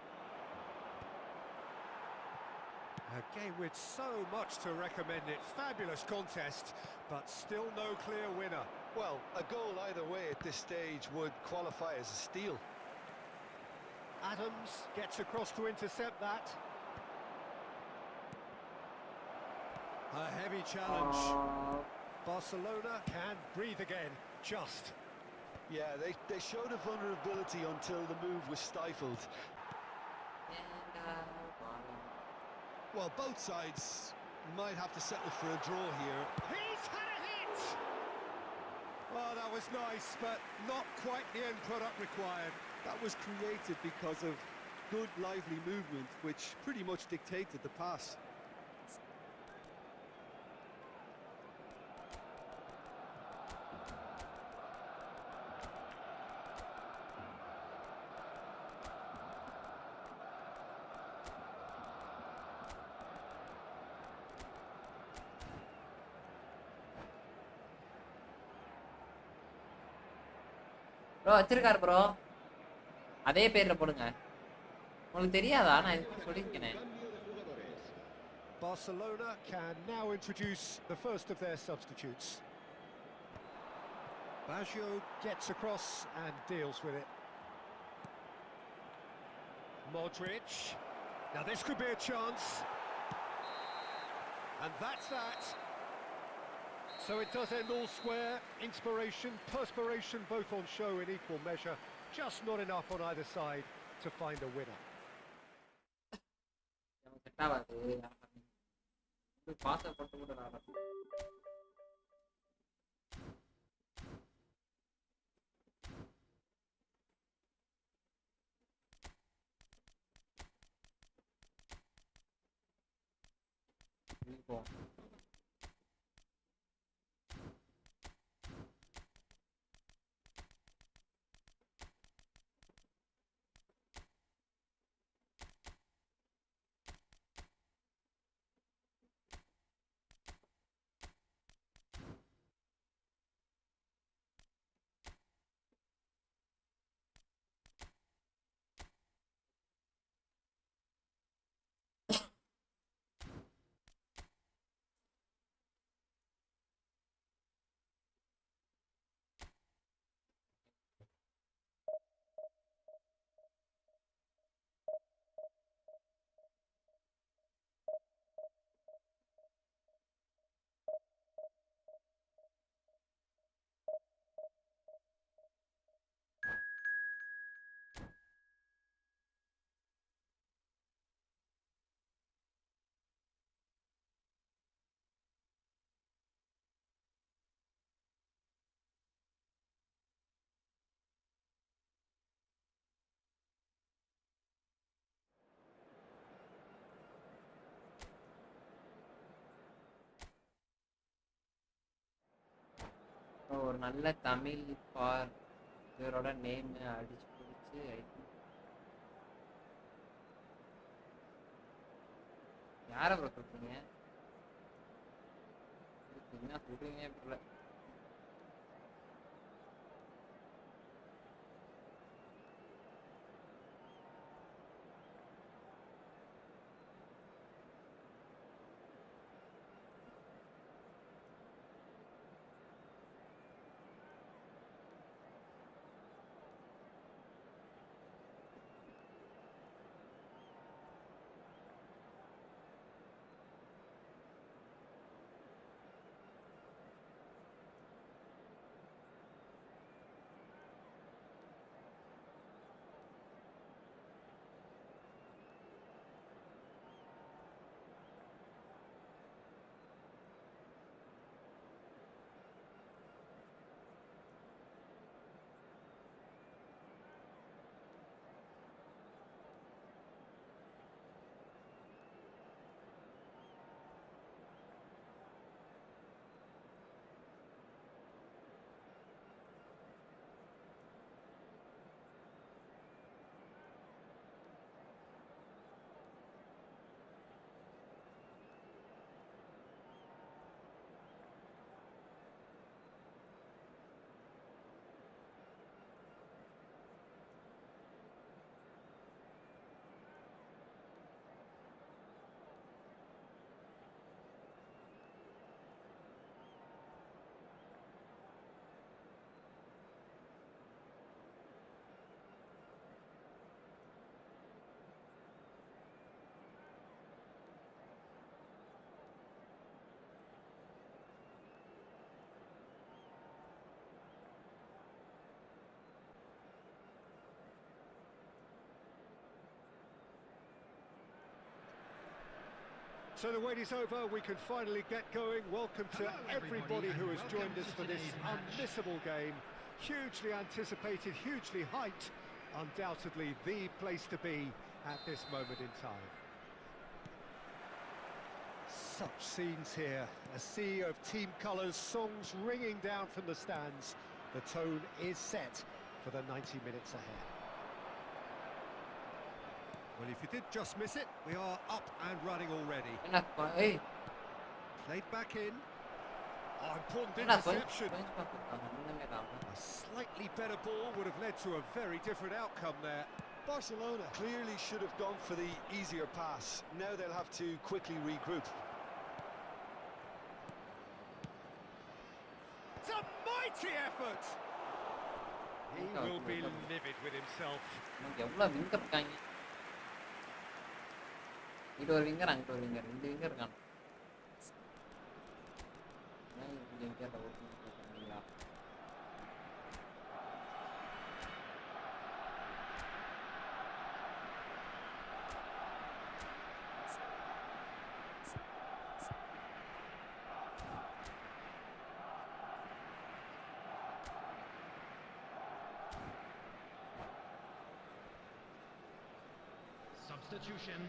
A game with so much to recommend it. Fabulous contest, but still no clear winner. Well, a goal either way at this stage would qualify as a steal. Adams gets across to intercept that. A heavy challenge. Barcelona can breathe again, just. Yeah, they showed a vulnerability until the move was stifled. Well, both sides might have to settle for a draw here. He's had a hit! Well, that was nice, but not quite the end product required. That was created because of good, lively movement, which pretty much dictated the pass. Bro வச்சிருக்காரு bro. அதே பேர்ல போடுங்க. உங்களுக்கு தெரியாதா? நான் இதுக்கு சொல்லிருக்கேனே. Barcelona can now introduce the first of their substitutes. Baggio gets across and deals with it. Modric. Now this could be a chance. And that's that. So it does end all square. Inspiration, perspiration, both on show in equal measure. Just not enough on either side to find a winner. Set ஆகாது. Pass போட்டு கூட ஆடாது. இப்போ ஒரு நல்ல Tamil for இவரோட name அடிச்சு பிடிச்சி யாரை ப்ரோ சொல்றீங்க? என்ன சொல்றீங்க தெரியல. So the wait is over, we can finally get going. Welcome to everybody who has joined us for this unmissable game. Hugely anticipated, hugely hyped. Undoubtedly the place to be at this moment in time. Such scenes here, a sea of team colours, songs ringing down from the stands. The tone is set for the 90 minutes ahead. Well, if you did just miss it, we are up and running already. என்ன ஏய் Played back in. Oh, important என்னடா interception. கொஞ்சம் பார்த்துருக்காங்க ஒண்ணுமே இல்லாம. A slightly better ball would have led to a very different outcome there. Barcelona clearly should have gone for the easier pass. Now they'll have to quickly regroup. It's a mighty effort. He will be livid with himself. நமக்கு எவ்வளவு winger இருக்காங்க. இது ஒரு winger, அங்கிட்ட ஒரு winger, 2 winger இருக்காங்க. Substitution.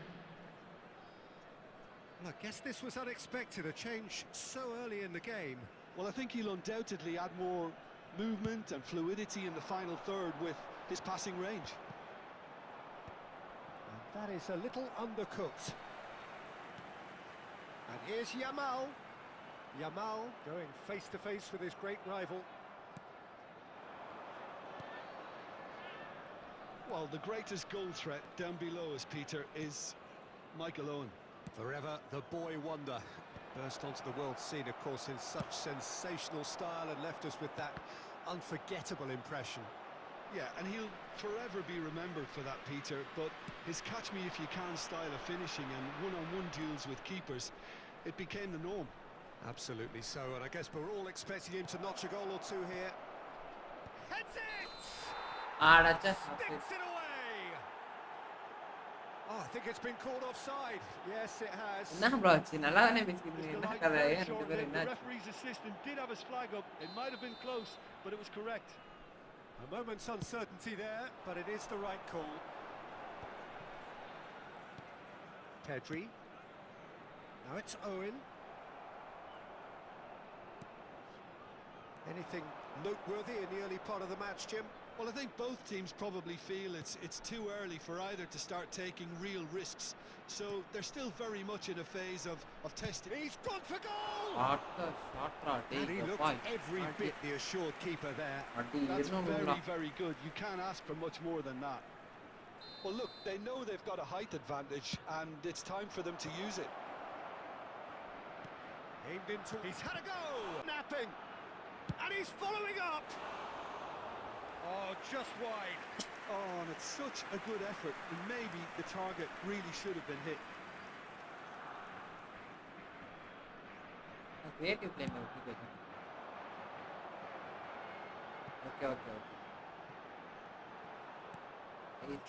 Well, I guess this was unexpected, a change so early in the game. Well, I think he'll undoubtedly add more movement and fluidity in the final third with his passing range. And that is a little undercooked. And here's Yamal. Yamal going face to face with his great rival. Well, the greatest goal threat down below us, Peter, is Michael Owen. Forever the boy wonder. Burst onto the world scene, of course, in such sensational style and left us with that unforgettable impression. Yeah, and he'll forever be remembered for that, Peter, but his catch-me-if-you-can style of finishing and one-on-one duels with keepers, it became the norm. Absolutely so, and I guess we're all expecting him to notch a goal or two here. Heads it! Sticks it away! Oh, I think it's been called offside. Yes, it has. என்ன bro ஆச்சு? நல்லா தானே பேசிக்கிட்டு என்ன கதை? ஏன் ரெண்டு பேரும் The என்ன? referee's assistant did have his flag up. It might have been close, but it was correct. A moment's uncertainty there, but it is the right call. Pedri. Now it's Owen. Anything noteworthy in the early part of the match, Jim? Well, I think both teams probably feel it's too early for either to start taking real risks. So they're still very much in a phase of testing. He's gone for goal! And he looked every bit the assured keeper there. That's very, very good. You can't ask for much more than that. Well, look, they know they've got a height advantage, and it's time for them to use it. Aimed into... He's had a go! Napping! And he's following up! Oh, just wide. Oh, and it's such a good effort. And maybe the target really should have been hit. Creative play में होती है। Okay.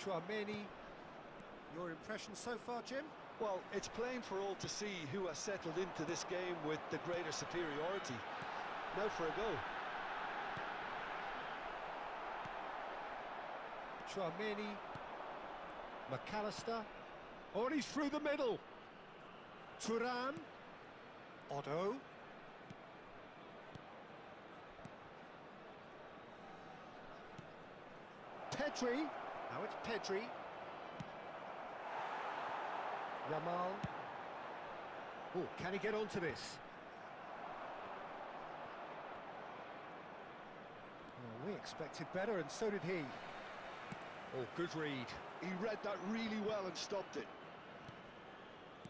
Chouameni, your impression so far, Jim? Well, it's plain for all to see who has settled into this game with the greater superiority. Now for a goal. Chouameni, McAllister, oh, and he's through the middle. Thuram, Otto. Pedri, now it's Pedri. Yamal. Oh, can he get onto this? Oh, we expected better, and so did he. Oh, good read. He read that really well and stopped it.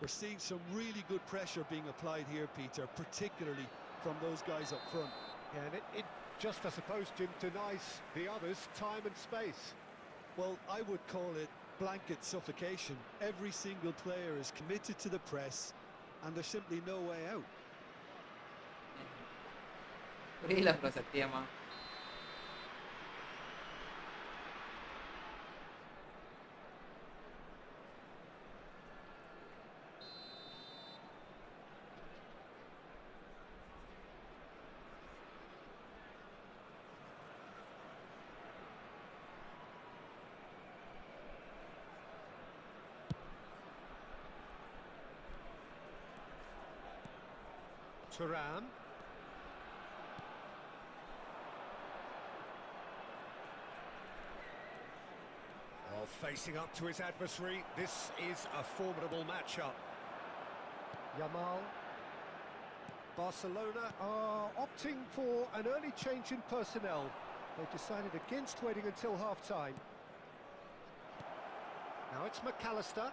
We're seeing some really good pressure being applied here, Peter, particularly from those guys up front. Yeah, and it just, I suppose, Jim, denies the others time and space. Well, I would call it blanket suffocation. Every single player is committed to the press, and there's simply no way out. புரியல bro சத்தியமா. Thuram. Oh, facing up to his adversary, this is a formidable matchup. Yamal. Barcelona are opting for an early change in personnel. They've decided against waiting until half-time. Now it's McAllister.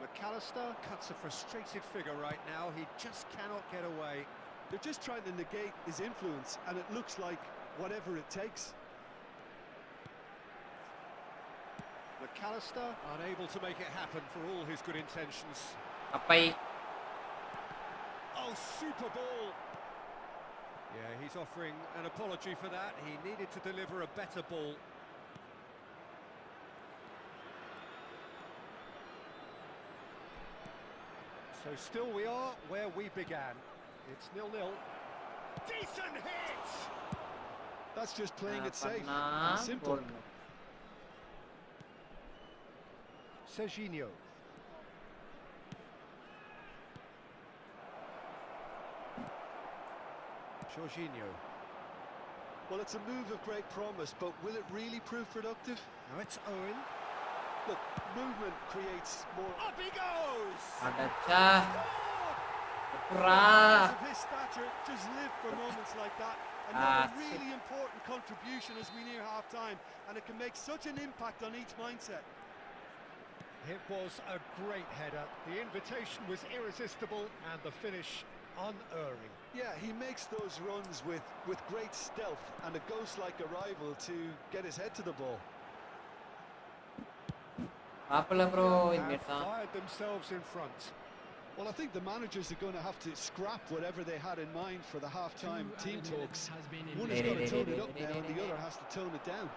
McAllister cuts a frustrated figure right now. He just cannot get away. They're just trying to negate his influence, and it looks like whatever it takes. McAllister unable to make it happen for all his good intentions. Apai. Oh, super ball! Yeah, he's offering an apology for that. He needed to deliver a better ball. So still we are where we began. It's 0-0. Decent hit! That's just playing it safe Pernah and simple. gol. Serginho. Jorginho. Well, it's a move of great promise, but will it really prove productive? Now it's Owen. Look, movement creates more... Up he goes! Ada cah. Players Pra. of his stature just live for moments like that. Ah, Another really important contribution as we near half-time, and it can make such an impact on each mindset. It was a great header. The invitation was irresistible and the finish unerring. Yeah, he makes those runs with great stealth and a ghost-like arrival to get his head to the ball. Apa bro Have ini fired themselves in front. Well, I think the managers are going to have to scrap whatever they had in mind for the half-time team talks. One has got to tone it up now and the other has to tone it down.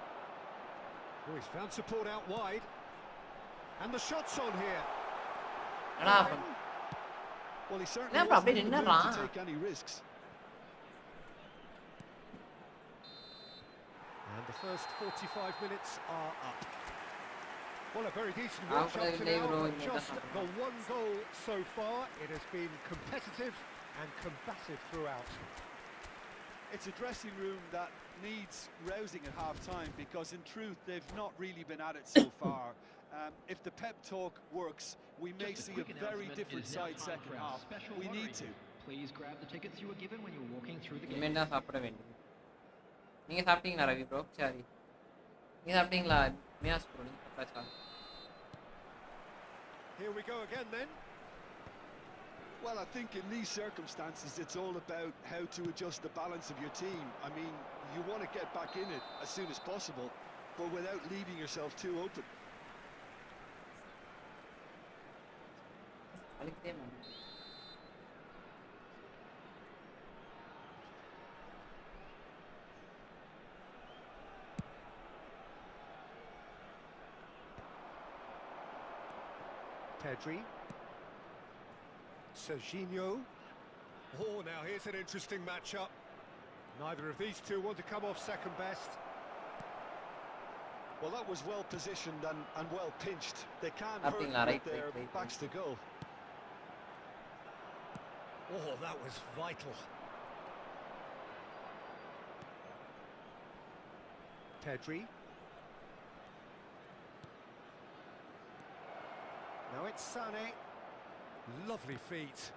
Oh, he's found support out wide. And the shot's on here. Kenapa? Well, he certainly Kenapa? wasn't in the Benar mood lah. to take any risks. And the first 45 minutes are up. Well, a very decent Aku watch up to dah now, bro, but ini just dah the one goal so far. It has been competitive and combative throughout. It's a dressing room that needs rousing at half-time because, in truth, they've not really been at it so far. If the pep talk works, we may see a very different side second half. We need to. Please grab the tickets you were given when you were walking through the gate. இனிமேல் தான் சாப்பிட வேண்டும். நீங்க சாப்பிட்டீங்களா Ravi bro? சரி. நீங்க சாப்பிட்டீங்களா? மியாஸ் bro நீங்க சாப்பிட்டாச்சா? Here we go again then. Well, I think in these circumstances, it's all about how to adjust the balance of your team. I mean, you want to get back in it as soon as possible, but without leaving yourself too open. Balik dia mana? Pedri. Serginho. Oh, now here's an interesting matchup. Neither of these two want to come off second best. Well, that was well positioned and well pinched. They can't Up hurt in la with right, their right. backs to goal. Oh, that was vital. Pedri. Now it's Sané. Lovely feet.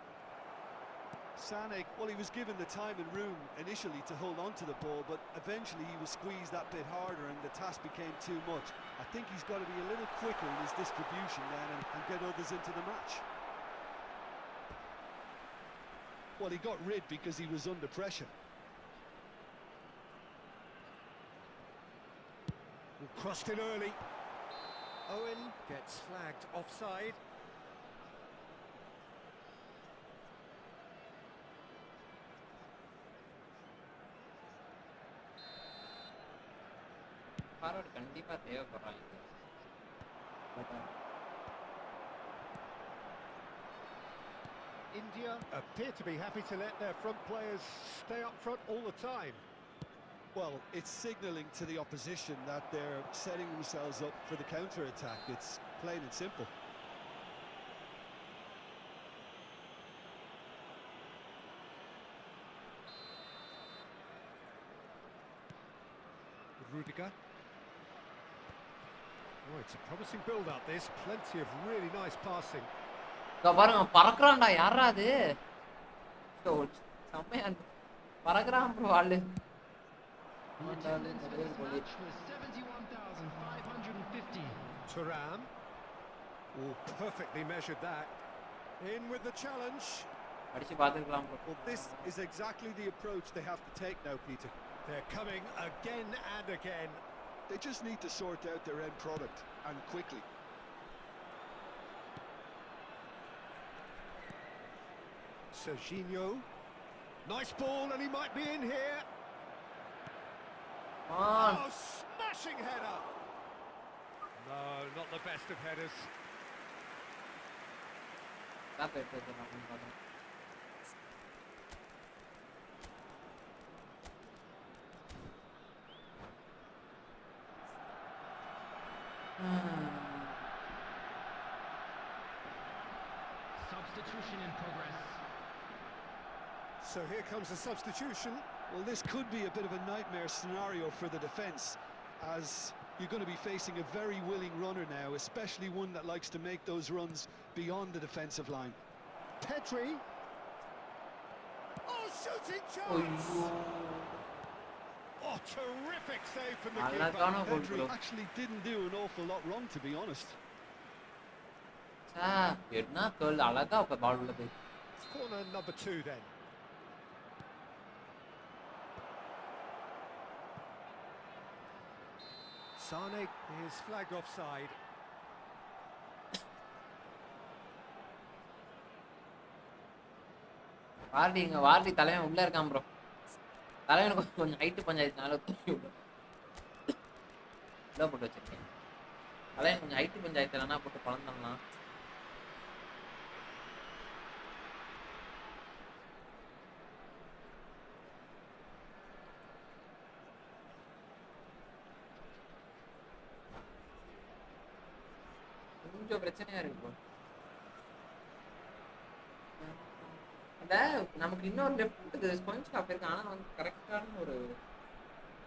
Sané, well, he was given the time and room initially to hold on to the ball, but eventually he was squeezed that bit harder and the task became too much. I think he's got to be a little quicker in his distribution then and get others into the match. Well, he got rid because he was under pressure. Crossed in early. Owen gets flagged offside. Forward கண்டிப்பா தேவைப்படுறாங்க. India appear to be happy to let their front players stay up front all the time. Well, it's signalling to the opposition that they're setting themselves up for the counter-attack. It's plain and simple. Rudiger. Oh, it's a promising build-up, this. Plenty of really nice passing. இதோ பாருங்க பறக்குறான்டா யாரா அது செம்மையா பறக்குறான் bro ஆளு The attendance for this match was 71,550. Thuram. Oh, perfectly measured that. In with the challenge. அடிச்சு பாத்துக்கலாம் bro. Well, this is exactly the approach they have to take now, Peter. They're coming again and again. They just need to sort out their end product, and quickly. Serginho. Nice ball, and he might be in here. On Oh, smashing header. No, not the best of headers. Stop எடுத்து வச்சிரலாம் பாருங்க. Substitution in progress. So here comes a substitution. Well, this could be a bit of a nightmare scenario for the defence, as you're going to be facing a very willing runner now, especially one that likes to make those runs beyond the defensive line. Pedri. Oh, shooting chance. Oh, terrific save from the அழகான keeper. Goal Pedri bro. actually didn't do an awful lot wrong, to be honest. என்ன கோல் அழகா பால் உள்ள போய். Corner number 2 then. Sane is flagged offside. வார்டி தலைவன் உள்ள இருக்கான் bro. தலைவனுக்கு கொஞ்சம் ஹைட் பஞ்சாயத்துனால தூக்கி விடு. உள்ள போட்டு வச்சிருக்கேன். தலைவன் கொஞ்சம் ஹைட் பஞ்சாயத்துலனா போட்டு பழந்தம்னா. கொஞ்சம் பிரச்சனையா இருக்கு ப்ரோ. அந்த நமக்கு இன்னொரு லெஃப்ட் ஸ்பாஞ்ச் ஸ்டாப் இருக்கு, ஆனா வந்து கரெக்டான ஒரு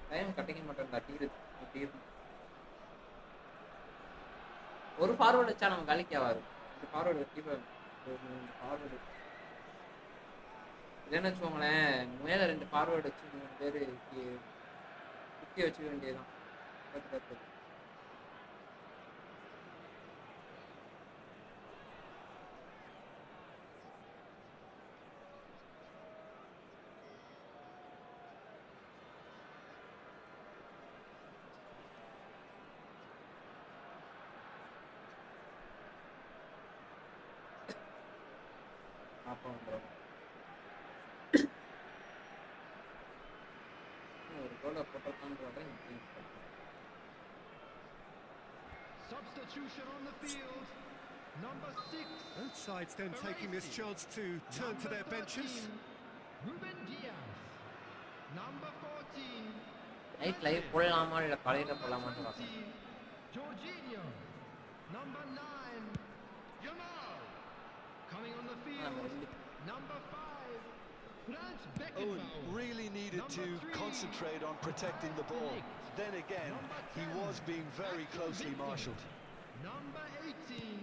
டைம் கட்டிக்க மாட்டேன். ஒரு ஃபார்வர்டு வச்சா நம்ம வேலைக்கு ஆகாது. இந்த ஃபார்வர்டு ஃபார்வர்டு இல்லைன்னு வச்சுக்கோங்களேன், மேல 2 ஃபார்வர்டு வச்சு 3 பேர் குத்தி வச்சுக்க வேண்டியதுதான். Substitution on the field. Number 6. Both sides then taking this chance to turn to their benches. Ruben Diaz. Number 14. Night live போடலாமா இல்ல காலையில போடலாமான்னு பார்க்கணும். Jorginho. Number 9. Jamal. Coming on the field. Number 5. Franz Owen Beckenbauer. really needed to concentrate on protecting the ball. Then again, he was being very closely marshalled. Number 18.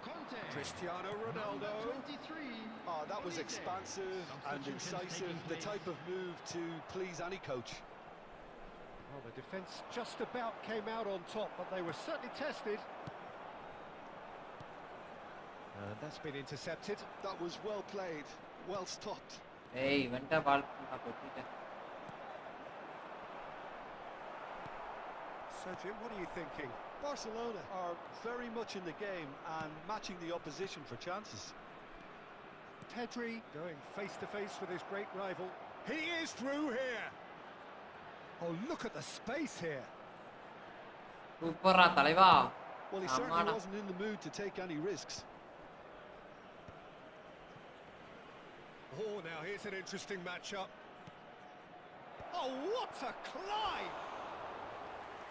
Conte. Cristiano Ronaldo. Number 23. Oh, that was expansive and incisive, the type of move to please any coach. Well, the defence just about came out on top, but they were certainly tested. And that's been intercepted. That was well played, well stopped. ஏய் வெண்டா பால் போட்டுட்டேன். Sergio, what are you thinking? Barcelona are very much in the game and matching the opposition for chances. Pedri going face to face with his great rival. He is through here. Oh, look at the space here. சூப்பரா தலைவா. Well, he certainly wasn't in the mood to take any risks. Oh, now here's an interesting matchup. Oh, what a climb!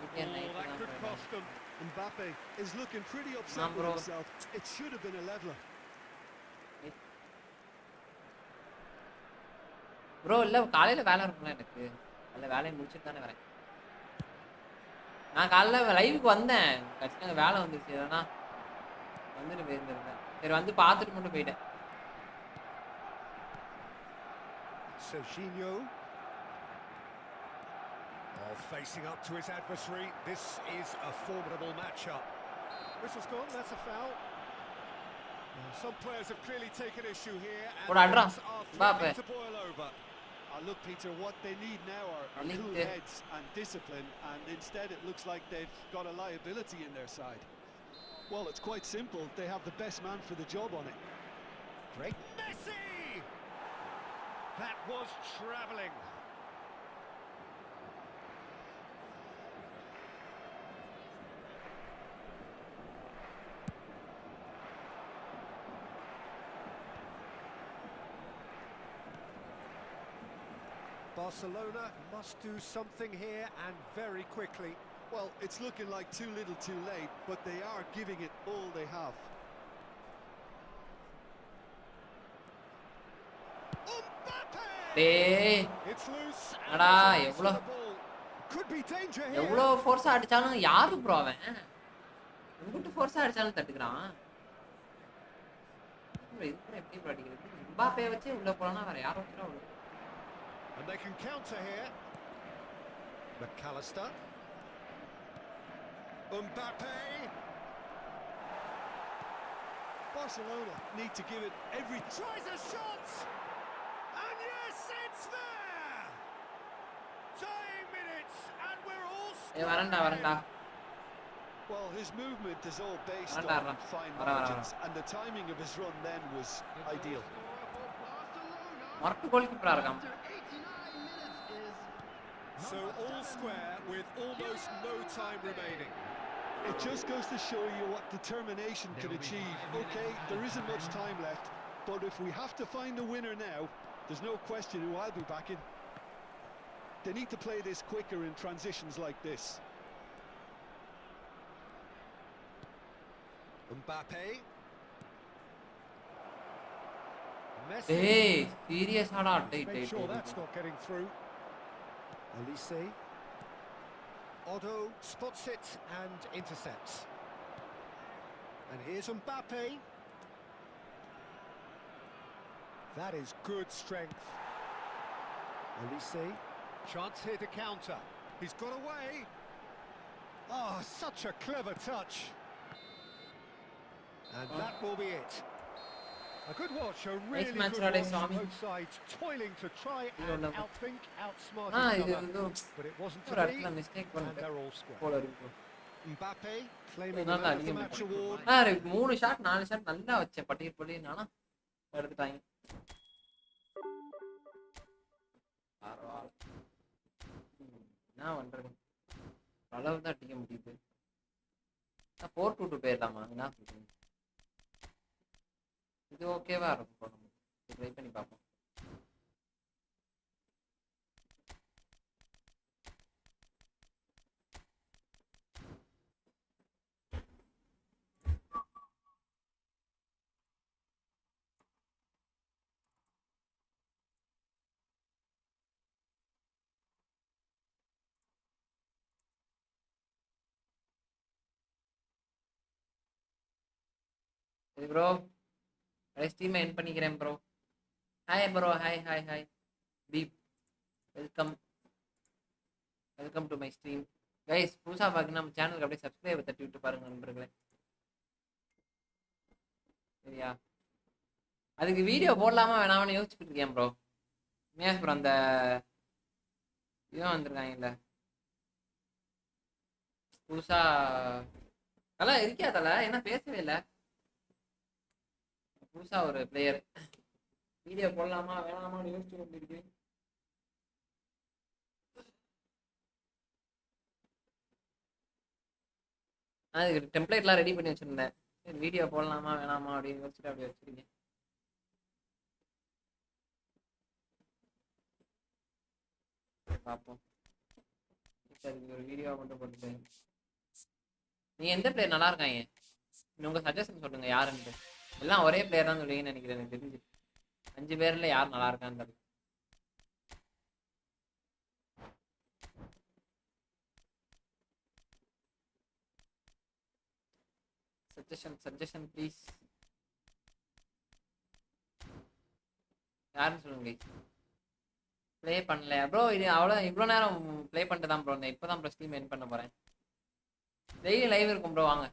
Oh, that could cost them. Mbappe is looking pretty upset with himself. It should have been a leveler. Bro இல்ல காலையில வேலை இருக்கும்ல எனக்கு. அந்த வேலையை முடிச்சிட்டு தானே வரேன். நான் காலைல லைவுக்கு வந்தேன். கட்சில வேலை வந்துச்சு. ஏன்னா வந்துட்டு போயிருந்தேன். சரி வந்து பார்த்துட்டு மட்டும் போயிட்டேன். Serginho. Oh, facing up to his adversary. This is a formidable matchup. Whistle's gone, that's a foul. Some players have clearly taken issue here and things are threatening to boil over. Look, Peter, what they need now are cool heads and discipline, and instead it looks like they've got a liability in their side. Well, it's quite simple. They have the best man for the job on it. Great Messi! That was travelling. Barcelona must do something here and very quickly. Well, it's looking like too little too late, but they are giving it all they have. It's loose. அடா எவ்வளோ Could be danger here. எவ்வளோ ஃபோர்ஸா அடிச்சாலும் யாரு bro அவன் எங்கிட்ட ஃபோர்ஸா அடிச்சாலும் தட்டுக்கிறான். இது கூட எப்படி ப்ரோ அடிக்கிறது? எம்பாப்பே வச்சு உள்ள போனா வேற யாரும் வச்சுட்டா உள்ள. And they can counter here. McAllister. Mbappe. Barcelona need to give it every... Tries a shot! And yes, it's there! Dying minutes, and we're all வரண்டா. Well, his movement is all based Varanda. on fine margins, and the timing of his run then was ideal. மரட்டு கோல் கீப்பரா இருக்கான். So all square with almost no time remaining. It just goes to show you what determination can achieve. Okay, there isn't much time left, but if we have to find a winner now, there's no question who I'll be backing. They need to play this quicker in transitions like this. Mbappe. Messi. Hey, serious ஆடா டேய் Make டேய் sure டேய். that's not getting through. Elise. Otto spots it and intercepts. And here's Mbappe. That is good strength. Elise. Chance here to counter. He's got away. Oh, such a clever touch. And that will be it. A good watch, a really match good Rade watch. Swami. Both sides toiling to try and outthink, outsmart இது each other. But it wasn't to ஒரு be, இடத்துல mistake and பண்ணிட்டேன் they're all square. போல இருக்கு. Mbappe claiming the நல்லா man of the அடிக்க match award. நான் 3 shot 4 shot நல்லா வச்சேன் பட்டியல் போலி நானா எடுத்துட்டாங்க. பரவாயில்லை. என்ன பண்றது? அளவு தான் அடிக்க முடியுது. 4-2 போயிடலாமா? என்ன சொல்றீங்க? இது ஓகேவா இருக்கும். நம்ம ட்ரை பண்ணி பார்ப்போம். சரி ப்ரோ, ஸ்ட்ரீமை எண்ட் பண்ணிக்கிறேன் bro. Hi bro, hi beep, welcome to my stream. Guys புதுசாக பார்க்கணும் நம்ம சேனலுக்கு அப்படியே சப்ஸ்கிரைப் தட்டி விட்டு பாருங்க நண்பர்களே. சரியா? அதுக்கு வீடியோ போடலாமா வேணாமனு யோசிச்சுட்டு இருக்கேன் ப்ரோ. மேஸ் ப்ரோ அந்த இவன் வந்திருக்காங்கல்ல புதுசா தலை இருக்கியா தலை, என்ன பேசவே இல்லை. புதுசா ஒரு பிளேயர் வீடியோ போடலாமா வேணாமான்னு யோசிச்சு கொண்டிருக்கேன். அதுக்கு டெம்ப்ளேட்லாம் ரெடி பண்ணி வச்சிருந்தேன். சரி வீடியோ போடலாமா வேணாமா அப்படின்னு யோசிச்சுட்டு அப்படியே வச்சிருக்கேன். பார்ப்போம். அதுக்கு ஒரு வீடியோ மட்டும் போட்டுட்டு நீ எந்த பிளேயர் நல்லா இருக்காங்க உங்க சஜஷன் சொல்லுங்க யாருன்னு. எல்லாம் ஒரே பிளேயர் தான் சொல்லுவீங்கன்னு நினைக்கிறேன். எனக்கு தெரிஞ்சு 5 பேர்ல யார் நல்லா இருக்கான்னு சஜஷன் ப்ளீஸ். யாருன்னு சொல்லுங்க ப்ளே பண்ணல ப்ரோ. இது அவ்வளோ இவ்வளோ நேரம் ப்ளே பண்ணிட்டு தான் ப்ரோ இருந்தேன். இப்போ தான் ப்ரோ ஸ்ட்ரீம் எண்ட் பண்ண போகிறேன். டெய்லி லைவ் இருக்கும் ப்ரோ, வாங்க.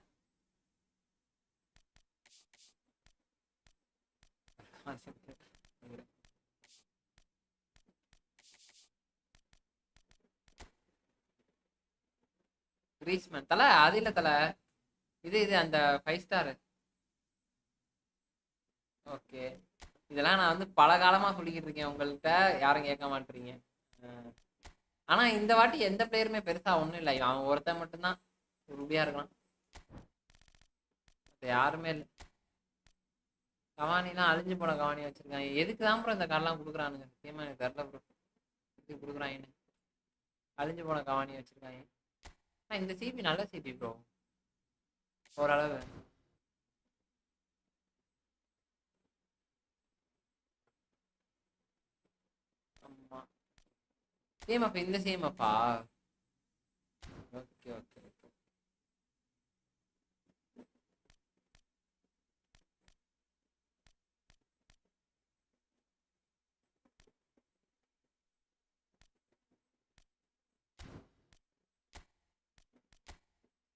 கிரீஸ்மேன் தலை அது இல்லை தலை, இது அந்த 5 ஸ்டார். ஓகே, இதெல்லாம் நான் வந்து பல காலமா சொல்லிக்கிட்டு இருக்கேன் உங்கள்கிட்ட, யாரும் கேட்க மாட்டீங்க. ஆனா இந்த வாட்டி எந்த பிளேயருமே பெருசா ஒண்ணும் இல்லை, அவன் ஒருத்தன் மட்டும்தான் ரூபியா இருக்கலாம். யாருமே இல்லை. கவானிலாம் அழிஞ்சு போன கவானி வச்சிருக்காங்க. எதுக்கு தான் ப்ரோ இந்த கார்டெலாம் கொடுக்குறானுங்க சத்தியமா எனக்கு தெரில ப்ரோ, எதுக்கு கொடுக்குறாங்கன்னு. அழிஞ்சு போன கவானி வச்சிருக்காங்க. இந்த சிபி நல்ல சிபி ப்ரோ ஓரளவு. ஆமா சேமப்பா, இந்த சேமப்பா. Okay okay okay.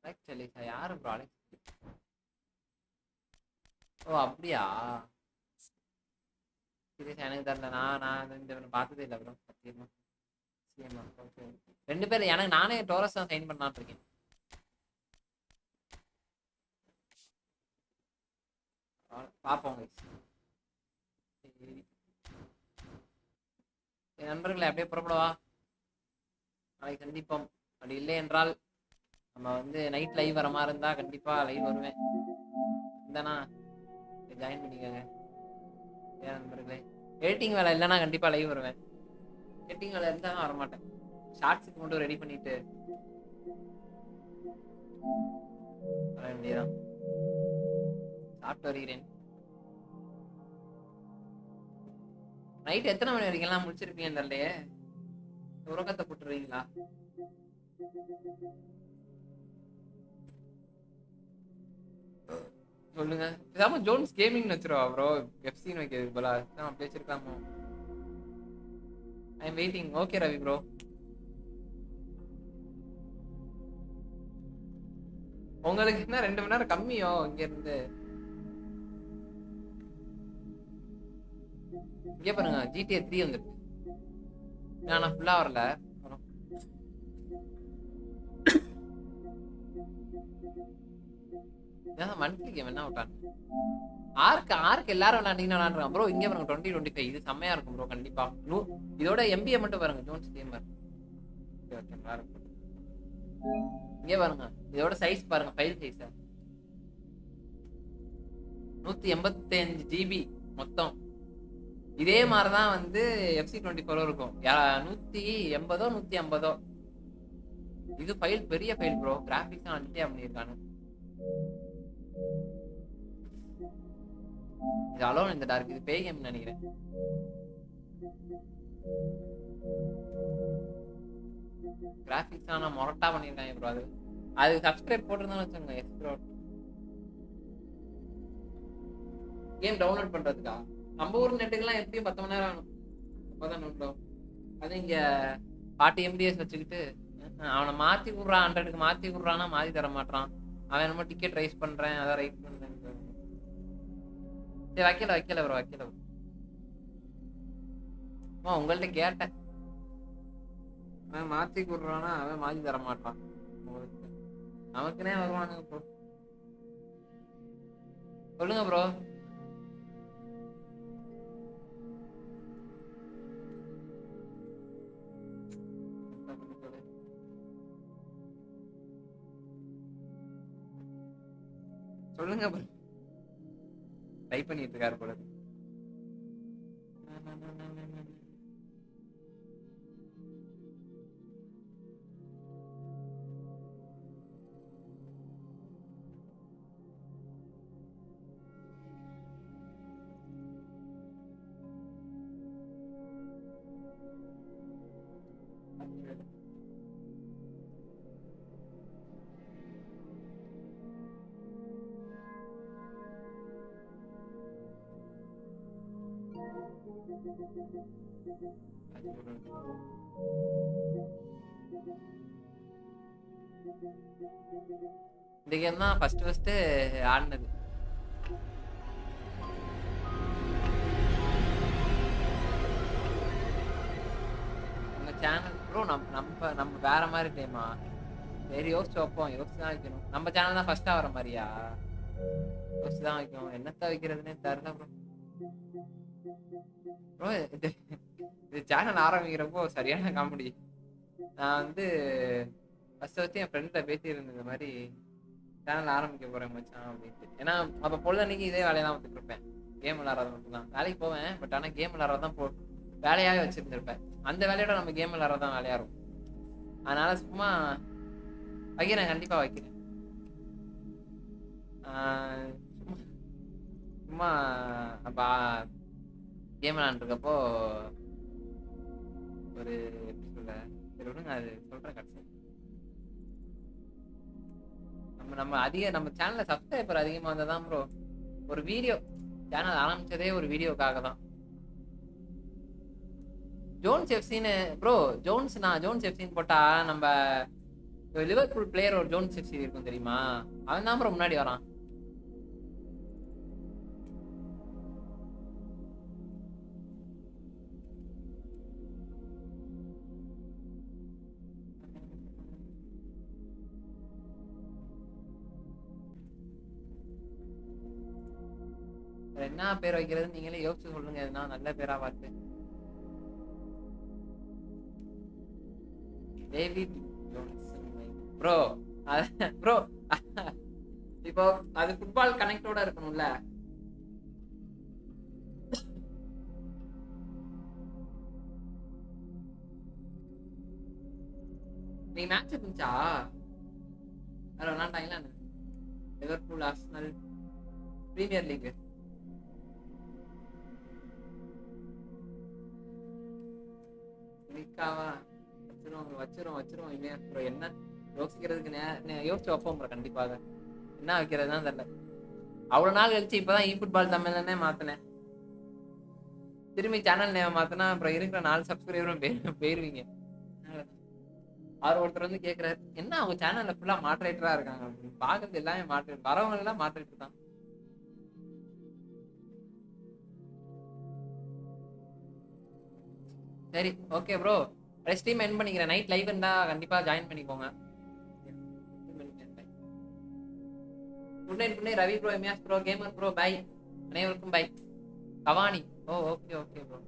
Alex Elisa யாரு ப்ரோ? அலெக்ஸ் ஓ அப்படியா? சீரியஸா எனக்கு தெரியல. நான் இந்த பார்த்ததே இல்லை ப்ரோ சத்தியமா. சிஎம்ஆ ஓகே. 2 பேர் எனக்கு, நானே டோரஸ் தான் சைன் பண்ணலான்னு இருக்கேன். பார்ப்போம் என் நண்பர்களை அப்படியே புறப்படவா, நாளைக்கு சந்திப்போம். அப்படி இல்லை என்றால் நம்ம வந்து நைட் லைவ் வர மாதிரி இருந்தா கண்டிப்பா லைவ் வருவேன். இந்தாண்ணா ஜாயின் பண்ணிக்கோங்க ஏன் நண்பர்களே. எடிட்டிங் வேலை இல்லைன்னா கண்டிப்பா லைவ் வருவேன். எடிட்டிங் வேலை இருந்தா நான் வரமாட்டேன். ஷார்ட்ஸுக்கு மட்டும் ரெடி பண்ணிட்டு வர வேண்டியதான். சாப்பிட்டு வருகிறேன். நைட் எத்தனை மணி வரைக்கும் முடிச்சிருப்பீங்க தெரியலையே, உறக்கத்தை போட்டுருவீங்களா? சொல்லுங்க. பேசாம ஜோன்ஸ் கேமிங் வச்சிருவா ப்ரோ, எஃப்சின்னு வைக்கிறது போல அப்படி வச்சிருக்காமோ. I am waiting. Okay Ravi bro. உங்களுக்கு என்ன 2 மணி நேரம் கம்மியோ இங்க இருந்து? இங்கே பாருங்க GTA 3 வந்துருக்கு. நான் ஃபுல்லா வரல. மந்த்லி கேம் என்ன விட்டாங்க? ஆர்க் எல்லாரும் விளையாண்டீங்கன்னா விளையாண்டுருக்கான் ப்ரோ. இங்கே பாருங்க 2025 இது செம்மையா இருக்கும் ப்ரோ கண்டிப்பா. இதோட எம்பிஏ மட்டும் பாருங்க, ஜோன்ஸ் கேமர். இங்கே பாருங்க இதோட சைஸ் பாருங்க, ஃபைல் சைஸ் 185 GB மொத்தம். இதே மாதிரிதான் வந்து FC24 இருக்கும், 180 150. இது ஃபைல் பெரிய ஃபைல் ப்ரோ, கிராபிக்ஸ் அன்டே பண்ணியிருக்கானு. இது அலோன் இந்த டார்க், இது பேய் கேம் நினைக்கிறேன். கிராபிக்ஸ் ஆனா மொரட்டா பண்ணிருக்காங்க ப்ரோ. அது சப்ஸ்கிரைப் போட்டுருந்தான்னு வச்சுக்கோங்க. எஸ் ப்ரோ கேம் டவுன்லோட் பண்றதுக்கா நம்ம ஊர் நெட்டுக்கெல்லாம் எப்படியும் 10 மணி நேரம் ஆகும். அப்பதான் ப்ரோ அது இங்க 40 MBS வச்சுக்கிட்டு அவனை மாத்தி விடுறான், 100க்கு மாத்தி விடுறான்னா மாத்தி தர மாட்டான். அவன் என்னமோ டிக்கெட் ரைஸ் பண்றேன், அதான் ரைஸ் பண்றேன். சரி வைக்கல ப்ரோ வைக்கல. உங்கள்ட்ட கேட்டேன், அவன் மாத்தி விடுறானா அவன் மாத்தி தர மாட்டான். நமக்குனே வருவானுங்க ப்ரோ. சொல்லுங்க ப்ரோ. சொல்லுங்க ப்ரோ. டைப் பண்ணிட்டு இருக்காரு போல. இந்த கேம் தான் ஃபர்ஸ்ட் ஆடினது. நம்ம சேனல் ப்ரோ நம்ம வேற மாதிரி டைமா? சரி யோசிச்சு வைப்போம், யோசிச்சு தான் வைக்கணும். நம்ம சேனல் தான் ஃபர்ஸ்டா வர மாதிரியா? யோசிச்சு தான் வைக்கணும். என்னத்த வைக்கிறதுனே தெரியல ப்ரோ. ப்ரோ இது சேனல் ஆரம்பிக்கிறப்போ சரியான காமெடி. நான் வந்து ஃபர்ஸ்ட் என் ஃப்ரெண்ட்கிட்ட பேசியிருந்தேன் இந்த மாதிரி சேனல் ஆரம்பிக்க போறேன் மச்சான் அப்படின்ட்டு. ஏன்னா அப்போ பொழுதன்னைக்கு இதே வேலையை தான் வந்துட்டு இருப்பேன், கேம் விளாட்றது மட்டும்தான். வேலைக்கு போவேன், பட் ஆனால் கேம் விளாட்றது தான் வேலையாகவே வச்சிருந்துருப்பேன். அந்த வேலையோட நம்ம கேம் விளாட்றது தான் வேலையா இருக்கும். அதனால சும்மா வைக்கிறேன், கண்டிப்பா வைக்கிறேன். சும்மா அப்ப கேம் விளாண்டுருக்கப்போ ஒரு எப்படி சொல்ல, சரி விடுங்க, அது சொல்றேன் கடைசி. நம்ம நம்ம சேனல்ல சப்ஸ்கிரைபர் அதிகமா வந்ததான் ப்ரோ. ஒரு வீடியோ சேனல் ஆரம்பிச்சதே ஒரு வீடியோக்காக தான். ஜோன்ஸ் எஃப்சின்னு ப்ரோ, ஜோன்ஸ் எஃப்சின்னு போட்டா நம்ம லிவர்பூல் பிளேயர் ஒரு ஜோன்ஸ் எஃப்சி இருக்கும் தெரியுமா? அவன் தான் ப்ரோ முன்னாடி வரான். என்ன பேர் வைக்கிறது நீங்களே யோசிச்சு சொல்லுங்க, எதுனா நல்ல பேரா பார்த்து. David Jones bro. ப்ரோ இப்போ அது ஃபுட்பால் கனெக்டோட இருக்கணும்ல. நீ மேட்ச் இருந்துச்சா? வேற விளாண்டாங்களா? Liverpool Arsenal Premier League. வச்சிரும் இல்லையா ப்ரோ? என்ன யோசிக்கிறதுக்கு யோசிச்சு வைப்போம் ப்ரோ கண்டிப்பாக. என்ன வைக்கிறதுதான் தெரியல. அவ்வளவு நாள் கழிச்சு இப்பதான் இ ஃபுட்பால் தமிழ்னே மாத்தினேன். திரும்பி சேனல் நேம் மாத்தினா அப்புறம் இருக்கிற 4 சப்ஸ்கிரைபரும் போயிருவீங்க. அவர் ஒருத்தர் வந்து கேட்கிறாரு, என்ன அவங்க சேனல்ல ஃபுல்லா மாடரேட்டரா இருக்காங்க அப்படின்னு. பாக்குறது எல்லாமே மாடரேட்டர், வரவங்க எல்லாம் மாடரேட்டர் தான். சரி ஓகே ப்ரோ, ஸ்ட்ரீம் எண்ட் பண்ணிக்கிறேன். நைட் லைவ் இருந்தா கண்டிப்பா ஜாயின் பண்ணிக்கோங்க. Good night Ravi bro, MS bro, gamer bro, bye. அனைவருக்கும் பை. கவானி, ஓ ஓகே ப்ரோ.